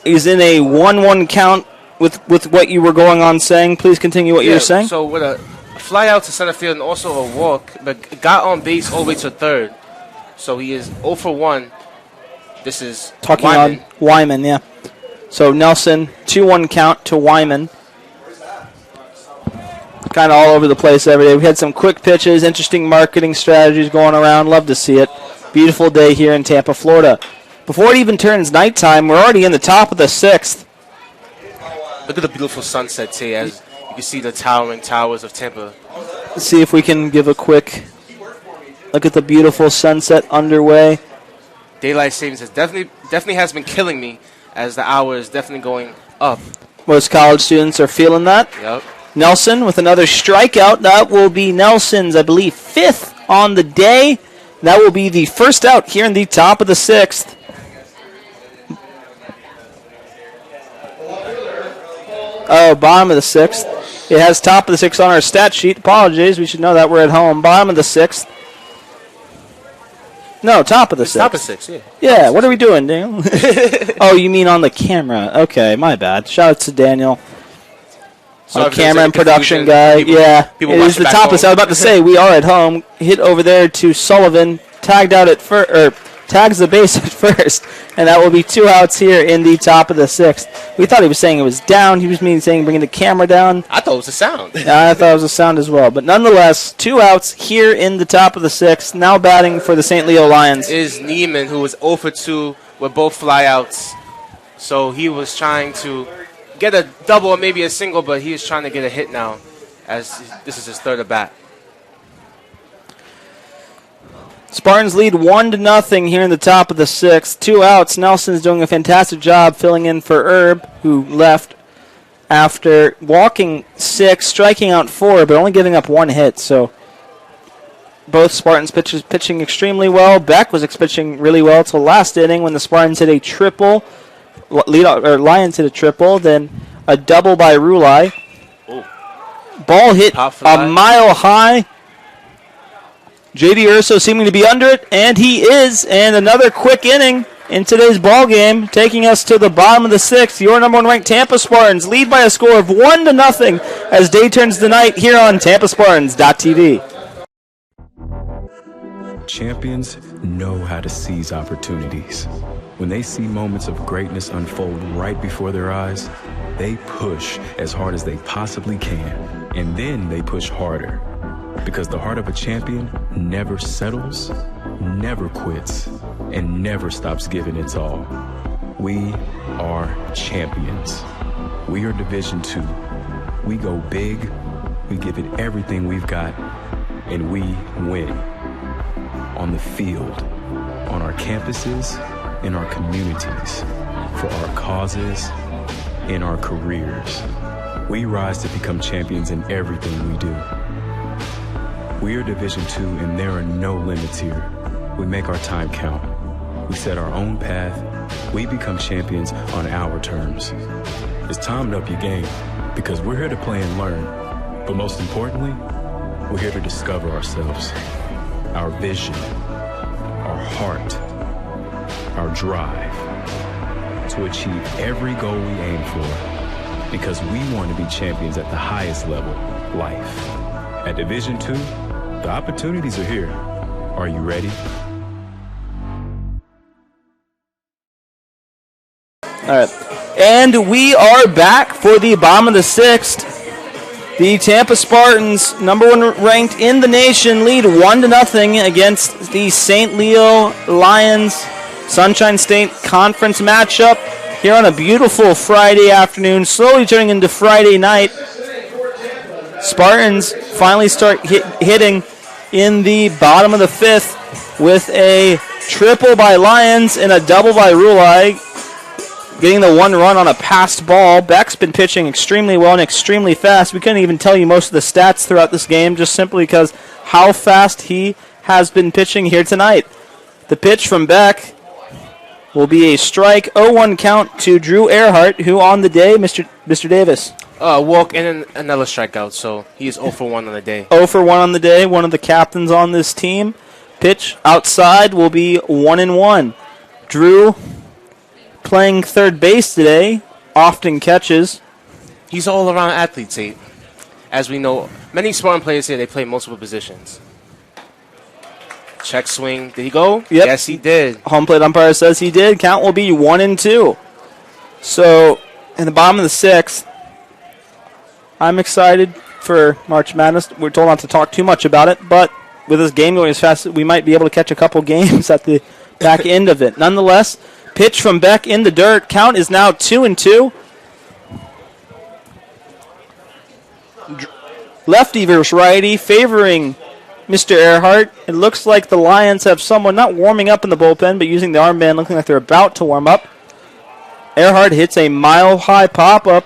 is in a 1-1 count with what you were going on saying. Please continue what you were saying. So with a fly out to center field and also a walk, but got on base all the way to third. So he is 0 for 1. This is talking Wyman. on Wyman, yeah. So Nelson, 2-1 count to Wyman. Kind of all over the place every day. We had some quick pitches, interesting marketing strategies going around. Love to see it. Beautiful day here in Tampa, Florida. Before it even turns nighttime, we're already in the top of the 6th. Look at the beautiful sunset, too, as you can see the towering towers of Tampa. Let's see if we can give a quick look at the beautiful sunset underway. Daylight savings has definitely has been killing me, as the hour is definitely going up. Most college students are feeling that. Yep. Nelson with another strikeout. That will be Nelson's, I believe, 5th on the day. That will be the first out here in the top of the 6th. Oh, bottom of the 6th. It has top of the 6th on our stat sheet. Apologies, we should know that. We're at home. Bottom of the 6th. No, top of the 6th. Top of 6, yeah. Yeah, what are we doing, Daniel? Oh, you mean on the camera. Okay, my bad. Shout out to Daniel. Our camera and production guy. It is the top of the 6th. I was about to say, we are at home. Hit over there to Sullivan. Tags the base at first, and that will be 2 outs here in the top of the 6th. We thought he was saying it was down. He was saying bringing the camera down. I thought it was a sound. I thought it was a sound as well. But nonetheless, 2 outs here in the top of the 6th. Now batting for the St. Leo Lions is Neiman, who was 0 for 2 with both flyouts. So he was trying to get a double or maybe a single, but he is trying to get a hit now, as this is his 3rd at bat. Spartans lead 1-0 here in the top of the 6th. 2 outs. Nelson's doing a fantastic job filling in for Herb, who left after walking 6, striking out 4, but only giving up 1 hit. So both Spartans pitchers pitching extremely well. Beck was pitching really well until last inning when the Spartans hit a triple. Lions hit a triple, then a double by Rulai. Ball hit a mile high. J.D. Urso seeming to be under it, and he is. And another quick inning in today's ball game, taking us to the bottom of the 6th. Your number 1 ranked Tampa Spartans lead by a score of 1-0 as day turns to night here on TampaSpartans.tv. Champions know how to seize opportunities. When they see moments of greatness unfold right before their eyes, they push as hard as they possibly can, and then they push harder. Because the heart of a champion never settles, never quits, and never stops giving its all. We are champions. We are Division II. We go big, we give it everything we've got, and we win. On the field, on our campuses, in our communities, for our causes, in our careers. We rise to become champions in everything we do. We are Division II, and there are no limits here. We make our time count. We set our own path. We become champions on our terms. It's time to up your game, because we're here to play and learn. But most importantly, we're here to discover ourselves, our vision, our heart, our drive, to achieve every goal we aim for, because we want to be champions at the highest level, life. At Division II, the opportunities are here. Are you ready? All right. And we are back for the bottom of the 6th. The Tampa Spartans, number 1 ranked in the nation, lead 1-0 against the St. Leo Lions Sunshine State Conference matchup here on a beautiful Friday afternoon, slowly turning into Friday night. Spartans finally start hitting in the bottom of the 5th with a triple by Lions and a double by Rulai, getting the 1 run on a passed ball. Beck's been pitching extremely well and extremely fast. We couldn't even tell you most of the stats throughout this game just simply because how fast he has been pitching here tonight. The pitch from Beck will be a strike, 0-1 count to Drew Earhart, who on the day, Mr. Davis. Walk and another strikeout, so he is 0 for 1 on the day. 0 for 1 on the day, one of the captains on this team. Pitch outside will be 1-1. Drew playing third base today, often catches. He's all around athlete, Tate. As we know, many Spartan players here, they play multiple positions. Check swing. Did he go? Yep. Yes, he did. Home plate umpire says he did. Count will be 1-2. So, in the bottom of the 6th, I'm excited for March Madness. We're told not to talk too much about it, but with this game going as fast, we might be able to catch a couple games at the back end of it. Nonetheless, pitch from Beck in the dirt. Count is now 2-2. Lefty versus righty favoring Mr. Earhart. It looks like the Lions have someone not warming up in the bullpen, but using the armband, looking like they're about to warm up. Earhart hits a mile-high pop-up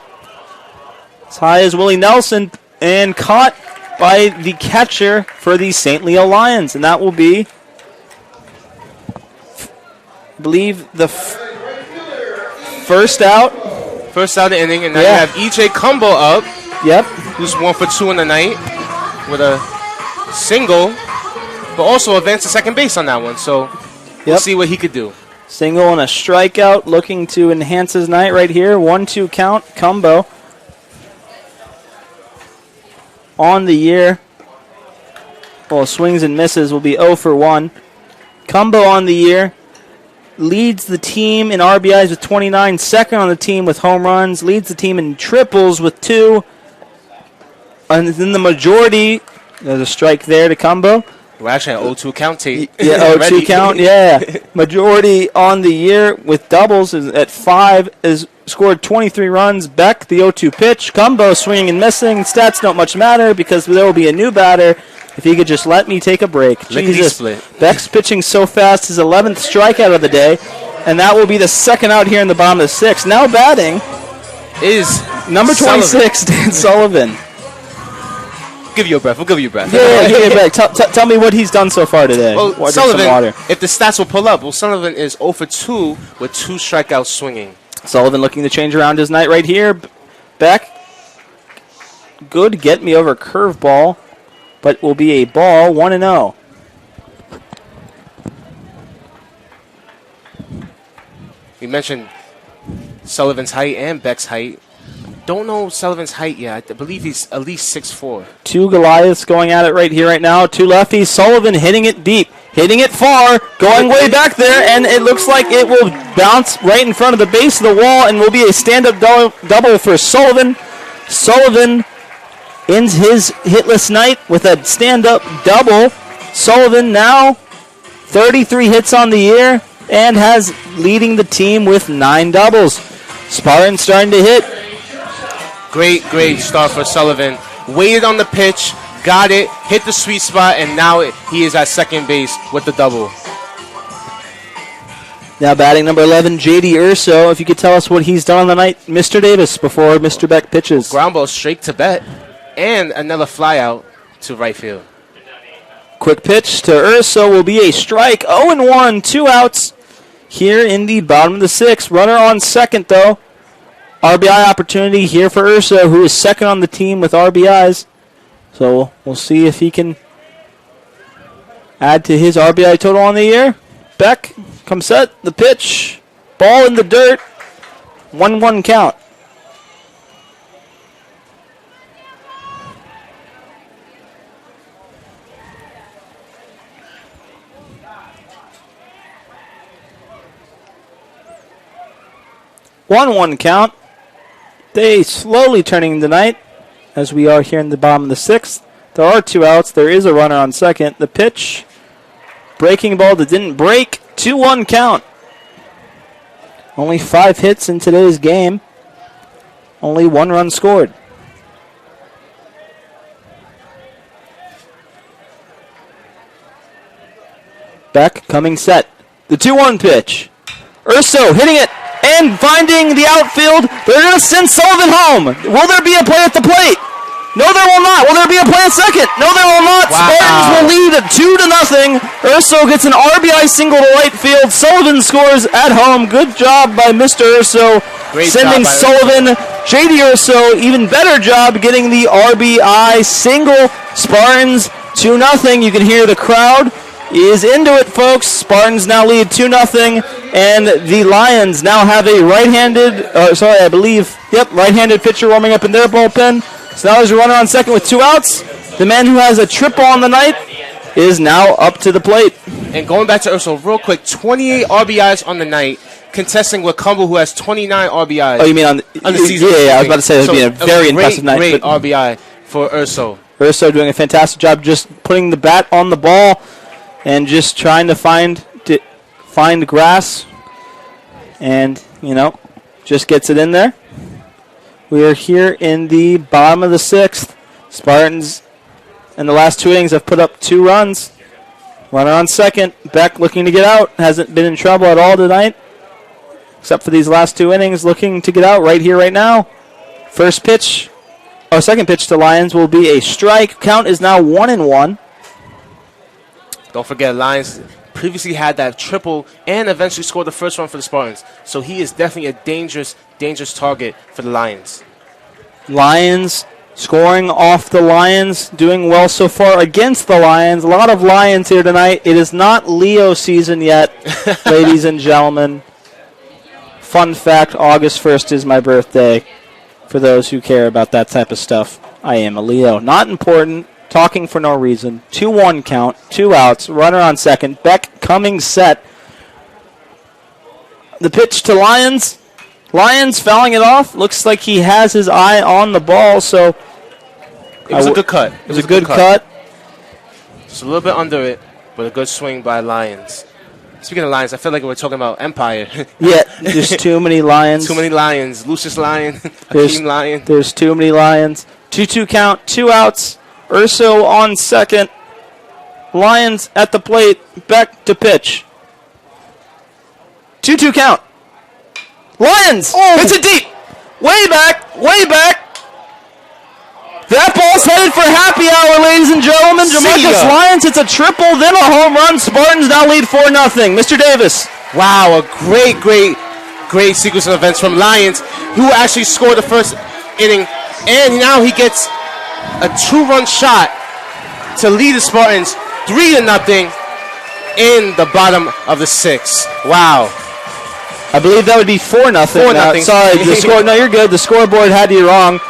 as high as Willie Nelson and caught by the catcher for the St. Leo Lions. And that will be, I believe, the first out. First out of the inning, and now you have E.J. Cumbo up. Yep. Who's 1 for 2 in the night with a single, but also advanced to second base on that one. So we'll see what he could do. Single and a strikeout, looking to enhance his night right here. 1-2 count, Cumbo. On the year, well, swings and misses will be 0 for 1. Cumbo on the year leads the team in RBIs with 29, second on the team with home runs, leads the team in triples with 2. And then the majority, there's a strike there to Cumbo. We're actually at 0-2 count, Tate. Yeah, 0-2 count, yeah. Majority on the year with doubles is at 5, is scored 23 runs. Beck, the 0-2 pitch. Cumbo swinging and missing. Stats don't much matter because there will be a new batter. If he could just let me take a break. Jesus, Beck's pitching so fast, his 11th strikeout of the day, and that will be the second out here in the bottom of the 6th. Now batting is number 26, Dan Sullivan. give you a breath. We'll give you a breath. Yeah, give me a break. Tell me what he's done so far today. Well, Sullivan, if the stats will pull up, Sullivan is 0 for 2 with 2 strikeouts swinging. Sullivan looking to change around his night right here. Beck, good get me over curveball, but will be a ball, 1-0. We mentioned Sullivan's height and Beck's height. Don't know Sullivan's height yet. I believe he's at least 6'4". 2 Goliaths going at it right here, right now. 2 lefties. Sullivan hitting it deep, hitting it far, going way back there, and it looks like it will bounce right in front of the base of the wall and will be a stand-up double for Sullivan. Sullivan ends his hitless night with a stand-up double. Sullivan now 33 hits on the year and has leading the team with 9 doubles. Spartans starting to hit. Great start for Sullivan. Waited on the pitch, got it, hit the sweet spot, and now he is at second base with the double. Now batting number 11, J.D. Urso. If you could tell us what he's done on the night, Mr. Davis, before Mr. Beck pitches. Ground ball straight to Bet, and another fly out to right field. Quick pitch to Urso will be a strike. 0-1, 2 outs here in the bottom of the 6th. Runner on second, though. RBI opportunity here for Urso, who is second on the team with RBIs. So we'll see if he can add to his RBI total on the year. Beck comes set, the pitch, ball in the dirt, 1-1 count. One count. They slowly turning the night as we are here in the bottom of the 6th. There are 2 outs. There is a runner on second. The pitch, breaking ball that didn't break. 2-1 count. Only 5 hits in today's game. Only 1 run scored. Beck coming set. The 2-1 pitch. Urso hitting it and finding the outfield. They're going to send Sullivan home. Will there be a play at the plate? No, there will not. Will there be a play at second? No, there will not. Wow. Spartans will lead 2-0. Urso gets an RBI single to right field. Sullivan scores at home. Good job by Mr. Urso. Great sending job Sullivan. J.D. Urso, even better job getting the RBI single. Spartans 2-0. You can hear the crowd is into it, folks. Spartans now lead 2-0, and the Lions now have a right-handed pitcher warming up in their bullpen. So now there's a runner on second with 2 outs. The man who has a triple on the night is now up to the plate. And going back to Urso real quick, 28 RBIs on the night, contesting with Cumble, who has 29 RBIs. Oh, you mean on the season? Yeah, I was about to say it would be a very impressive night. Great RBI for Urso. Urso doing a fantastic job just putting the bat on the ball and just trying to find grass, and just gets it in there. We are here in the bottom of the 6th. Spartans in the last 2 innings have put up 2 runs. Runner on second. Beck looking to get out. Hasn't been in trouble at all tonight, except for these last 2 innings. Looking to get out right here, right now. Second pitch to Lions will be a strike. Count is now 1-1. Don't forget, Lions previously had that triple and eventually scored the first run for the Spartans. So he is definitely a dangerous target for the Lions. Lions scoring off the Lions, doing well so far against the Lions. A lot of Lions here tonight. It is not Leo season yet, ladies and gentlemen. Fun fact, August 1st is my birthday. For those who care about that type of stuff, I am a Leo. Not important. Talking for no reason. 2-1 count. 2 outs. Runner on second. Beck coming set. The pitch to Lions. Lions fouling it off. Looks like he has his eye on the ball, so it was a good cut. It was a good cut. Just a little bit under it, but a good swing by Lions. Speaking of Lions, I feel like we're talking about Empire. Yeah, there's too many Lions. Too many Lions. Lucius Lion, Hakeem Lion. There's too many Lions. 2-2 count. 2 outs. Urso on second. Lions at the plate. Beck to pitch. 2-2 count. Lions! Hits it deep! Way back! That ball's headed for happy hour, ladies and gentlemen. Jamarcus Lyons hits a triple, then a home run. Spartans now lead 4-0. Mr. Davis. Wow, a great sequence of events from Lyons, who actually scored the first inning, and now he gets a 2-run shot to lead the Spartans 3-0 in the bottom of the 6th. Wow. I believe that would be 4-0. 4-0. Sorry, the score. No, you're good. The scoreboard had you wrong.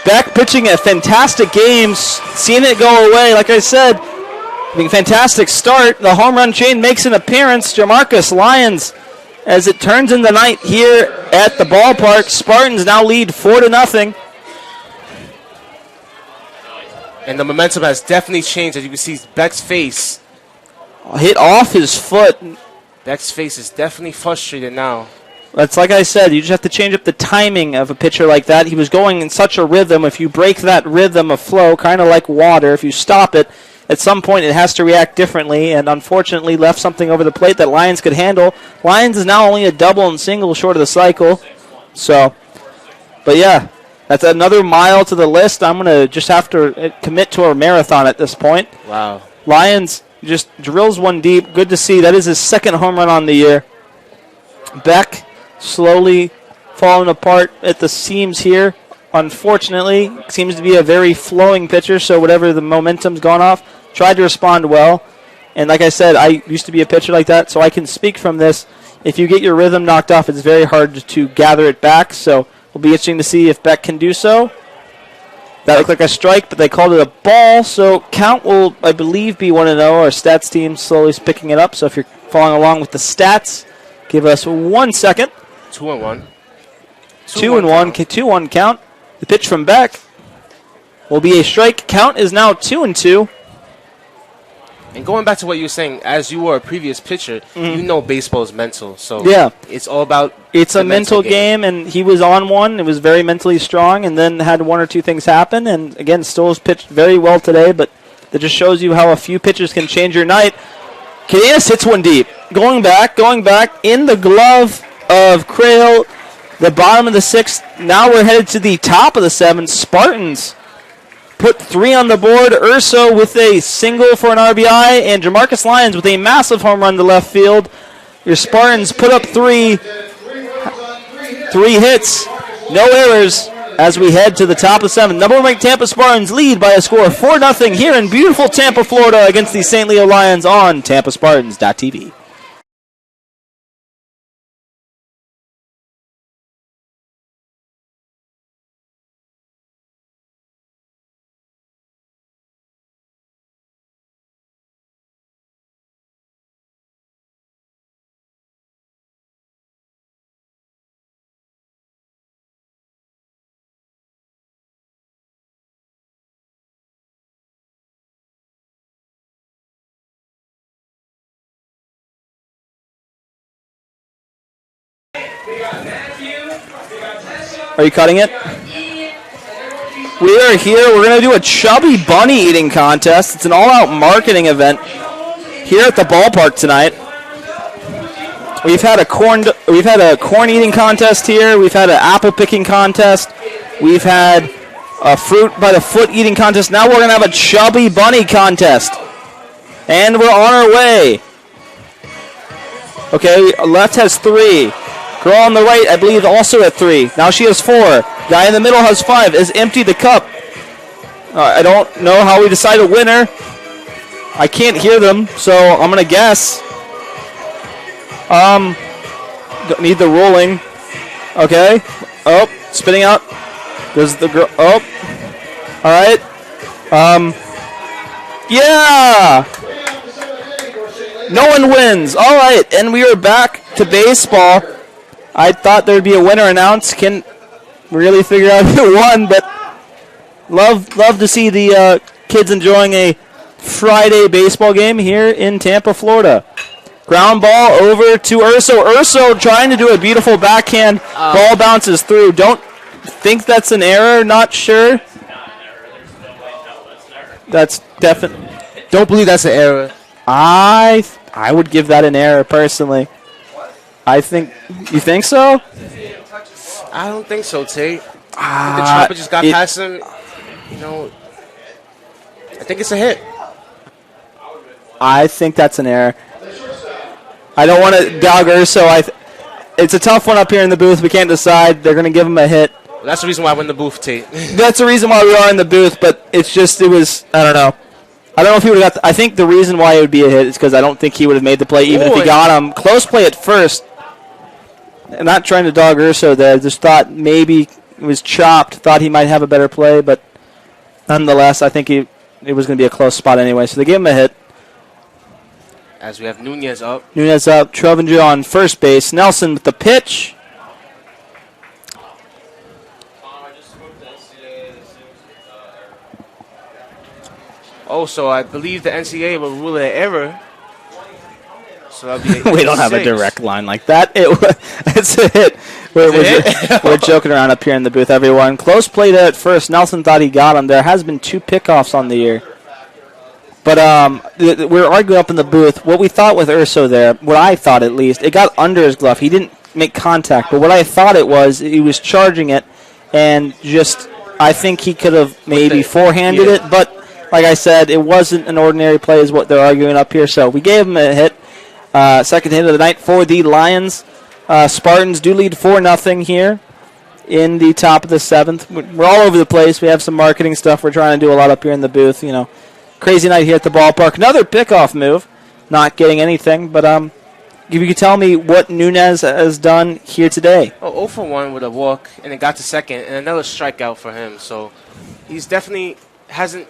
Beck pitching a fantastic game, seeing it go away. Like I said, fantastic start. The home run chain makes an appearance. Jamarcus Lyons, as it turns in the night here at the ballpark. Spartans now lead 4-0. And the momentum has definitely changed. As you can see, Beck's face hit off his foot. Beck's face is definitely frustrated now. That's like I said, you just have to change up the timing of a pitcher like that. He was going in such a rhythm. If you break that rhythm of flow, kind of like water, if you stop it, at some point it has to react differently, and unfortunately left something over the plate that Lyons could handle. Lyons is now only a double and single short of the cycle. So, but yeah, that's another mile to the list. I'm going to just have to commit to a marathon at this point. Wow. Lyons just drills one deep. Good to see. That is his second home run on the year. Beck slowly falling apart at the seams here. Unfortunately, seems to be a very flowing pitcher, so whatever the momentum's gone off, tried to respond well. And like I said, I used to be a pitcher like that, so I can speak from this. If you get your rhythm knocked off, it's very hard to gather it back, so it'll be interesting to see if Beck can do so. That looked like a strike, but they called it a ball, so count will, I believe, be 1-0. Our stats team slowly is picking it up, so if you're following along with the stats, give us 1 second. 2-1. 2-1. 2-1 count. The pitch from Beck will be a strike. Count is now 2-2. And going back to what you were saying, as you were a previous pitcher, you know baseball is mental. So yeah, it's all about it's a mental game, and he was on one. It was very mentally strong, and then had one or two things happen. And again, still has pitched very well today, but that just shows you how a few pitches can change your night. Cadenas hits one deep. Going back in the glove of Crail. The bottom of the 6th. Now we're headed to the top of the 7th. Spartans put 3 on the board. Urso with a single for an RBI, and Jamarcus Lyons with a massive home run to left field. Your Spartans put up 3 hits, no errors, as we head to the top of the 7th. Number 1 ranked Tampa Spartans lead by a score of 4-0 here in beautiful Tampa, Florida, against the St. Leo Lions on TampaSpartans.tv. Are you cutting it? We are here. We're going to do a chubby bunny eating contest. It's an all-out marketing event here at the ballpark tonight. We've had a corn eating contest here. We've had an apple picking contest. We've had a fruit by the foot eating contest. Now we're going to have a chubby bunny contest. And we're on our way. Okay, left has 3. Girl on the right, I believe, also at 3. Now she has 4. Guy in the middle has 5. Has emptied the cup. I don't know how we decide a winner. I can't hear them, so I'm going to guess. Don't need the ruling. Okay. Oh, spitting out. There's the girl. Oh. All right. Yeah. No one wins. All right, and we are back to baseball. I thought there would be a winner announced. Can't really figure out who won, but love to see the kids enjoying a Friday baseball game here in Tampa, Florida. Ground ball over to Urso. Urso trying to do a beautiful backhand. Ball bounces through. Don't think that's an error. Not sure. That's definitely. Don't believe that's an error. I would give that an error personally. I think. You think so? I don't think so, Tate. The chopper just got past him. I think it's a hit. I think that's an error. I don't want to dog Urso. It's a tough one up here in the booth. We can't decide. They're going to give him a hit. Well, that's the reason why I win the booth, Tate. That's the reason why we are in the booth, but I don't know. I don't know if he would have got I think the reason why it would be a hit is because I don't think he would have made the play even if he got him. Close play at first. I'm not trying to dog Urso there. Just thought maybe it was chopped. Thought he might have a better play, but nonetheless, I think it was going to be a close spot anyway. So they gave him a hit. As we have Nunez up. Trovinger on first base. Nelson with the pitch. Oh, so I believe the NCAA will rule it an error. So that'll be we don't have a direct line like that. It's a hit. We're joking around up here in the booth, everyone. Close play there at first. Nelson thought he got him. There has been 2 pickoffs on the year. But we're arguing up in the booth. What we thought with Urso there, what I thought at least, it got under his glove. He didn't make contact. But what I thought it was, he was charging it, and just I think he could have maybe forehanded it. But like I said, it wasn't an ordinary play is what they're arguing up here. So we gave him a hit. Second hit of the night for the Lions. Spartans do lead 4-0 here in the top of the 7th. We're all over the place. We have some marketing stuff we're trying to do a lot up here in the booth, Crazy night here at the ballpark. Another pickoff move. Not getting anything, but if you could tell me what Nunez has done here today. 0 for 1 with a walk, and it got to second, and another strikeout for him. So he's definitely hasn't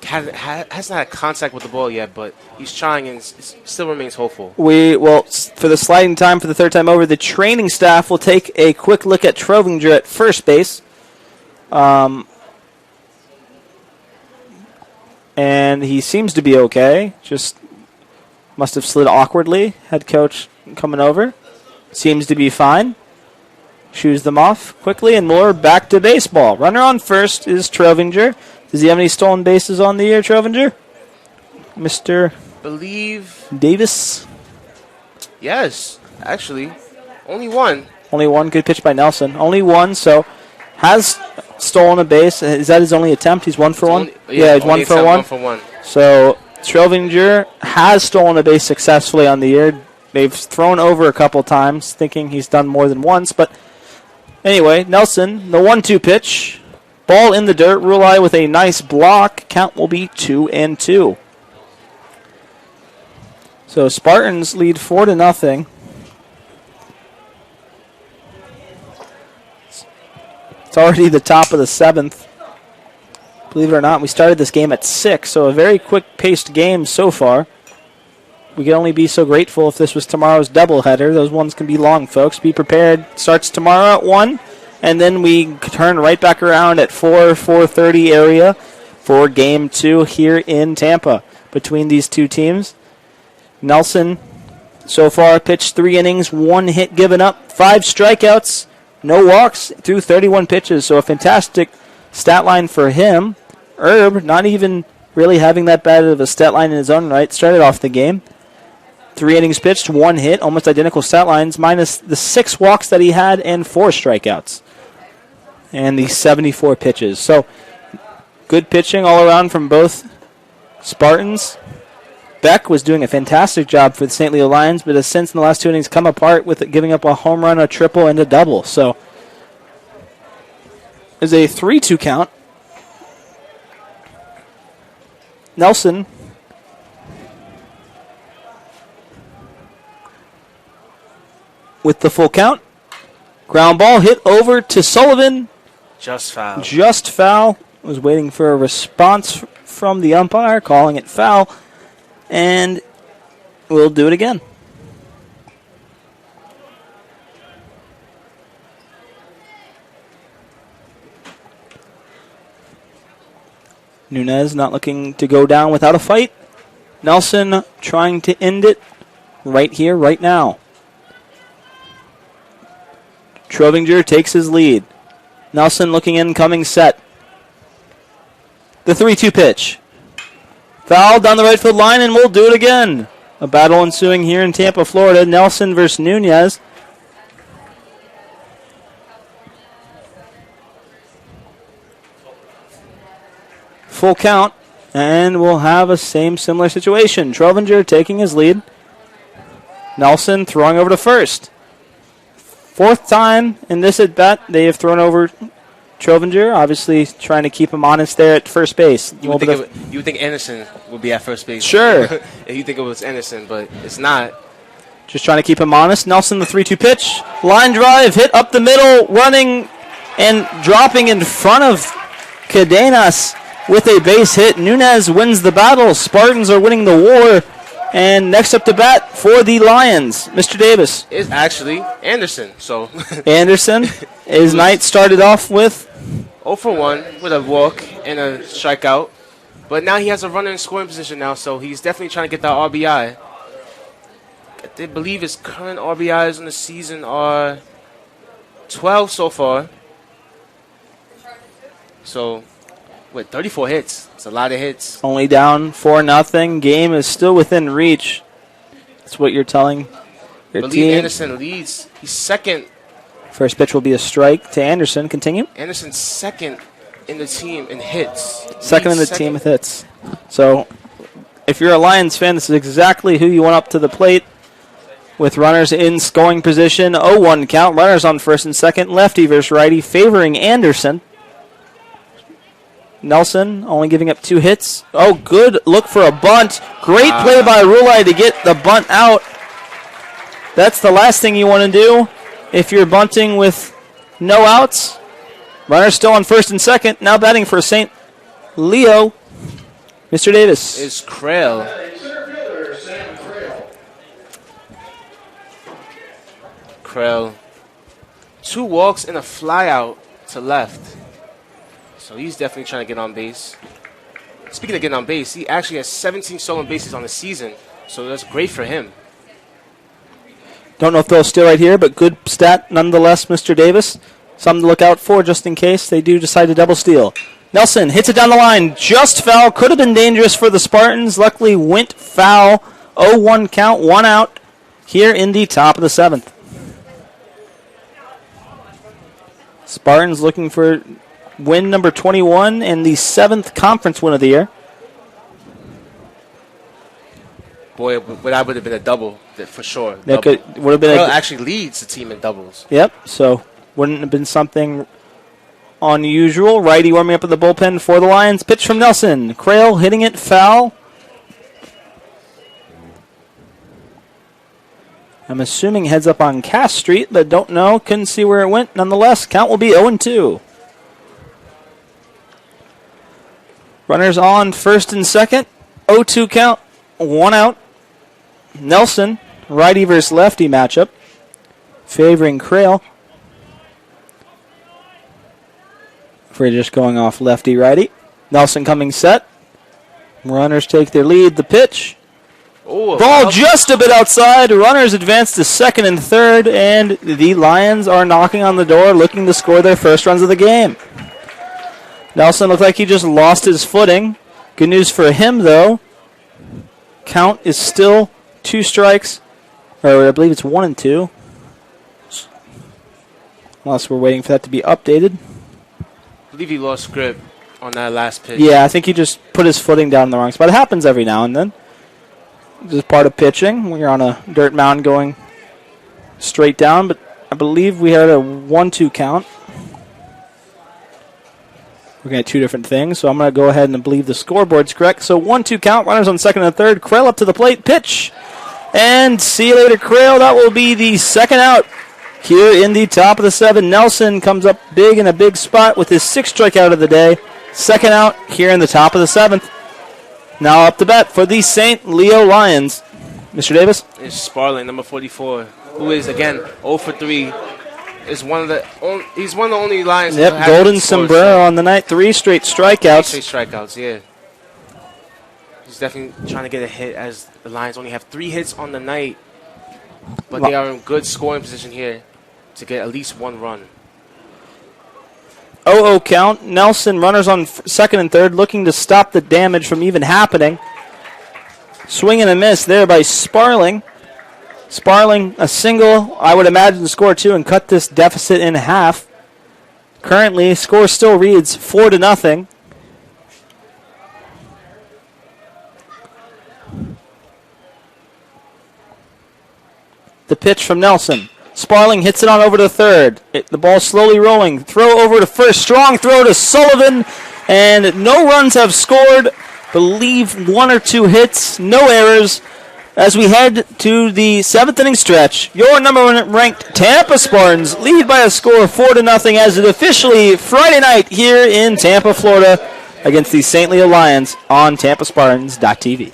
had contact with the ball yet, but he's trying and still remains hopeful. For the sliding time for the third time over, the training staff will take a quick look at Trovinger at first base. And he seems to be okay. Just must have slid awkwardly. Head coach coming over. Seems to be fine. Shoos them off quickly, and more back to baseball. Runner on first is Trovinger. Does he have any stolen bases on the year, Trovinger? Mr. Believe Davis? Yes, actually. Only one. Only one. Good pitch by Nelson. Only one, so has stolen a base. Is that his only attempt? He's 1 for 1? He's 1 for 1. 1 for 1. So Trovinger has stolen a base successfully on the year. They've thrown over a couple times, thinking he's done more than once. But anyway, Nelson, the 1-2 pitch. Ball in the dirt. Rulai with a nice block. Count will be 2-2. So Spartans lead 4-0. It's already the top of the 7th. Believe it or not, we started this game at 6, so a very quick-paced game so far. We could only be so grateful if this was tomorrow's doubleheader. Those ones can be long, folks. Be prepared. Starts tomorrow at 1, and then we turn right back around at 4:30 area for Game 2 here in Tampa between these two teams. Nelson, so far, pitched 3 innings, 1 hit given up, 5 strikeouts, no walks through 31 pitches, so a fantastic stat line for him. Herb, not even really having that bad of a stat line in his own right, started off the game. 3 innings pitched, 1 hit, almost identical stat lines, minus the 6 walks that he had and 4 strikeouts. And the 74 pitches. So, good pitching all around from both Spartans. Beck was doing a fantastic job for the St. Leo Lions, but has since in the last 2 innings come apart with giving up a home run, a triple, and a double. So, there's a 3-2 count. Nelson with the full count. Ground ball hit over to Sullivan. Just foul. Just foul. Was waiting for a response from the umpire, calling it foul. And we'll do it again. Nunez not looking to go down without a fight. Nelson trying to end it right here, right now. Trovinger takes his lead. Nelson looking in, coming set. The 3-2 pitch. Foul down the right field line, and we'll do it again. A battle ensuing here in Tampa, Florida. Nelson versus Nunez. Full count. And we'll have a similar situation. Trovinger taking his lead. Nelson throwing over to first. Fourth time in this at-bat they have thrown over Trovinger, obviously trying to keep him honest there at first base. You would think Anderson would be at first base. Sure. If you think it was Anderson, but it's not. Just trying to keep him honest. Nelson, the 3-2 pitch. Line drive, hit up the middle, running and dropping in front of Cadenas with a base hit. Nunez wins the battle. Spartans are winning the war. And next up to bat for the Lions, Mr. Davis. It's actually Anderson. So Anderson, his night started off with 0 for 1 with a walk and a strikeout. But now he has a runner in scoring position now, so he's definitely trying to get that RBI. I believe his current RBIs in the season are 12 so far. So, 34 hits. It's a lot of hits. Only down 4-0. Game is still within reach. That's what you're telling your team. Anderson leads. He's second. First pitch will be a strike to Anderson. Continue. Anderson's second in the team in hits. Second in the team with hits. So, if you're a Lions fan, this is exactly who you want up to the plate. With runners in scoring position, 0-1 count. Runners on first and second. Lefty versus righty favoring Anderson. Nelson only giving up 2 hits. Oh, good look for a bunt. Great play by Rulai to get the bunt out. That's the last thing you want to do if you're bunting with no outs. Runners still on first and second. Now batting for St. Leo, Mr. Davis. Is Krell. Krell. 2 walks and a fly out to left. So he's definitely trying to get on base. Speaking of getting on base, he actually has 17 stolen bases on the season. So that's great for him. Don't know if they'll steal right here, but good stat nonetheless, Mr. Davis. Something to look out for just in case they do decide to double steal. Nelson hits it down the line. Just foul. Could have been dangerous for the Spartans. Luckily went foul. 0-1 count. 1 out here in the top of the 7th. Spartans looking for win number 21 and the 7th conference win of the year. Boy, that would have been a double for sure. That would have been Krell actually leads the team in doubles. Yep, so wouldn't have been something unusual. Righty warming up in the bullpen for the Lions. Pitch from Nelson. Krell hitting it foul. I'm assuming heads up on Cass Street, but don't know. Couldn't see where it went. Nonetheless, count will be 0-2. Runners on first and second. 0-2 count. 1 out. Nelson, righty versus lefty matchup, favoring Krell. If we're just going off lefty-righty. Nelson coming set. Runners take their lead. The pitch. Ooh, ball just a bit outside. Runners advance to second and third, and the Lions are knocking on the door looking to score their first runs of the game. Nelson looked like he just lost his footing. Good news for him, though. Count is still 2 strikes, or I believe it's 1-2. Unless we're waiting for that to be updated. I believe he lost grip on that last pitch. Yeah, I think he just put his footing down in the wrong spot. It happens every now and then. This is part of pitching when you're on a dirt mound going straight down, but I believe we had a 1-2 count. Looking at 2 different things, so I'm going to go ahead and believe the scoreboard's correct. So 1-2 count, runners on second and third. Krell up to the plate, pitch. And see you later, Krell. That will be the second out here in the top of the 7. Nelson comes up big in a big spot with his 6th strikeout of the day. Second out here in the top of the 7th. Now up to bat for the St. Leo Lions. Mr. Davis? It's Sparling, number 44, who is, again, 0 for 3. He's one of the only Lions. Yep, golden sombrero on the night. 3 straight strikeouts. 3 straight strikeouts, yeah. He's definitely trying to get a hit as the Lions only have 3 hits on the night. But they are in good scoring position here to get at least 1 run. 0-0 count. Nelson, runners on second and third, looking to stop the damage from even happening. Swing and a miss there by Sparling. Sparling, a single, I would imagine, score 2 and cut this deficit in half. Currently, score still reads 4-0. The pitch from Nelson. Sparling hits it on over to third. The ball slowly rolling. Throw over to first. Strong throw to Sullivan. And no runs have scored. Believe 1 or 2 hits. No errors. As we head to the 7th inning stretch, your number 1 ranked Tampa Spartans lead by a score of 4-0 as it officially Friday night here in Tampa, Florida against the St. Leo Lions on TampaSpartans.tv.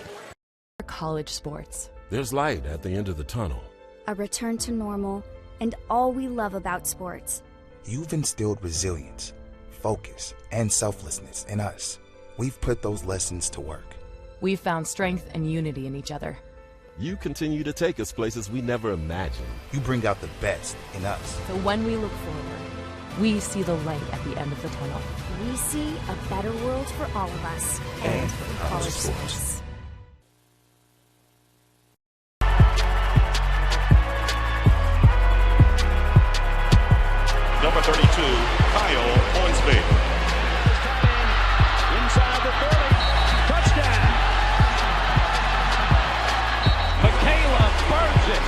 College sports. There's light at the end of the tunnel. A return to normal, and all we love about sports. You've instilled resilience, focus, and selflessness in us. We've put those lessons to work. We've found strength and unity in each other. You continue to take us places we never imagined. You bring out the best in us. So when we look forward, we see the light at the end of the tunnel. We see a better world for all of us and for college sports. Number 32, Kyle Hornsby. Inside the 30. Touchdown. Michaela burns it.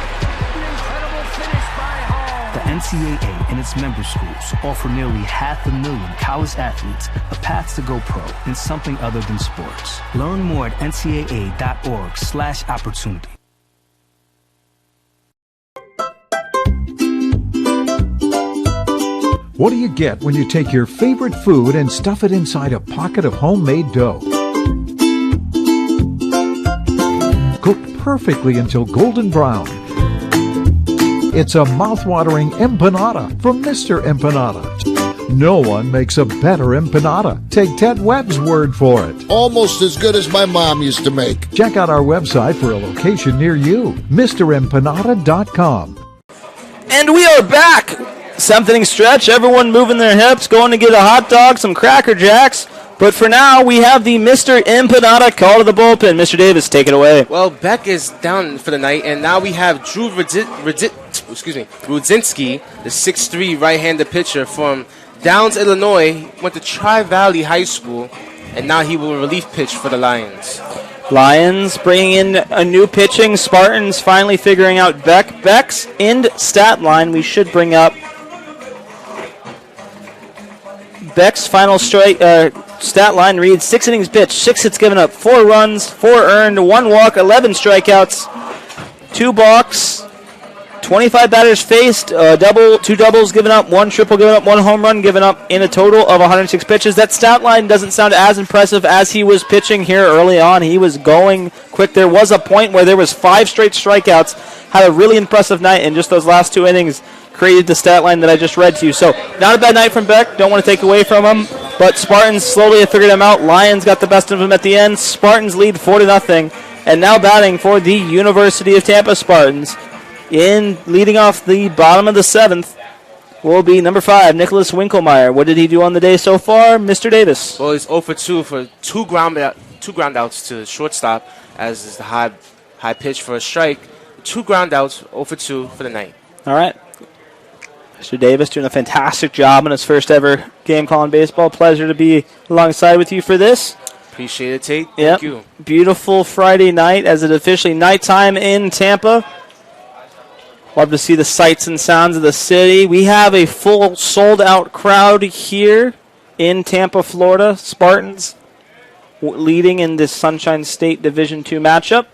An incredible finish by Hall. The NCAA and its member schools offer nearly 500,000 college athletes a path to go pro in something other than sports. Learn more at ncaa.org/opportunity. What do you get when you take your favorite food and stuff it inside a pocket of homemade dough? Cooked perfectly until golden brown. It's a mouth-watering empanada from Mr. Empanada. No one makes a better empanada. Take Ted Webb's word for it. Almost as good as my mom used to make. Check out our website for a location near you, MrEmpanada.com. And we are back. 7th inning stretch, everyone moving their hips, going to get a hot dog, some Cracker Jacks. But for now, we have the Mr. Empanada call to the bullpen. Mr. Davis, take it away. Well, Beck is down for the night, and now we have Drew Rudzinski, the 6'3" right-handed pitcher from Downs, Illinois, went to Tri-Valley High School, and now he will relief pitch for the Lions. Lions bringing in a new pitching. Spartans finally figuring out Beck. Beck's end stat line we should bring up. Beck's final stat line reads 6 innings pitched, 6 hits given up, 4 runs, 4 earned, 1 walk, 11 strikeouts, 2 balks, 25 batters faced, 2 doubles given up, 1 triple given up, 1 home run given up in a total of 106 pitches. That stat line doesn't sound as impressive as he was pitching here early on. He was going quick. There was a point where there was 5 straight strikeouts, had a really impressive night in just those last 2 innings. Created the stat line that I just read to you. So, not a bad night from Beck. Don't want to take away from him. But Spartans slowly have figured him out. Lions got the best of him at the end. Spartans lead 4-0. And now batting for the University of Tampa Spartans. In leading off the bottom of the 7th will be number 5, Nicholas Winkelmeyer. What did he do on the day so far, Mr. Davis? Well, he's 0 for 2 for 2 ground outs to shortstop, as is the high pitch for a strike. 2 ground outs, 0 for 2 for the night. All right. Mr. Davis doing a fantastic job in his first ever game calling baseball. Pleasure to be alongside with you for this. Appreciate it, Tate. Thank you. Beautiful Friday night as it officially nighttime in Tampa. Love to see the sights and sounds of the city. We have a full sold-out crowd here in Tampa, Florida. Spartans leading in this Sunshine State Division II matchup.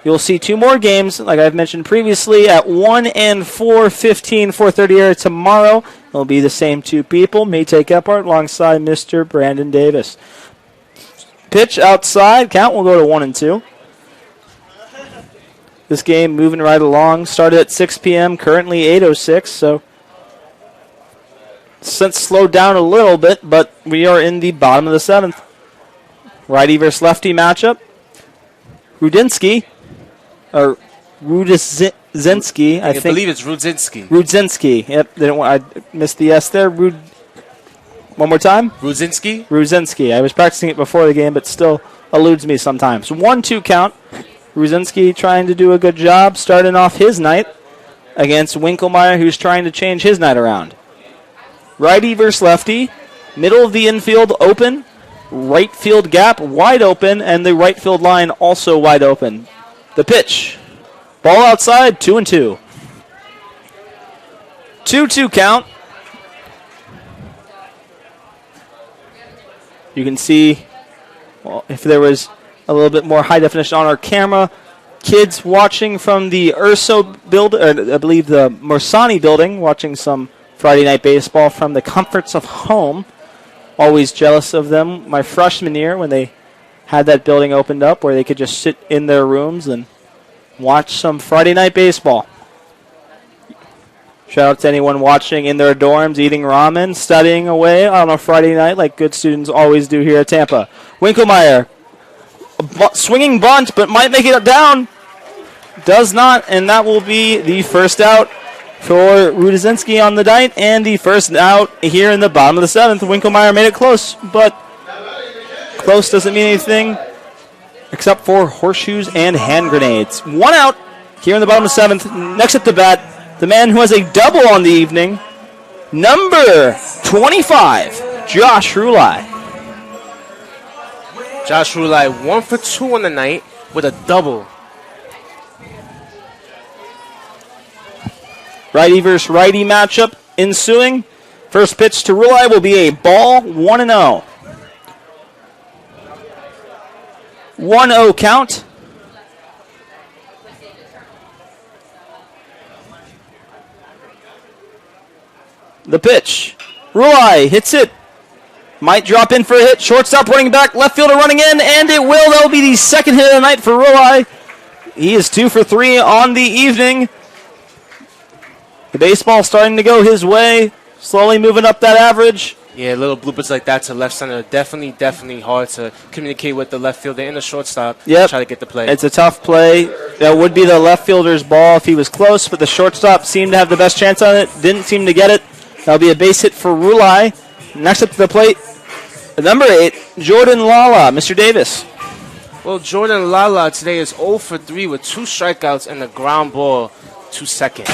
You'll see 2 more games, like I've mentioned previously, at 1 and 4:15, 4:30 area tomorrow. It'll be the same 2 people. Me take up part alongside Mr. Brandon Davis. Pitch outside. Count will go to 1 and 2. This game moving right along. Started at 6 p.m., currently 8:06, so since slowed down a little bit, but we are in the bottom of the 7th. Righty versus lefty matchup. Rudzinski. Or Rudzinski, I believe it's Rudzinski. Rudzinski. Yep, I missed the S there. One more time? Rudzinski? Rudzinski. I was practicing it before the game, but still eludes me sometimes. 1-2 count. Rudzinski trying to do a good job, starting off his night against Winkelmeyer, who's trying to change his night around. Righty versus lefty. Middle of the infield open. Right field gap wide open, and the right field line also wide open. The pitch. Ball outside, 2 and 2. 2-2 count. You can see, well, if there was a little bit more high definition on our camera, kids watching from the Urso building, I believe the Morsani building, watching some Friday Night Baseball from the comforts of home. Always jealous of them my freshman year when they had that building opened up where they could just sit in their rooms and watch some Friday Night Baseball. Shout out to anyone watching in their dorms, eating ramen, studying away on a Friday night like good students always do here at Tampa. Winkelmeyer, swinging bunt, but might make it down. Does not, and that will be the first out for Rudzinski on the night, and the first out here in the bottom of the 7th. Winkelmeyer made it close, but close doesn't mean anything except for horseshoes and hand grenades. 1 out here in the bottom of the 7th. Next at the bat, the man who has a double on the evening, number 25, Josh Rulai. Josh Rulai 1 for 2 on the night with a double. Righty versus righty matchup ensuing. First pitch to Rulai will be a ball, 1-0. 1-0 count. The pitch. Rulai hits it. Might drop in for a hit. Shortstop running back. Left fielder running in. And it will. That will be the second hit of the night for Rulai. He is 2 for 3 on the evening. The baseball starting to go his way. Slowly moving up that average. Yeah, little bloopers like that to left center. Definitely hard to communicate with the left fielder and the shortstop. Yep. Try to get the play. It's a tough play. That would be the left fielder's ball if he was close, but the shortstop seemed to have the best chance on it. Didn't seem to get it. That'll be a base hit for Rulai. Next up to the plate, number 8, Jordan Lala. Mr. Davis. Well, Jordan Lala today is 0 for 3 with 2 strikeouts and a ground ball to second.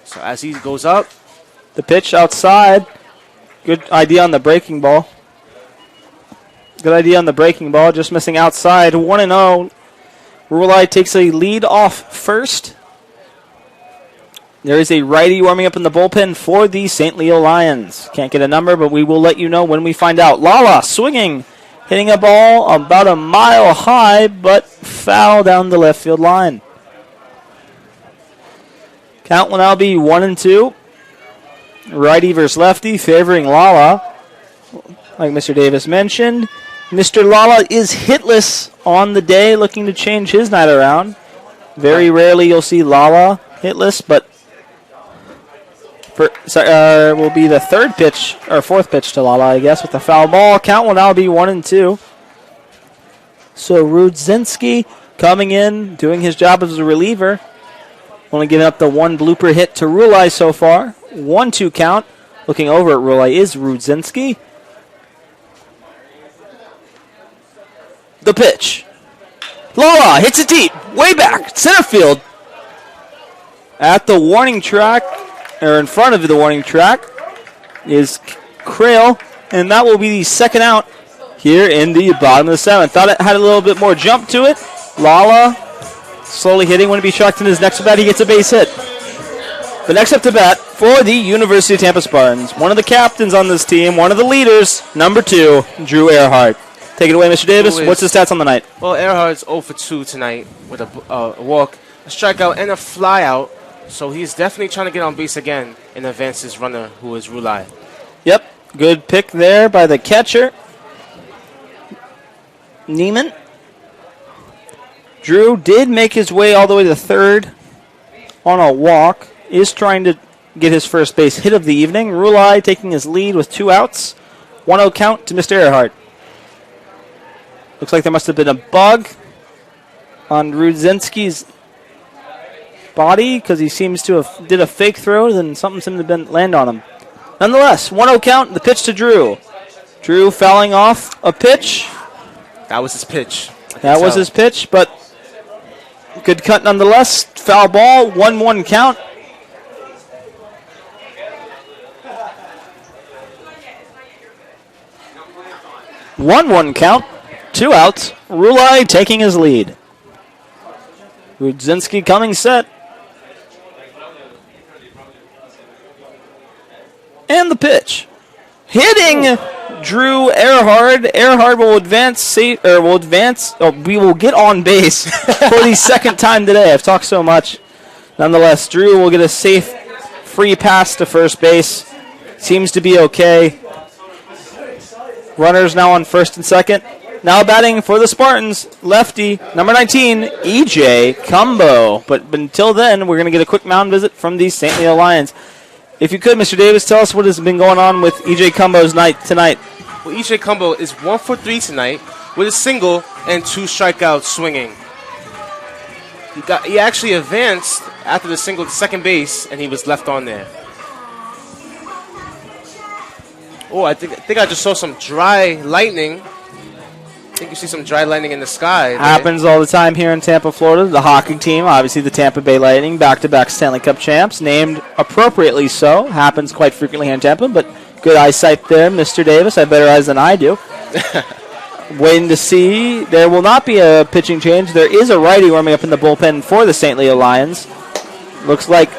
So as he goes up. The pitch outside. Good idea on the breaking ball. Just missing outside. 1-0. Rulai takes a lead off first. There is a righty warming up in the bullpen for the St. Leo Lions. Can't get a number, but we will let you know when we find out. Lala swinging, hitting a ball about a mile high, but foul down the left field line. Count will now be 1-2. Righty versus lefty, favoring Lala. Like Mr. Davis mentioned, Mr. Lala is hitless on the day, looking to change his night around. Very rarely you'll see Lala hitless, but will be the third pitch, or fourth pitch to Lala, I guess, with the foul ball. Count will now be 1-2. So Rudzinski coming in, doing his job as a reliever. Only giving up the one blooper hit to Rulai so far. 1-2 count. Looking over at Rulai is Rudzinski. The pitch. Lala hits it deep, way back, center field. At the warning track, or in front of the warning track, is Crail, and that will be the second out here in the bottom of the 7th. Thought it had a little bit more jump to it. Lala slowly hitting. Wouldn't be shocked in his next at bat he gets a base hit. The next up to bat for the University of Tampa Spartans, one of the captains on this team, one of the leaders, number 2, Drew Earhart. Take it away, Mr. Davis. What's his stats on the night? Well, Earhart's 0 for 2 tonight with a walk, a strikeout, and a flyout. So he's definitely trying to get on base again and advance his runner, who is Rulai. Yep, good pick there by the catcher, Neiman. Drew did make his way all the way to third on a walk. Is trying to get his first base hit of the evening. Rulai taking his lead with 2 outs. 1-0 count to Mr. Earhart. Looks like there must have been a bug on Rudzinski's body because he seems to have did a fake throw, then something seemed to land on him. Nonetheless, 1-0 count, the pitch to Drew. Drew fouling off a pitch. That was his pitch. That was his pitch, but good cut nonetheless. Foul ball, 1-1 count. One count, 2 outs. Rulai taking his lead. Rudzinski coming set. And the pitch. Hitting Drew Earhart. Earhart will advance. We will get on base for the second time today. I've talked so much. Nonetheless, Drew will get a safe, free pass to first base. Seems to be okay. Runners now on first and second. Now batting for the Spartans, lefty, number 19, E.J. Cumbo. But until then, we're going to get a quick mound visit from the St. Leo Lions. If you could, Mr. Davis, tell us what has been going on with E.J. Cumbo's night tonight. Well, E.J. Cumbo is 1 for 3 tonight with a single and 2 strikeouts swinging. He actually advanced after the single to second base, and he was left on there. Oh, I think I just saw some dry lightning. I think you see some dry lightning in the sky. Happens all the time here in Tampa, Florida. The hockey team, obviously the Tampa Bay Lightning, back-to-back Stanley Cup champs, named appropriately so. Happens quite frequently here in Tampa, but good eyesight there, Mr. Davis. I have better eyes than I do. Waiting to see. There will not be a pitching change. There is a righty warming up in the bullpen for the St. Leo Lions. Looks like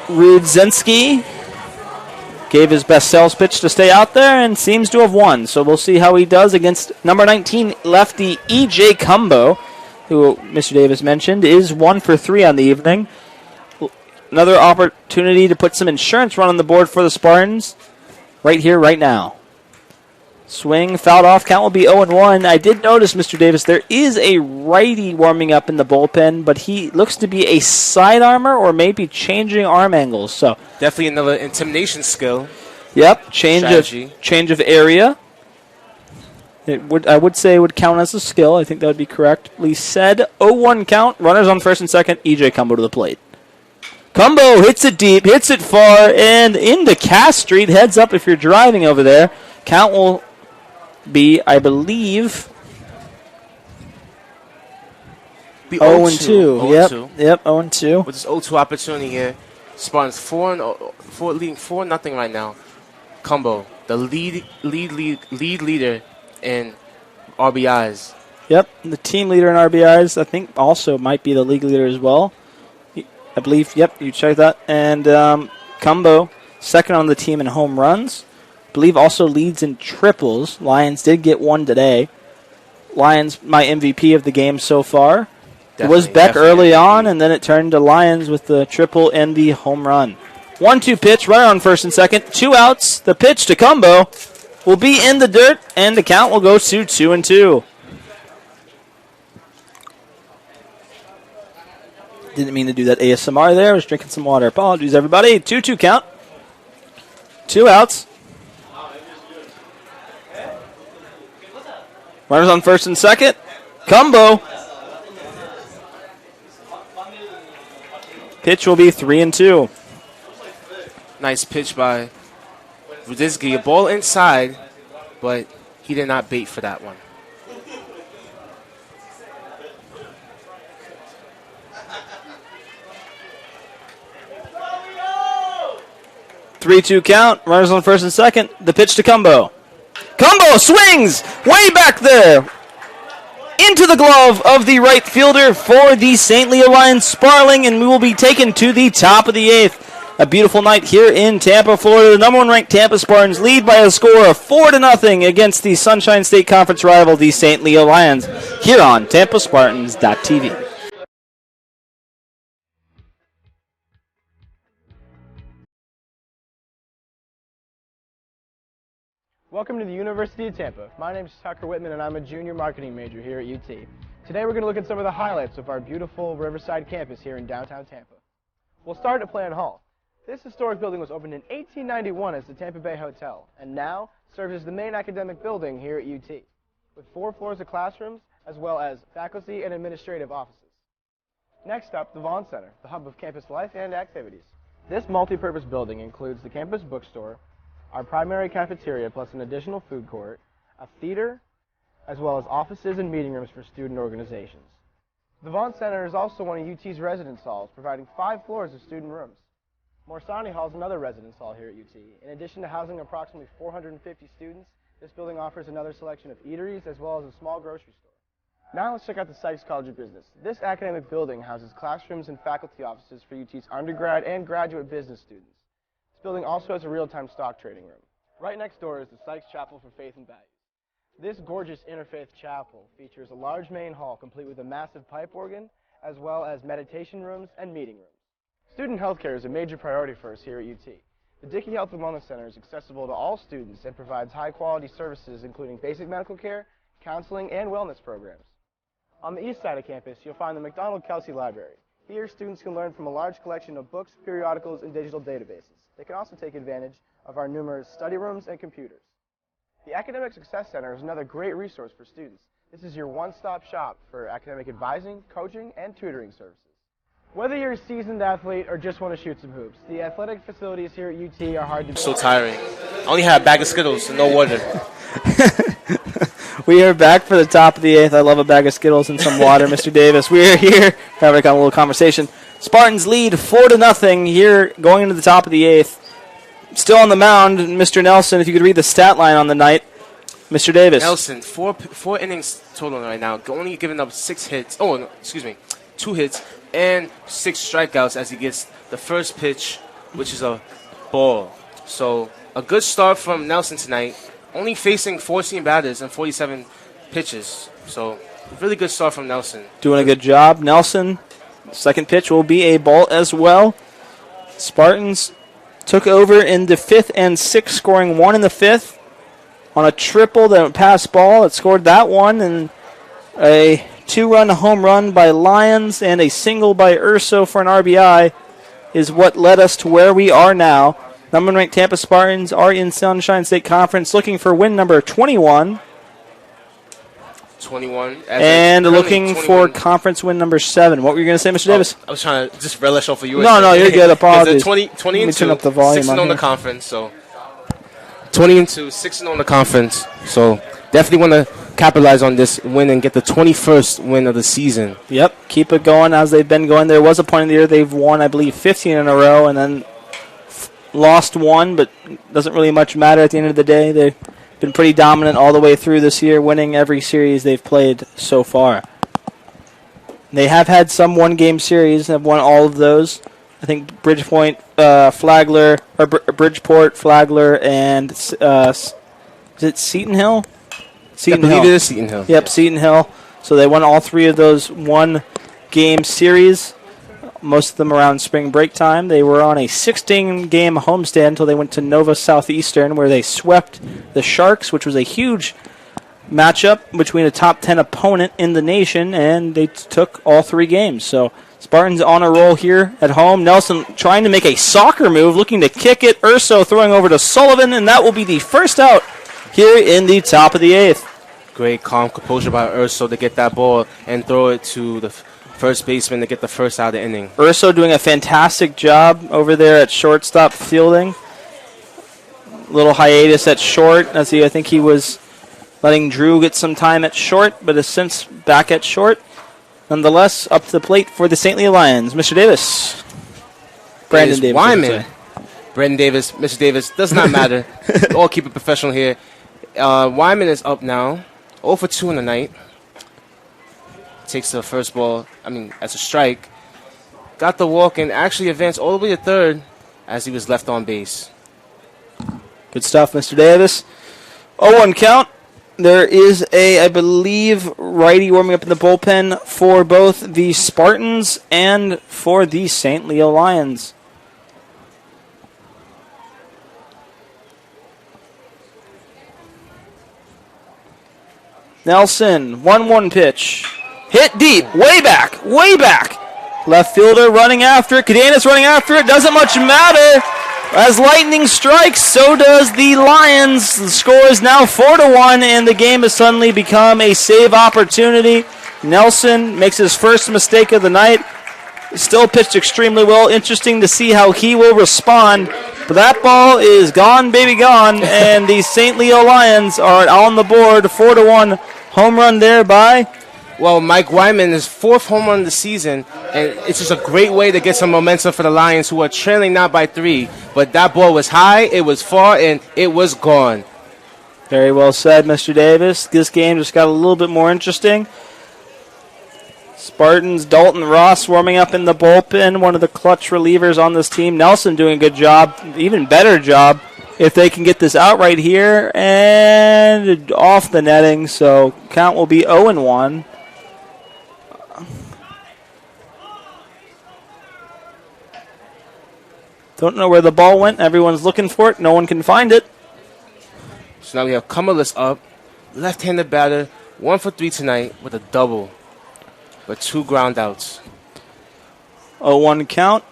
Rudzinski gave his best sales pitch to stay out there and seems to have won. So we'll see how he does against number 19 lefty E.J. Cumbo, who Mr. Davis mentioned is 1 for 3 on the evening. Another opportunity to put some insurance run on the board for the Spartans right here, right now. Swing, fouled off, count will be 0-1. I did notice, Mr. Davis, there is a righty warming up in the bullpen, but he looks to be a side armor or maybe changing arm angles. So definitely another intimidation skill. Yep, change of area. I would say it would count as a skill. I think that would be correctly said. 0-1 count, runners on first and second, E.J. Cumbo to the plate. Cumbo hits it deep, hits it far, and into Cass Street. Heads up if you're driving over there. Count will be, I believe, 0-2. Yep, 0-2. With this 0-2 opportunity here, Spartans 4 leading 4-0 right now. Cumbo, the lead leader in RBIs. Yep, the team leader in RBIs. I think also might be the league leader as well. I believe. Yep, you check that. And Cumbo, second on the team in home runs. Believe also leads in triples. Lions did get one today. Lions, my MVP of the game so far. It was Beck early on, and then it turned to Lions with the triple and the home run. 1-2 pitch, runner on first and second. 2 outs. The pitch to Cumbo will be in the dirt, and the count will go to 2-2. Didn't mean to do that ASMR there. I was drinking some water. Apologies, everybody. 2-2 count. 2 outs. Runners on first and second. Cumbo. Pitch will be 3-2. Nice pitch by Rudzinski. A ball inside, but he did not bait for that one. Three-two count. Runners on first and second. The pitch to Cumbo. Cumbo swings way back there into the glove of the right fielder for the St. Leo Lions. Sparling, and we will be taken to the top of the 8th. A beautiful night here in Tampa, Florida. The number 1 ranked Tampa Spartans lead by a score of 4-0 against the Sunshine State Conference rival, the St. Leo Lions, here on TampaSpartans.tv. Welcome to the University of Tampa. My name is Tucker Whitman, and I'm a junior marketing major here at UT. Today we're going to look at some of the highlights of our beautiful Riverside campus here in downtown Tampa. We'll start at Plan Hall. This historic building was opened in 1891 as the Tampa Bay Hotel, and now serves as the main academic building here at UT, with 4 floors of classrooms, as well as faculty and administrative offices. Next up, the Vaughn Center, the hub of campus life and activities. This multi-purpose building includes the campus bookstore, our primary cafeteria plus an additional food court, a theater, as well as offices and meeting rooms for student organizations. The Vaughn Center is also one of UT's residence halls, providing 5 floors of student rooms. Morsani Hall is another residence hall here at UT. In addition to housing approximately 450 students, this building offers another selection of eateries as well as a small grocery store. Now let's check out the Sykes College of Business. This academic building houses classrooms and faculty offices for UT's undergrad and graduate business students. building also has a real-time stock trading room. Right next door is the Sykes Chapel for Faith and Values. This gorgeous interfaith chapel features a large main hall complete with a massive pipe organ, as well as meditation rooms and meeting rooms. Student health care is a major priority for us here at UT. The Dickey Health and Wellness Center is accessible to all students and provides high-quality services including basic medical care, counseling, and wellness programs. On the east side of campus, you'll find the McDonald-Kelsey Library. Here, students can learn from a large collection of books, periodicals, and digital databases. They can also take advantage of our numerous study rooms and computers. The Academic Success Center is another great resource for students. This is your one-stop shop for academic advising, coaching, and tutoring services. Whether you're a seasoned athlete or just want to shoot some hoops, the athletic facilities here at UT are hard to beat. So tiring. I only had a bag of Skittles and no water. We are back for the top of the 8th. I love a bag of Skittles and some water, Mr. Davis. We are here having a little conversation. Spartans lead 4-0 here going into the top of the 8th. Still on the mound, Mr. Nelson, if you could read the stat line on the night. Mr. Davis. Nelson, four innings total right now, only giving up 6 hits. Oh, no, excuse me, 2 hits and 6 strikeouts as he gets the first pitch, which is a ball. So a good start from Nelson tonight, only facing 14 batters and 47 pitches. So really good start from Nelson. Doing a good job. Nelson, second pitch will be a ball as well. Spartans took over in the 5th and 6th, scoring 1 in the 5th on a triple that passed ball. It scored that one, and a 2-run home run by Lyons and a single by Urso for an RBI is what led us to where we are now. Number 1 ranked Tampa Spartans are in Sunshine State Conference looking for win number 21. 21. And looking for conference win number 7. What were you going to say, Mr. Davis? I was trying to just relish off of you. No, you're good. Apologies. 20 and 2, turn up the volume 6-0 in the conference. So 20 and 2, 6-0 in the conference. So definitely want to capitalize on this win and get the 21st win of the season. Yep, keep it going as they've been going. There was a point in the year they've won, I believe, 15 in a row and then lost 1, but doesn't really much matter at the end of the day. They've been pretty dominant all the way through this year, winning every series they've played so far. They have had some one-game series, have won all of those. I think Bridgeport, Flagler, and is it Seton Hill? I believe it is Seton Hill. Yep, yes. Seton Hill. So they won all 3 of those one-game series, most of them around spring break time. They were on a 16-game homestand until they went to Nova Southeastern, where they swept the Sharks, which was a huge matchup between a top 10 opponent in the nation, and they took all 3 games. So Spartans on a roll here at home. Nelson trying to make a soccer move, looking to kick it. Urso throwing over to Sullivan, and that will be the first out here in the top of the 8th. Great calm composure by Urso to get that ball and throw it to the first baseman to get the first out of the inning. Urso doing a fantastic job over there at shortstop fielding. Little hiatus at short. I think he was letting Drew get some time at short, but has since back at short. Nonetheless, up to the plate for the St. Louis Lions. Mr. Davis. Brandon Davis. Wyman. Brandon Davis, Mr. Davis, does not matter. All keep it professional here. Wyman is up now. 0 for 2 in the night. Takes the first ball, as a strike. Got the walk and actually advanced all the way to third as he was left on base. Good stuff, Mr. Davis. 0-1 count. There is I believe, righty warming up in the bullpen for both the Spartans and for the St. Leo Lions. Nelson, 1-1 pitch. Hit deep, way back. Left fielder running after it. Cadenas running after it. Doesn't much matter. As lightning strikes, so does the Lions. The score is now 4-1, and the game has suddenly become a save opportunity. Nelson makes his first mistake of the night. Still pitched extremely well. Interesting to see how he will respond. But that ball is gone, baby, gone. And the St. Leo Lions are on the board. 4-1 home run there by... Well, Mike Wyman is 4th home run of the season, and it's just a great way to get some momentum for the Lions, who are trailing now by 3. But that ball was high, it was far, and it was gone. Very well said, Mr. Davis. This game just got a little bit more interesting. Spartans, Dalton Ross warming up in the bullpen, one of the clutch relievers on this team. Nelson doing a good job, even better job if they can get this out right here and off the netting. So count will be 0-1. Don't know where the ball went. Everyone's looking for it. No one can find it. So now we have Cumulus up, left-handed batter, 1 for 3 tonight with a double, but 2 ground outs. 0-1 count.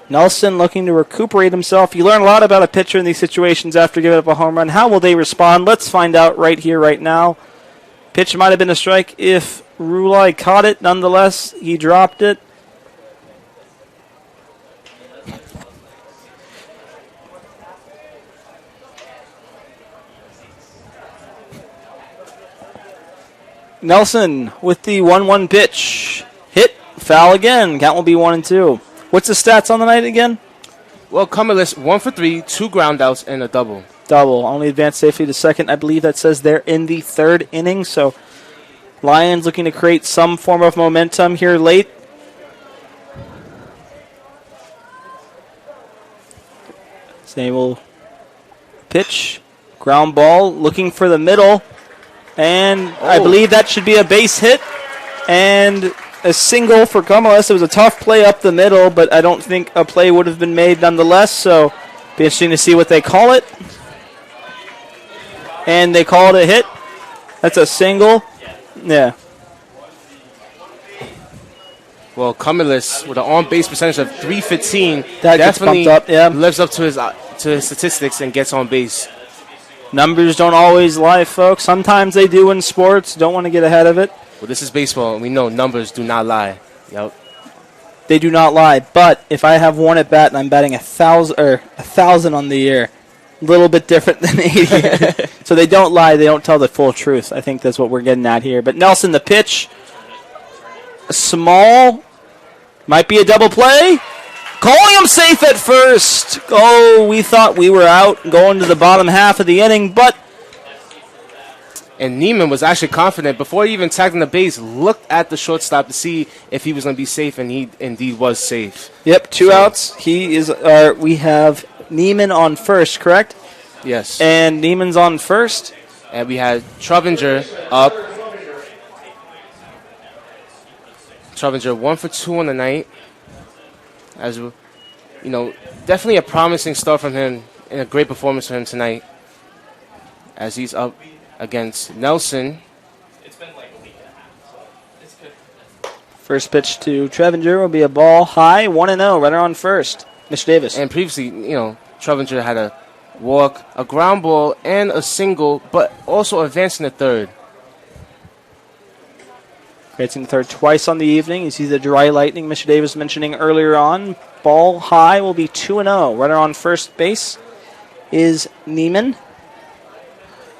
Nelson looking to recuperate himself. You learn a lot about a pitcher in these situations after giving up a home run. How will they respond? Let's find out right here, right now. Pitch might have been a strike if Rulai caught it. Nonetheless, he dropped it. Nelson with the 1-1 pitch. Hit, foul again. Count will be 1-2. What's the stats on the night again? Well, Cumulus, 1 for 3, 2 ground outs, and a double. Double. Only advanced safely to second. I believe that says they're in the 3rd inning. So Lions looking to create some form of momentum here late. So they will pitch. Ground ball. Looking for the middle. And I believe that should be a base hit and a single for Cumulus. It was a tough play up the middle, but I don't think a play would have been made nonetheless. So be interesting to see what they call it. And they call it a hit. That's a single. Yeah. Well, Cumulus with an on-base percentage of .315 that definitely gets bumped up, yeah. Lives up to his statistics and gets on base. Numbers don't always lie, folks. Sometimes they do in sports. Don't want to get ahead of it. Well, this is baseball, and we know numbers do not lie. Yep. They do not lie. But if I have one at bat and I'm batting 1,000 on the year, a little bit different than 80. So they don't lie. They don't tell the full truth. I think that's what we're getting at here. But Nelson, the pitch, small, might be a double play. Calling him safe at first. Oh, we thought we were out going to the bottom half of the inning, but... And Neiman was actually confident before he even tagged on the base, looked at the shortstop to see if he was going to be safe, and he indeed was safe. Yep, 2 outs. He is. We have Neiman on first, correct? Yes. And Neiman's on first. And we had Trovinger up. Trovinger 1 for 2 on the night. As you know, definitely a promising start from him and a great performance from him tonight. As he's up against Nelson. It's been like a week and a half, so it's good. First pitch to Trevinger will be a ball high, 1-0, runner on first. Mr. Davis. And previously, Trevinger had a walk, a ground ball, and a single, but also advancing to third. Advancing to third twice on the evening. You see the dry lightning Mr. Davis mentioning earlier on. Ball high will be 2-0. Runner on first base is Neiman.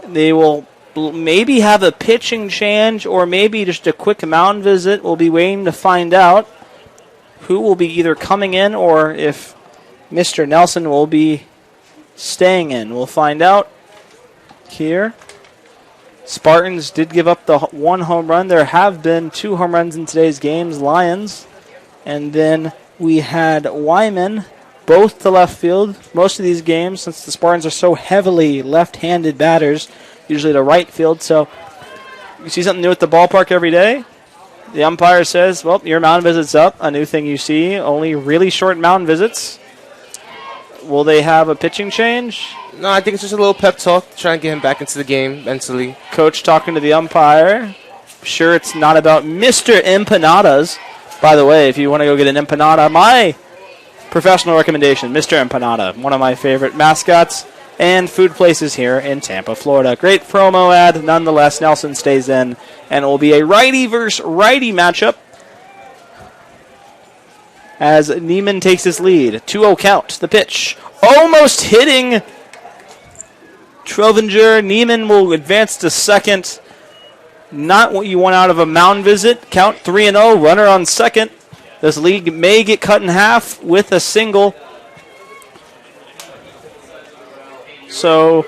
They will maybe have a pitching change or maybe just a quick mound visit. We'll be waiting to find out who will be either coming in or if Mr. Nelson will be staying in. We'll find out here. Spartans did give up the 1 home run. There have been 2 home runs in today's games. Lions. And then we had Wyman, both to left field. Most of these games, since the Spartans are so heavily left-handed batters, usually to right field. So you see something new at the ballpark every day. The umpire says, well, your mound visit's up. A new thing you see, only really short mound visits. Will they have a pitching change? No, I think it's just a little pep talk, trying to get him back into the game mentally. Coach talking to the umpire. Sure, it's not about Mr. Empanadas. By the way, if you want to go get an empanada, my professional recommendation, Mr. Empanada, one of my favorite mascots and food places here in Tampa, Florida. Great promo ad. Nonetheless, Nelson stays in, and it will be a righty versus righty matchup as Neiman takes his lead. 2-0 count. The pitch. Almost hitting Trovinger. Neiman will advance to second. Not what you want out of a mound visit. Count 3-0. Runner on second. This league may get cut in half with a single. So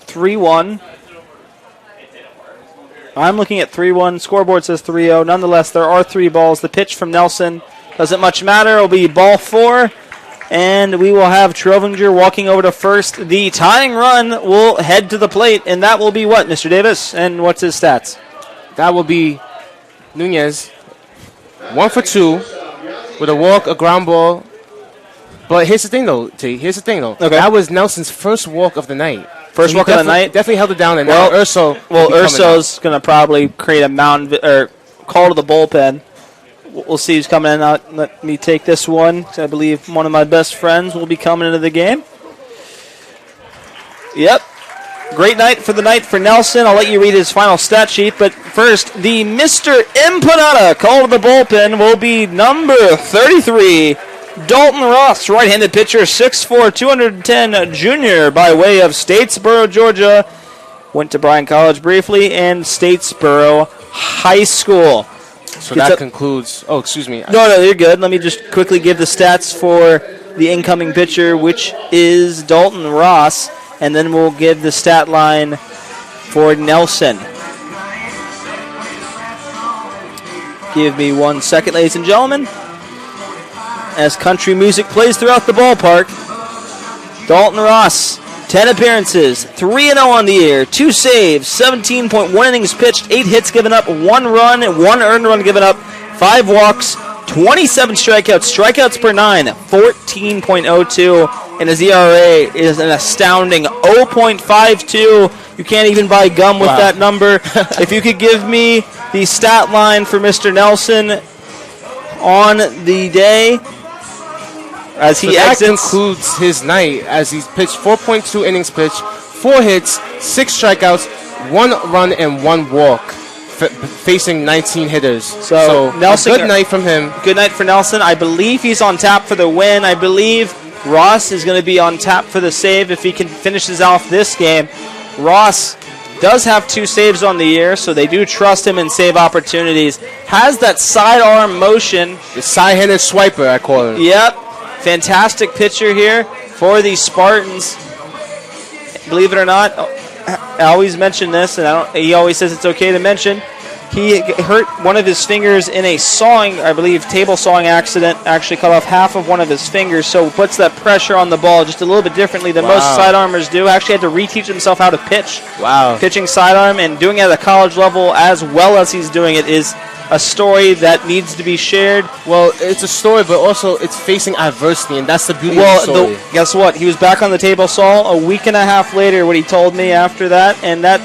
3-1. I'm looking at 3-1. Scoreboard says 3-0. Nonetheless, there are 3 balls. The pitch from Nelson doesn't much matter. It'll be ball 4. And we will have Trovinger walking over to first. The tying run will head to the plate, and that will be what, Mr. Davis? And what's his stats? That will be Nunez, 1 for 2, with a walk, a ground ball. But here's the thing, though, T. Here's the thing, though. Okay. That was Nelson's first walk of the night. First walk of the night? Definitely held it down, and now Urso. Well, Urso's going to probably create a call to the bullpen. We'll see who's coming in. Let me take this one. I believe one of my best friends will be coming into the game. Yep. Great night for Nelson. I'll let you read his final stat sheet. But first, the Mr. Empanada call to the bullpen will be number 33, Dalton Ross, right-handed pitcher, 6'4", 210 junior by way of Statesboro, Georgia. Went to Bryan College briefly and Statesboro High School. So that concludes. Oh, excuse me. No, you're good. Let me just quickly give the stats for the incoming pitcher, which is Dalton Ross, and then we'll give the stat line for Nelson. Give me 1 second, ladies and gentlemen. As country music plays throughout the ballpark, Dalton Ross, 10 appearances, 3-0 on the year, 2 saves, 17.1 innings pitched, 8 hits given up, 1 run, 1 earned run given up, 5 walks, 27 strikeouts, strikeouts per 9, 14.02, and his ERA is an astounding 0.52. You can't even buy gum with that number. If you could give me the stat line for Mr. Nelson on the day as he exits. That concludes his night as he's pitched 4.2 innings pitched, 4 hits, 6 strikeouts, 1 run, and 1 walk, facing 19 hitters. So Nelson, good night from him. Good night for Nelson. I believe he's on tap for the win. I believe Ross is going to be on tap for the save if he can finish off this game. Ross does have 2 saves on the year, so they do trust him in save opportunities. Has that sidearm motion. The side-handed swiper, I call it. Yep. Fantastic pitcher here for the Spartans. Believe it or not, I always mention this, and he always says it's okay to mention. He hurt one of his fingers in a sawing, I believe, table sawing accident. Actually cut off half of one of his fingers, so puts that pressure on the ball just a little bit differently than most sidearmers do. Actually had to reteach himself how to pitch. Wow. Pitching sidearm and doing it at the college level as well as he's doing it is a story that needs to be shared. Well, it's a story, but also it's facing adversity, and that's the beauty of the story. Guess what? He was back on the table saw a week and a half later, what he told me after that, and that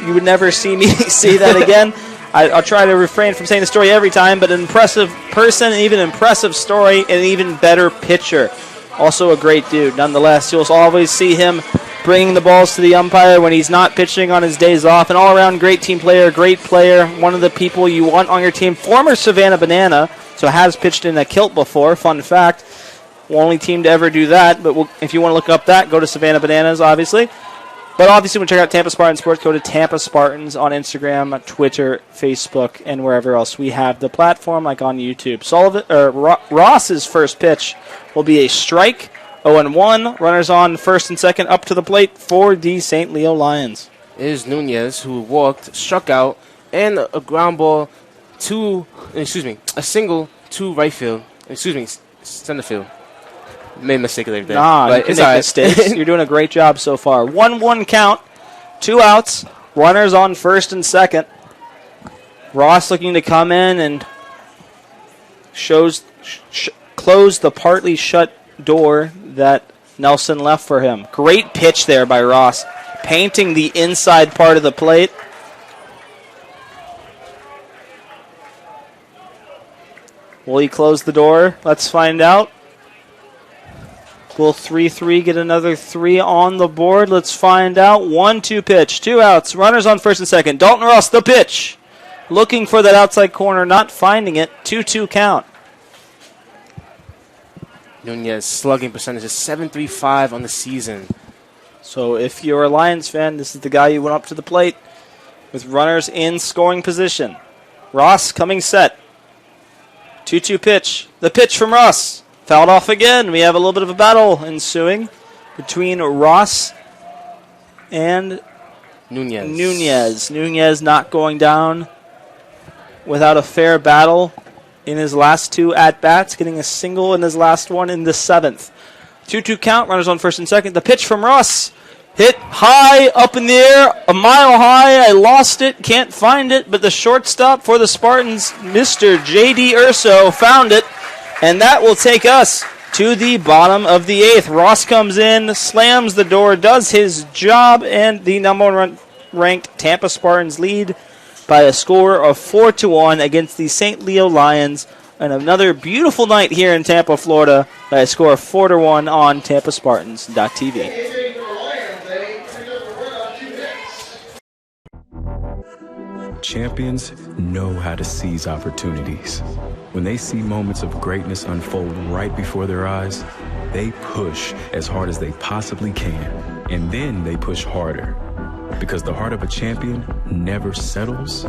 you would never see me say that again. I'll try to refrain from saying the story every time, but an impressive person, an even impressive story, and an even better pitcher. Also a great dude. Nonetheless, you'll always see him bringing the balls to the umpire when he's not pitching on his days off. An all-around great team player, great player, one of the people you want on your team. Former Savannah Banana, so has pitched in a kilt before. Fun fact. Only team to ever do that, but if you want to look up that, go to Savannah Bananas, obviously. But obviously, when you check out Tampa Spartans Sports, go to Tampa Spartans on Instagram, Twitter, Facebook, and wherever else we have the platform, like on YouTube. Ross's first pitch will be a strike. 0-1. Runners on first and second up to the plate for the St. Leo Lions. It is Nunez who walked, struck out, and a ground ball a single to right field. Center field. Made a mistake there. Nah, you can make mistakes. You're doing a great job so far. 1-1 count, 2 outs, runners on first and second. Ross looking to come in and close the partly shut door that Nelson left for him. Great pitch there by Ross, painting the inside part of the plate. Will he close the door? Let's find out. Will 3-3 get another 3 on the board? Let's find out. 1-2 pitch, 2 outs, runners on first and second. Dalton Ross, the pitch. Looking for that outside corner, not finding it. 2-2 count. Nunez slugging percentage is .735 on the season. So if you're a Lions fan, this is the guy you went up to the plate with runners in scoring position. Ross coming set. 2-2 pitch. The pitch from Ross. Fouled off again. We have a little bit of a battle ensuing between Ross and Nunez. Nunez not going down without a fair battle in his last 2 at-bats, getting a single in his last one in the 7th. 2-2 count, runners on first and second. The pitch from Russ. Hit high, up in the air, a mile high. I lost it, can't find it, but the shortstop for the Spartans, Mr. J.D. Urso, found it, and that will take us to the bottom of the 8th. Ross comes in, slams the door, does his job, and the number 1 ranked Tampa Spartans lead by a score of 4-1 against the St. Leo Lions. And another beautiful night here in Tampa, Florida, by a score of 4-1 on TampaSpartans.tv. Champions know how to seize opportunities. When they see moments of greatness unfold right before their eyes, they push as hard as they possibly can, and then they push harder. Because the heart of a champion never settles,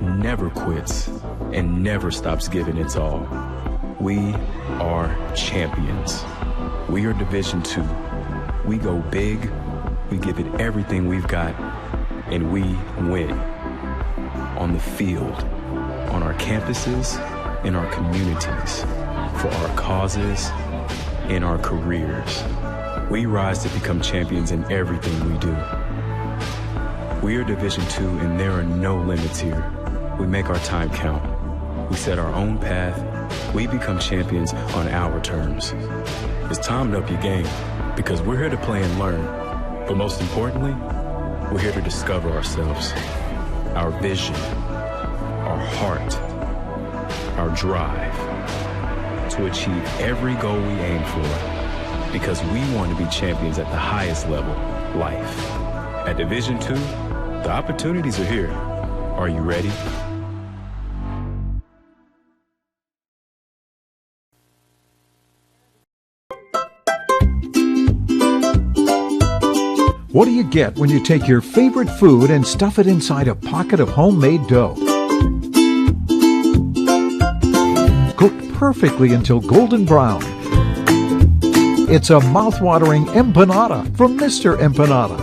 never quits, and never stops giving its all. We are champions. We are Division II. We go big, we give it everything we've got, and we win. On the field, on our campuses, in our communities, for our causes, in our careers. We rise to become champions in everything we do. We are Division II, and there are no limits here. We make our time count. We set our own path. We become champions on our terms. It's time to up your game, because we're here to play and learn. But most importantly, we're here to discover ourselves, our vision, our heart, our drive, to achieve every goal we aim for, because we want to be champions at the highest level, life. At Division II, the opportunities are here. Are you ready? What do you get when you take your favorite food and stuff it inside a pocket of homemade dough? Cooked perfectly until golden brown. It's a mouth-watering empanada from Mr. Empanada.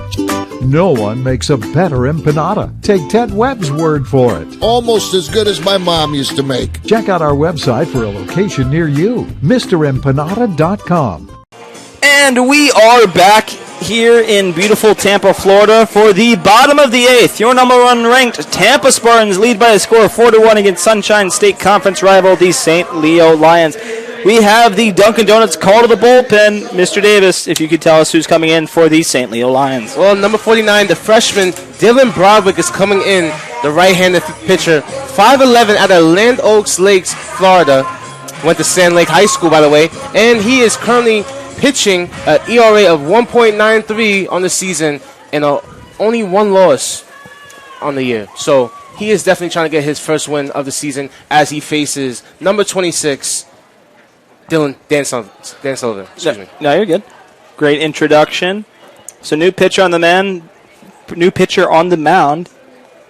No one makes a better empanada. Take Ted Webb's word for it. Almost as good as my mom used to make. Check out our website for a location near you, MrEmpanada.com. And we are back here in beautiful Tampa, Florida for the bottom of the 8th. Your number 1 ranked Tampa Spartans lead by a score of 4-1 against Sunshine State Conference rival, the St. Leo Lions. We have the Dunkin' Donuts call to the bullpen. Mr. Davis, if you could tell us who's coming in for the St. Leo Lions. Well, number 49, the freshman, Dylan Broderick, is coming in, the right-handed pitcher. 5'11" out of Land Oaks Lakes, Florida. Went to Sand Lake High School, by the way. And he is currently pitching an ERA of 1.93 on the season and only 1 loss on the year. So he is definitely trying to get his first win of the season as he faces number 26, Dan Sullivan. Excuse me. No, you're good. Great introduction. So new pitcher on the mound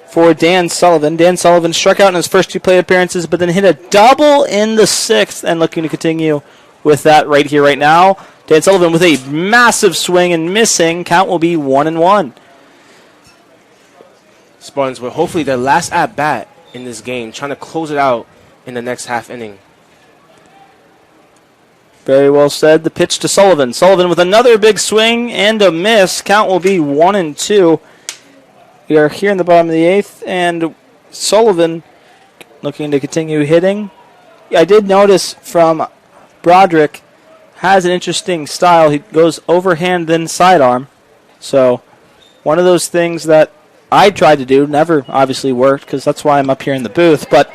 for Dan Sullivan. Dan Sullivan struck out in his first 2 plate appearances, but then hit a double in the 6th and looking to continue with that right here, right now. Dan Sullivan with a massive swing and missing. Count will be 1-1. Spartans were hopefully their last at-bat in this game, trying to close it out in the next half inning. Very well said. The pitch to Sullivan. Sullivan with another big swing and a miss. Count will be 1-2. We are here in the bottom of the 8th, and Sullivan looking to continue hitting. I did notice from Broderick has an interesting style. He goes overhand, then sidearm. So one of those things that I tried to do, never obviously worked, because that's why I'm up here in the booth. But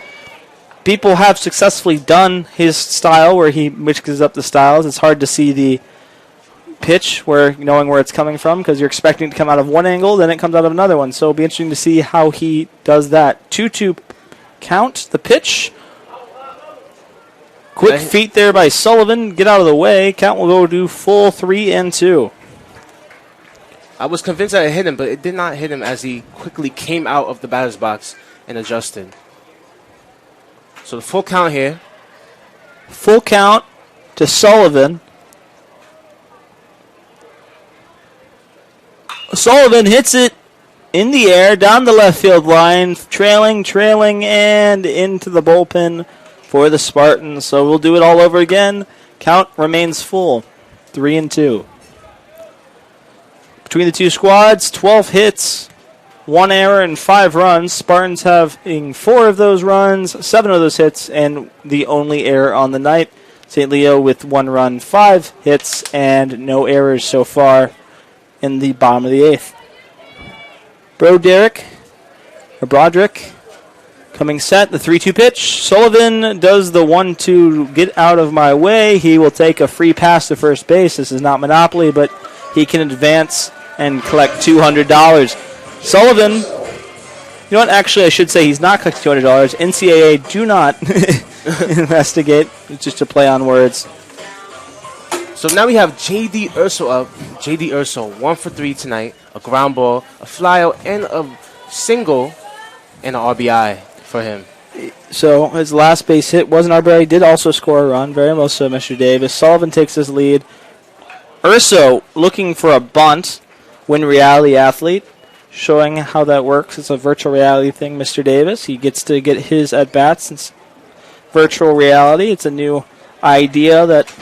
people have successfully done his style where he mixes up the styles. It's hard to see the pitch knowing where it's coming from, because you're expecting it to come out of one angle, then it comes out of another one. So it'll be interesting to see how he does that. 2-2 count. The pitch. Quick feet there by Sullivan. Get out of the way. Count will go to full 3-2. I was convinced that it hit him, but it did not hit him as he quickly came out of the batter's box and adjusted. So the full count here. Full count to Sullivan. Sullivan hits it in the air, down the left field line, trailing, and into the bullpen for the Spartans. So we'll do it all over again. Count remains full, 3-2. Between the two squads, 12 hits, 1 error, and 5 runs. Spartans having 4 of those runs, 7 of those hits, and the only error on the night. St. Leo with 1 run, 5 hits, and no errors so far in the bottom of the 8th. Broderick coming set, the 3-2 pitch. Sullivan does the 1-2, get out of my way. He will take a free pass to first base. This is not Monopoly, but he can advance and collect $200. Sullivan, you know what, actually I should say he's not collecting $200. NCAA do not investigate. It's just a play on words. So now we have J.D. Urso up. J.D. Urso, 1 for 3 tonight. A ground ball, a flyout, and a single, and an RBI for him. So his last base hit was an RBI. He did also score a run, very much so, Mr. Davis. Sullivan takes his lead. Urso looking for a bunt. Win Reality Athlete, showing how that works. It's a virtual reality thing, Mr. Davis. He gets to get his at-bats. It's virtual reality. It's a new idea that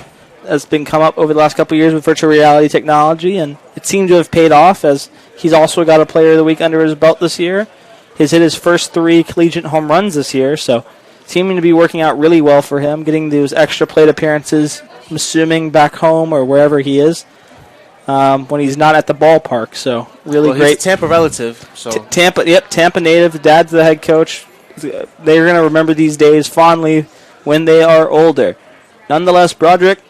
has been come up over the last couple of years with virtual reality technology, and it seemed to have paid off as he's also got a Player of the Week under his belt this year. He's hit his first 3 collegiate home runs this year, so seeming to be working out really well for him, getting those extra plate appearances, I'm assuming back home or wherever he is, when he's not at the ballpark. So really great. He's a Tampa relative. So Tampa native. Dad's the head coach. They're going to remember these days fondly when they are older. Nonetheless, Broderick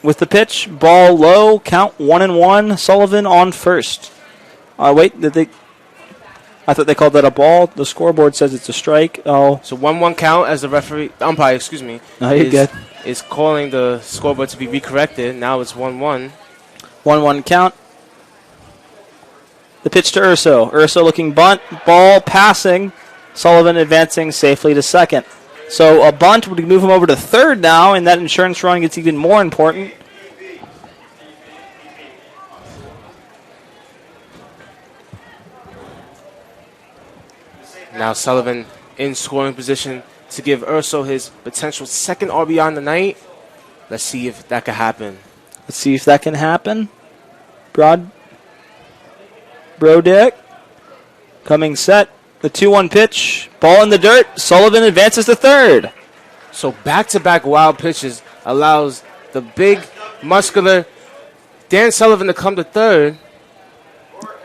with the pitch, ball low, count 1-1. Sullivan on first. Wait, I thought they called that a ball. The scoreboard says it's a strike. Oh, so 1-1 count as the umpire, excuse me. No, you're good. Is calling the scoreboard to be recorrected. Now it's 1-1. 1-1 count. The pitch to Urso. Urso looking bunt, ball passing. Sullivan advancing safely to second. So a bunt would move him over to third now, and that insurance run gets even more important. Now Sullivan in scoring position to give Urso his potential second RBI on the night. Let's see if that can happen. Broderick coming set. The 2-1 pitch. Ball in the dirt. Sullivan advances to third. So back-to-back wild pitches allows the big, muscular Dan Sullivan to come to third.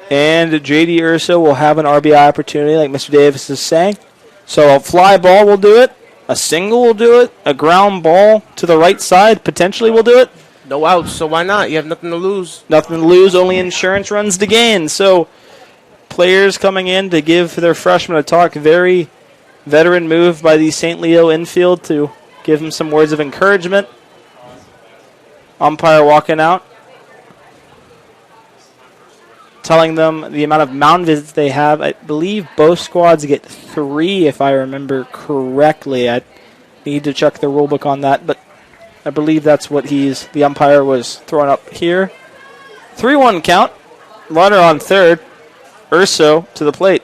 And J.D. Urso will have an RBI opportunity, like Mr. Davis is saying. So a fly ball will do it. A single will do it. A ground ball to the right side potentially will do it. No outs, so why not? You have nothing to lose. Nothing to lose, only insurance runs to gain. So players coming in to give their freshmen a talk. Very veteran move by the St. Leo infield to give him some words of encouragement. Umpire walking out, telling them the amount of mound visits they have. I believe both squads get 3, if I remember correctly. I need to check the rule book on that, but I believe that's what the umpire was throwing up here. 3-1 count. Runner on third. Urso to the plate.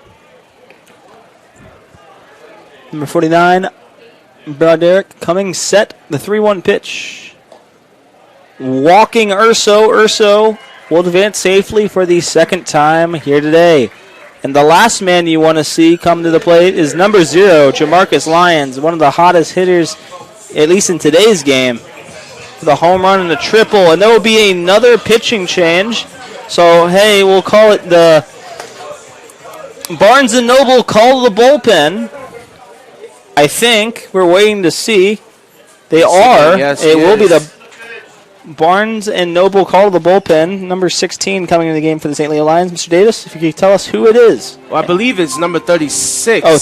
Number 49, Broderick coming set. The 3-1 pitch. Walking Urso. Urso will advance safely for the second time here today. And the last man you want to see come to the plate is number 0, Jamarcus Lyons, one of the hottest hitters, at least in today's game, for the home run and the triple. And there will be another pitching change. So, hey, we'll call it the Barnes & Noble call to the bullpen. I think we're waiting to see. They are. Yes, it will be the Barnes & Noble call to the bullpen. Number 16 coming in the game for the St. Leo Lions. Mr. Davis, if you could tell us who it is. Well, I believe it's number 36. Oh,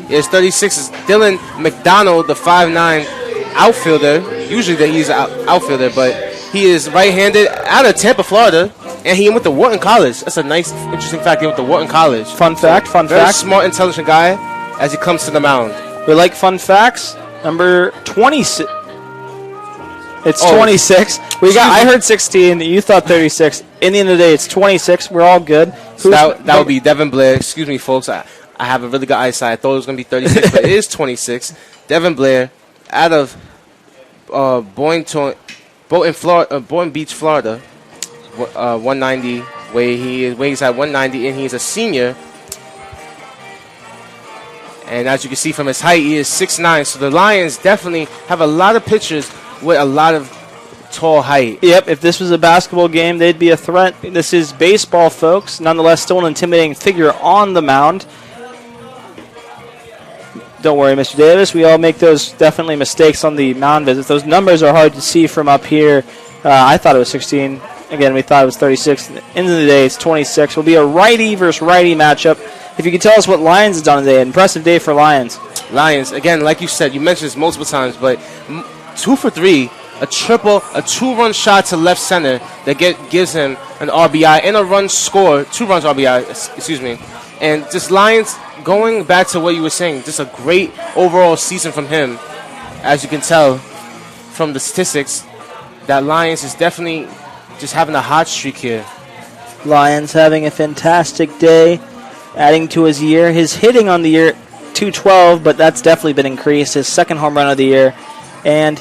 it's 36. It's Dylan McDonald, the 5'9" outfielder. Usually he's an outfielder, but he is right-handed out of Tampa, Florida. And he went to Wharton College. That's a nice, interesting fact. He went to Wharton College. Fun fact. Very smart, intelligent guy as he comes to the mound. We like fun facts. Number 26. It's 26. I heard 16. You thought 36. In the end of the day, it's 26. We're all good. So that would be Devin Blair. Excuse me, folks. I have a really good eyesight. I thought it was going to be 36, but it is 26. Devin Blair out of Boynton Beach, Florida. 190, where he's at 190, and he's a senior. And as you can see from his height, he is 6'9". So the Lions definitely have a lot of pitchers with a lot of tall height. Yep, if this was a basketball game, they'd be a threat. This is baseball, folks. Nonetheless, still an intimidating figure on the mound. Don't worry, Mr. Davis. We all make those definitely mistakes on the mound visits. Those numbers are hard to see from up here. I thought it was 16. Again, we thought it was 36. At the end of the day, it's 26. Will be a righty versus righty matchup. If you could tell us what Lions has done today, an impressive day for Lions. Lions, again, like you said, you mentioned this multiple times, but 2 for 3, a triple, a 2-run shot to left center that gives him an RBI and a run score, 2 runs RBI, excuse me. And just Lions, going back to what you were saying, just a great overall season from him. As you can tell from the statistics, that Lions is definitely just having a hot streak here. Lions having a fantastic day, adding to his year. His hitting on the year, 212, but that's definitely been increased. His second home run of the year, and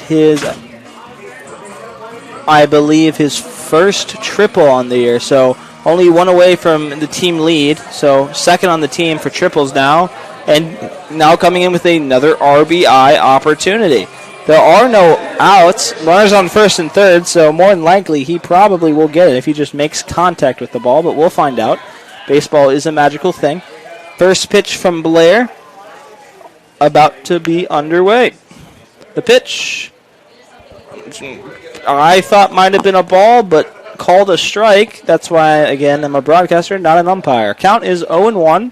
I believe his first triple on the year. So only one away from the team lead. So second on the team for triples now, and now coming in with another RBI opportunity. There are no outs. Runners on first and third, so more than likely he probably will get it if he just makes contact with the ball, but we'll find out. Baseball is a magical thing. First pitch from Blair, about to be underway. The pitch, I thought might have been a ball, but called a strike. That's why, again, I'm a broadcaster, not an umpire. Count is 0-1.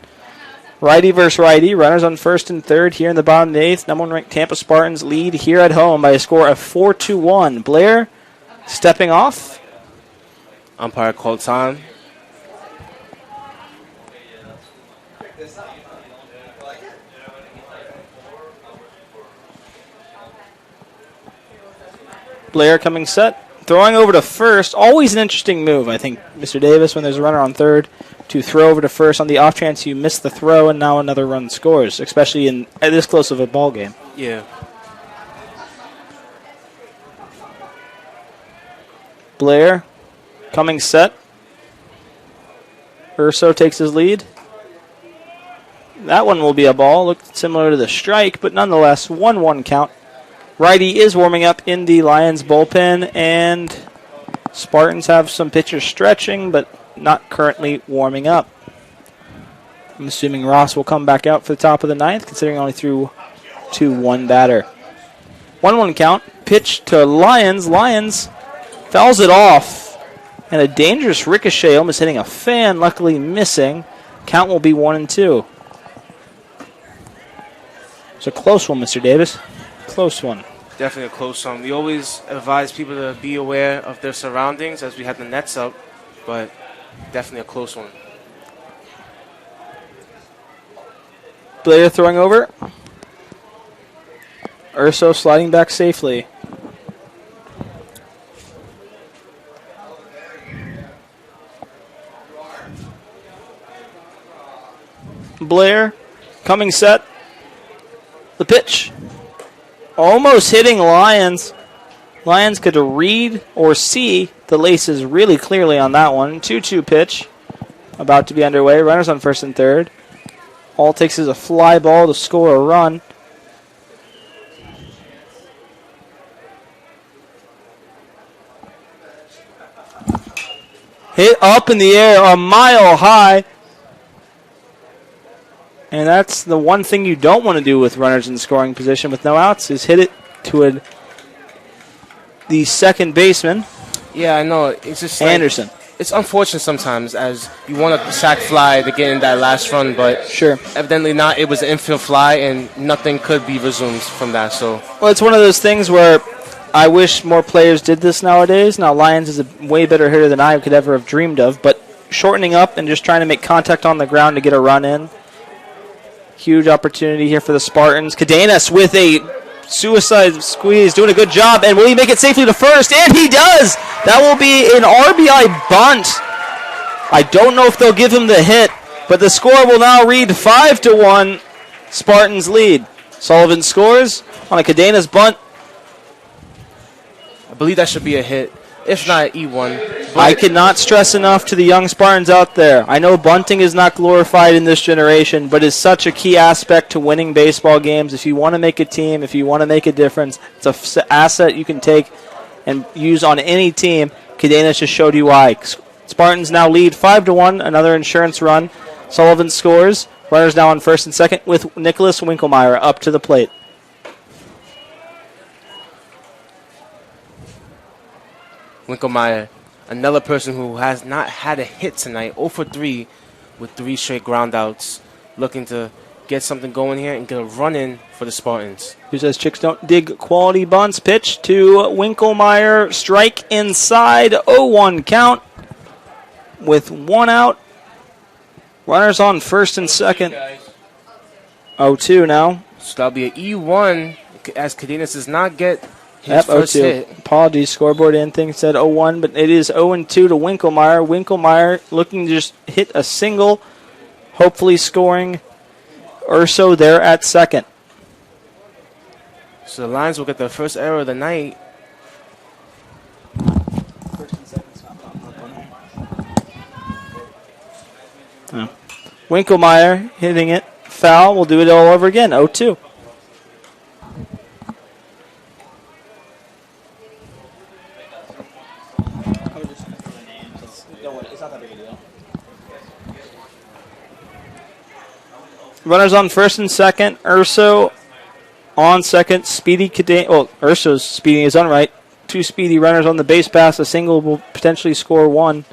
Righty versus righty. Runners on first and third here in the bottom of the 8th. Number 1 ranked Tampa Spartans lead here at home by a score of 4-1. Blair stepping off. Umpire called time. Blair coming set. Throwing over to first. Always an interesting move, I think, Mr. Davis, when there's a runner on third, to throw over to first on the off chance you miss the throw and now another run scores, especially at this close of a ball game. Yeah. Blair coming set. Urso takes his lead. That one will be a ball. Looked similar to the strike, but nonetheless, 1-1 count. Righty is warming up in the Lions bullpen, and Spartans have some pitchers stretching, but not currently warming up. I'm assuming Ross will come back out for the top of the 9th, considering only threw 2-1 batter. 1-1 count. Pitch to Lions. Lions fouls it off, and a dangerous ricochet, almost hitting a fan, luckily missing. Count will be 1-2. It's a close one, Mr. Davis. Close one. Definitely a close one. We always advise people to be aware of their surroundings as we have the nets up, but definitely a close one. Blair throwing over. Urso sliding back safely. Blair coming set. The pitch. Almost hitting Lions. Lions could read or see the laces really clearly on that one. 2-2 pitch. About to be underway. Runners on first and third. All it takes is a fly ball to score a run. Hit up in the air a mile high. And that's the one thing you don't want to do with runners in scoring position with no outs, is hit it to the second baseman. Yeah, I know. It's just Anderson. It's unfortunate sometimes, as you want a sack fly to get in that last run, but sure, evidently not. It was an infield fly, and nothing could be resumed from that. So, well, it's one of those things where I wish more players did this nowadays. Now, Lions is a way better hitter than I could ever have dreamed of, but shortening up and just trying to make contact on the ground to get a run in. Huge opportunity here for the Spartans. Cadenas with a suicide squeeze, doing a good job, and will he make it safely to first? And he does! That will be an RBI bunt I don't know if they'll give him the hit, but the score will now read 5-1. Spartans lead. Sullivan scores on a Cadenas bunt. I believe that should be a hit, if not E1. I cannot stress enough to the young Spartans out there. I know bunting is not glorified in this generation, but is such a key aspect to winning baseball games. If you want to make a team, if you want to make a difference, it's an asset you can take and use on any team. Cadenas just showed you why. Spartans now lead 5-1, another insurance run. Sullivan scores. Runners now on first and second with Nicholas Winkelmeyer up to the plate. Winkelmeyer, another person who has not had a hit tonight, 0 for 3 with 3 straight groundouts, looking to get something going here and get a run in for the Spartans. Who says chicks don't dig quality bunts? Pitch to Winkelmeyer, strike inside, 0-1 count with 1 out. Runners on first and second. 0-2 now. So that'll be an E1 as Cadenas does not get his first 0-2. hit. Apologies, scoreboard and thing said 0-1, but it is 0-2 to Winkelmeyer. Winkelmeyer looking to just hit a single, hopefully scoring Urso there at second. So the Lions will get their first error of the night. Oh. Winkelmeyer hitting it foul. We'll do it all over again. 0-2. Runners on first and second. Urso on second. Speedy Cadenas. Well, Urso's speeding his own right. 2 speedy runners on the base pass. A single will potentially score 1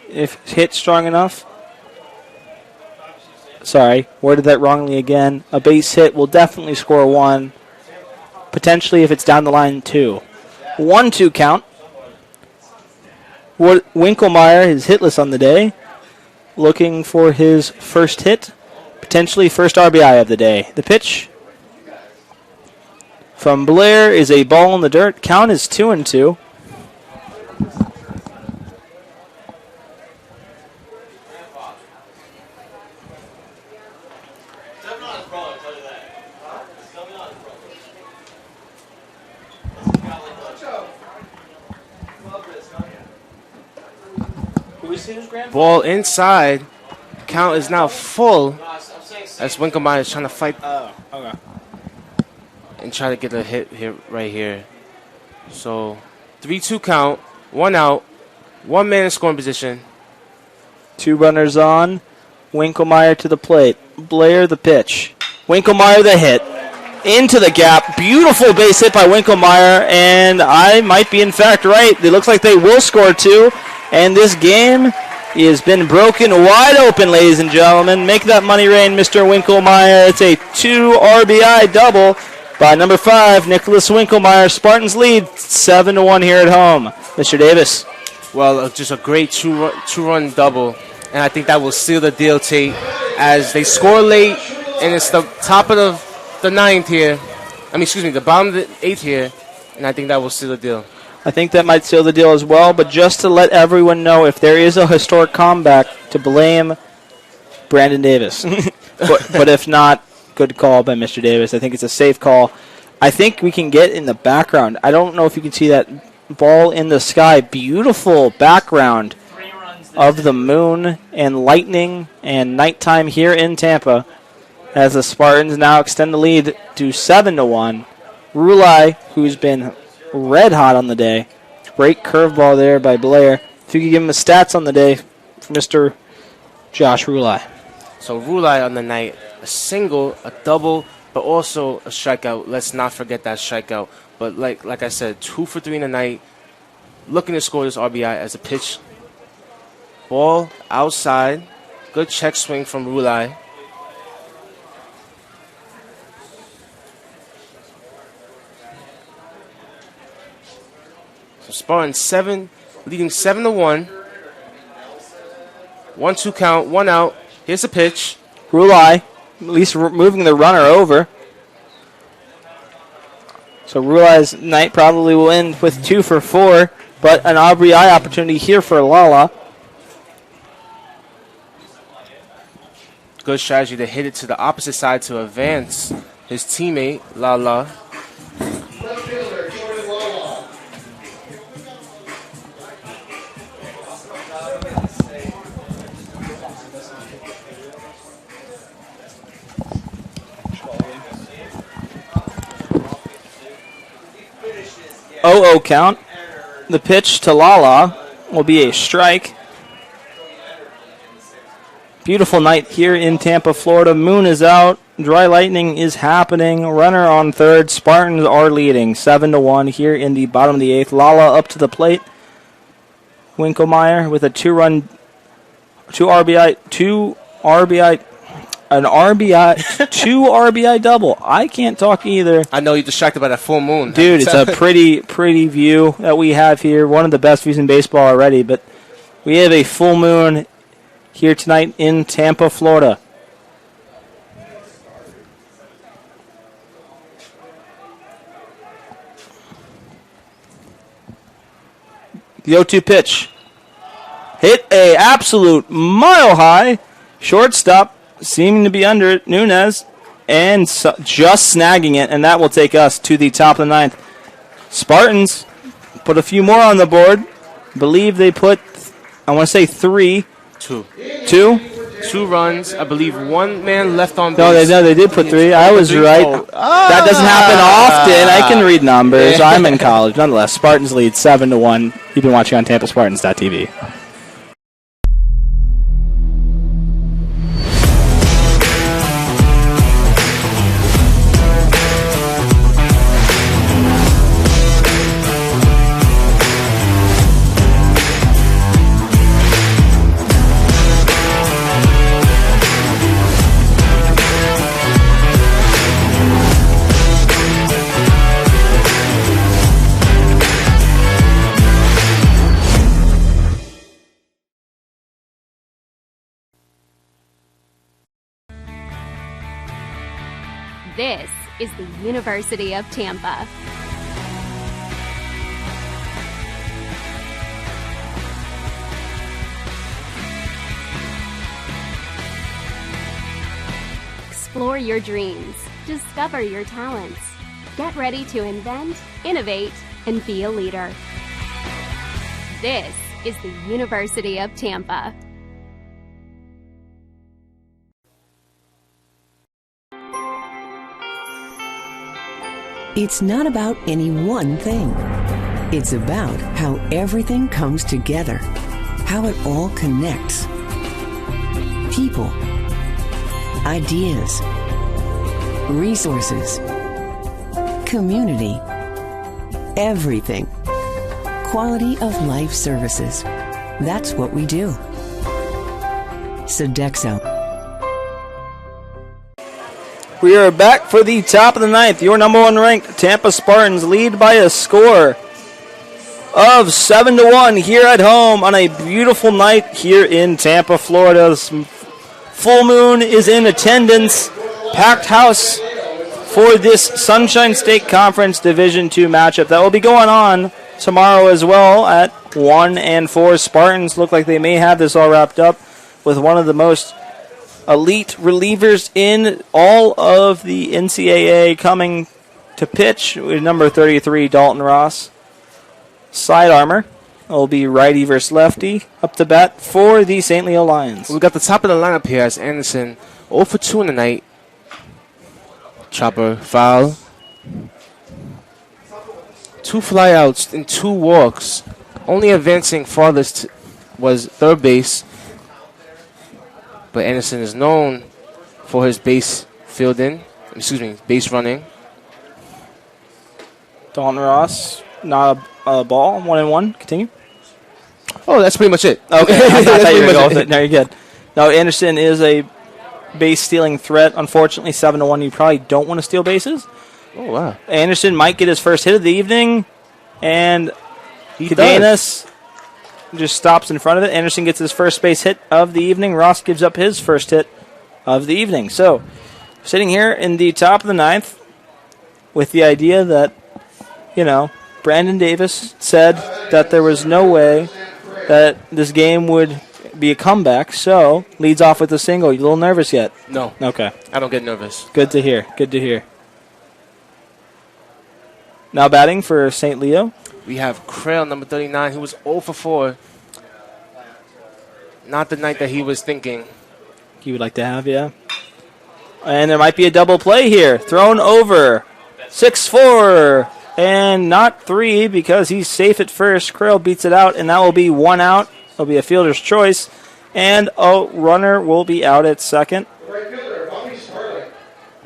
if hit strong enough. Sorry, worded that wrongly again. A base hit will definitely score 1. Potentially, if it's down the line, 2. 1-2 count. Winkelmeyer is hitless on the day. Looking for his first hit. Potentially first RBI of the day. The pitch from Blair is a ball in the dirt. Count is 2-2. Ball inside. Count is now full as Winkelmeyer is trying to fight and try to get a hit here, right here. So 3-2 count, 1 out, 1 man in scoring position. 2 runners on. Winkelmeyer to the plate. Blair the pitch. Winkelmeyer the hit. Into the gap. Beautiful base hit by Winkelmeyer, and I might be in fact right. It looks like they will score 2, and this game has been broken wide open, ladies and gentlemen. Make that money rain, Mr. Winkelmeyer. It's a 2 RBI double by number 5, Nicholas Winkelmeyer. Spartans lead 7-1 here at home. Mr. Davis. Well, just a great two-run double, and I think that will seal the deal, Tate, as they score late, and it's the top of the 9th here. The bottom of the 8th here, and I think that will seal the deal. I think that might seal the deal as well, but just to let everyone know, if there is a historic comeback, to blame Brandon Davis. but if not, good call by Mr. Davis. I think it's a safe call. I think we can get in the background. I don't know if you can see that ball in the sky. Beautiful background of the moon and lightning and nighttime here in Tampa as the Spartans now extend the lead to 7-1. Rulai, who's been red hot on the day. Great curveball there by Blair. If you could give him the stats on the day for Mr. Josh Rulai. So Rulai on the night, a single, a double, but also a strikeout. Let's not forget that strikeout. But like I said, 2 for 3 in the night. Looking to score this RBI as a pitch. Ball outside. Good check swing from Rulai. So Spartans leading 7-1. 1-2 count, 1 out. Here's a pitch. Rulai, at least moving the runner over. So Rulai's night probably will end with 2 for 4, but an RBI opportunity here for Lala. Good strategy to hit it to the opposite side to advance his teammate, Lala. Oh count. The pitch to Lala will be a strike. Beautiful night here in Tampa, Florida. Moon is out. Dry lightning is happening. Runner on third. Spartans are leading 7-1 here in the bottom of the 8th. Lala up to the plate. Winkelmeyer with a two RBI double. I can't talk either. I know you're distracted by that full moon. Dude, it's a pretty view that we have here. One of the best views in baseball already, but we have a full moon here tonight in Tampa, Florida. The 0-2 pitch. Hit a absolute mile high. Shortstop seeming to be under it. Nunez. And just snagging it. And that will take us to the top of the 9th. Spartans put a few more on the board. Believe they put, I want to say 3. 2. 2? 2 runs. I believe 1 man left on base. No, they did put 3. I was right. That doesn't happen often. I can read numbers. I'm in college. Nonetheless, Spartans lead 7-1. You've been watching on TampaSpartans.tv. This is the University of Tampa. Explore your dreams. Discover your talents. Get ready to invent, innovate, and be a leader. This is the University of Tampa. It's not about any one thing. It's about how everything comes together, how it all connects. People, ideas, resources, community, everything. Quality of life services. That's what we do. Sodexo. We are back for the top of the 9th. Your number 1 ranked Tampa Spartans lead by a score of 7-1 here at home on a beautiful night here in Tampa, Florida. Full moon is in attendance. Packed house for this Sunshine State Conference Division II matchup that will be going on tomorrow as well at 1 and 4. Spartans look like they may have this all wrapped up with one of the most elite relievers in all of the NCAA coming to pitch with number 33, Dalton Ross. Side armor will be righty versus lefty. Up to bat for the St. Leo Lions. We got the top of the lineup here as Anderson 0 for 2 in the night. Chopper foul. 2 flyouts and 2 walks. Only advancing farthest was third base. But Anderson is known for his base running. Dalton Ross, not a ball, 1-1. Continue. Oh, that's pretty much it. Okay, I thought you were going with it. No, you're good. No, Anderson is a base stealing threat. Unfortunately, 7-1. You probably don't want to steal bases. Oh, wow. Anderson might get his first hit of the evening, and Cadenas just stops in front of it. Anderson gets his first base hit of the evening. Ross gives up his first hit of the evening. So, sitting here in the top of the 9th with the idea that, Brandon Davis said that there was no way that this game would be a comeback. So, leads off with a single. You a little nervous yet? No. Okay. I don't get nervous. Good to hear. Good to hear. Now batting for St. Leo. We have Crail, number 39, who was 0 for 4. Not the night that he was thinking. He would like to have, yeah. And there might be a double play here. Thrown over. 6-4. And not 3 because he's safe at first. Crail beats it out, and that will be 1 out. It'll be a fielder's choice. And a runner will be out at second. I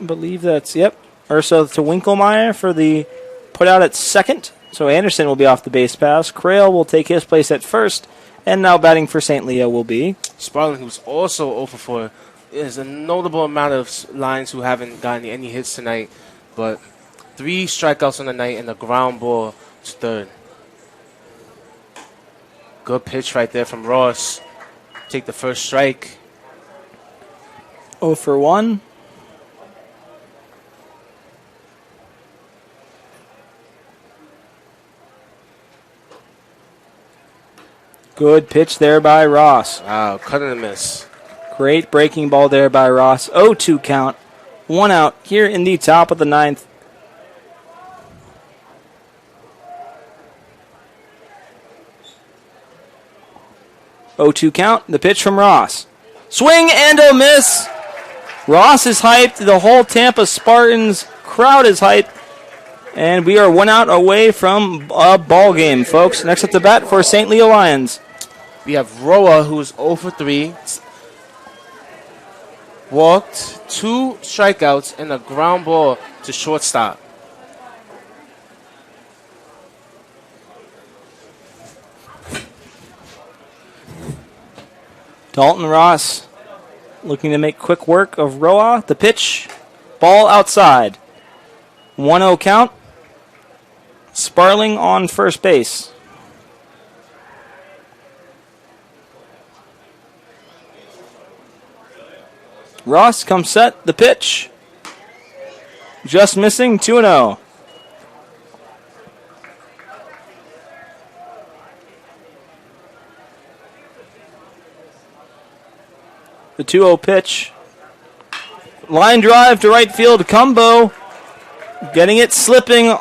believe that's, yep. Urso to Winkelmeyer for the put out at second. So Anderson will be off the base pass. Crail will take his place at first. And now batting for St. Leo will be Spartans, who's also 0 for 4. There's a notable amount of Lions who haven't gotten any hits tonight. But 3 strikeouts on the night and a ground ball to third. Good pitch right there from Ross. Take the first strike. 0 for 1. Good pitch there by Ross. Wow, cut and a miss. Great breaking ball there by Ross. 0-2 count. 1 out here in the top of the 9th. Count. The pitch from Ross. Swing and a miss. Ross is hyped. The whole Tampa Spartans crowd is hyped. And we are 1 out away from a ball game, folks. Next up to bat for St. Leo Lions. We have Roa, who's 0 for 3. Walked, 2 strikeouts, and a ground ball to shortstop. Dalton Ross looking to make quick work of Roa. The pitch, ball outside. 1-0 count. Sparling on first base. Ross comes set. The pitch. Just missing. 2-0. The 2-0 pitch. Line drive to right field. Cumbo getting it, slipping,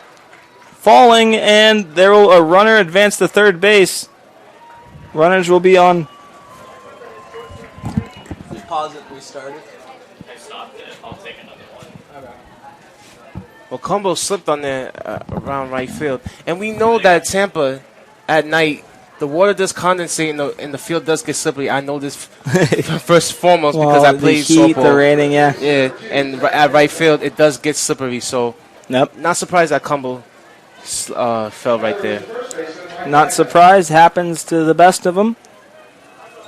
falling, and there will a runner advance to third base. Runners will be on. Pause it, restart it. I stopped it. I'll take another one. Okay. Well, Cumbo slipped on there around right field. And we know that Tampa, at night, the water does condensate and the field does get slippery. I know this first and foremost because I played the heat, softball. The raining, yeah. Yeah, and at right field, it does get slippery. So, not surprised that Cumbo fell right there. Not surprised. Happens to the best of them.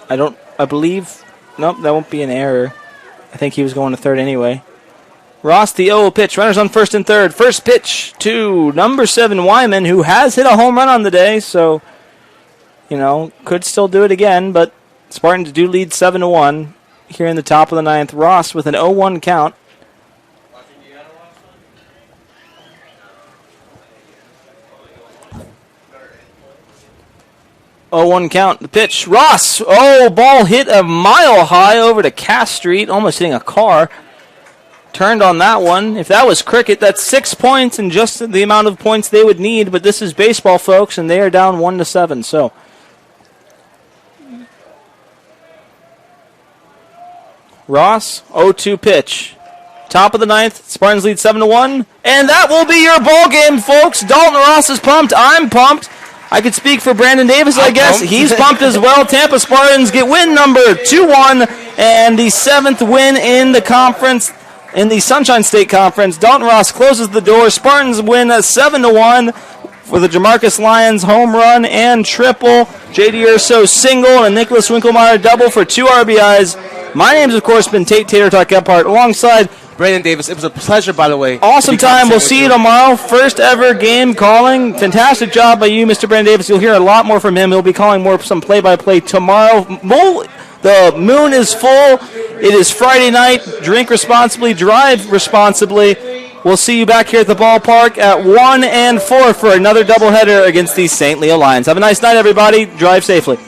I believe, nope, that won't be an error. I think he was going to third anyway. Ross, the 0 pitch. Runners on first and third. First pitch to number 7, Wyman, who has hit a home run on the day. So, could still do it again. But Spartans do lead 7-1 here in the top of the 9th. Ross with an 0-1 count. Count. The pitch. Ross. Ball hit a mile high over to Cass Street, almost hitting a car. Turned on that one. If that was cricket, that's 6 points and just the amount of points they would need. But this is baseball, folks, and they are down 1-7. So, Ross, 0-2 pitch. Top of the 9th. Spartans lead 7-1. And that will be your ball game, folks. Dalton Ross is pumped. I'm pumped. I could speak for Brandon Davis, I guess. Pumped. He's pumped as well. Tampa Spartans get win number 2-1 and the 7th win in the conference, in the Sunshine State Conference. Dalton Ross closes the door. Spartans win 7-1 for the Jamarcus Lions home run and triple. J.D. Urso single and Nicholas Winkelmeyer double for 2 RBIs. My name's, of course, been Tate Tater Talk Gephardt alongside Brandon Davis. It was a pleasure, by the way. Awesome time. We'll see you tomorrow. First ever game calling. Fantastic job by you, Mr. Brandon Davis. You'll hear a lot more from him. He'll be calling some play-by-play tomorrow. The moon is full. It is Friday night. Drink responsibly. Drive responsibly. We'll see you back here at the ballpark at 1 and 4 for another doubleheader against the St. Leo Lions. Have a nice night, everybody. Drive safely.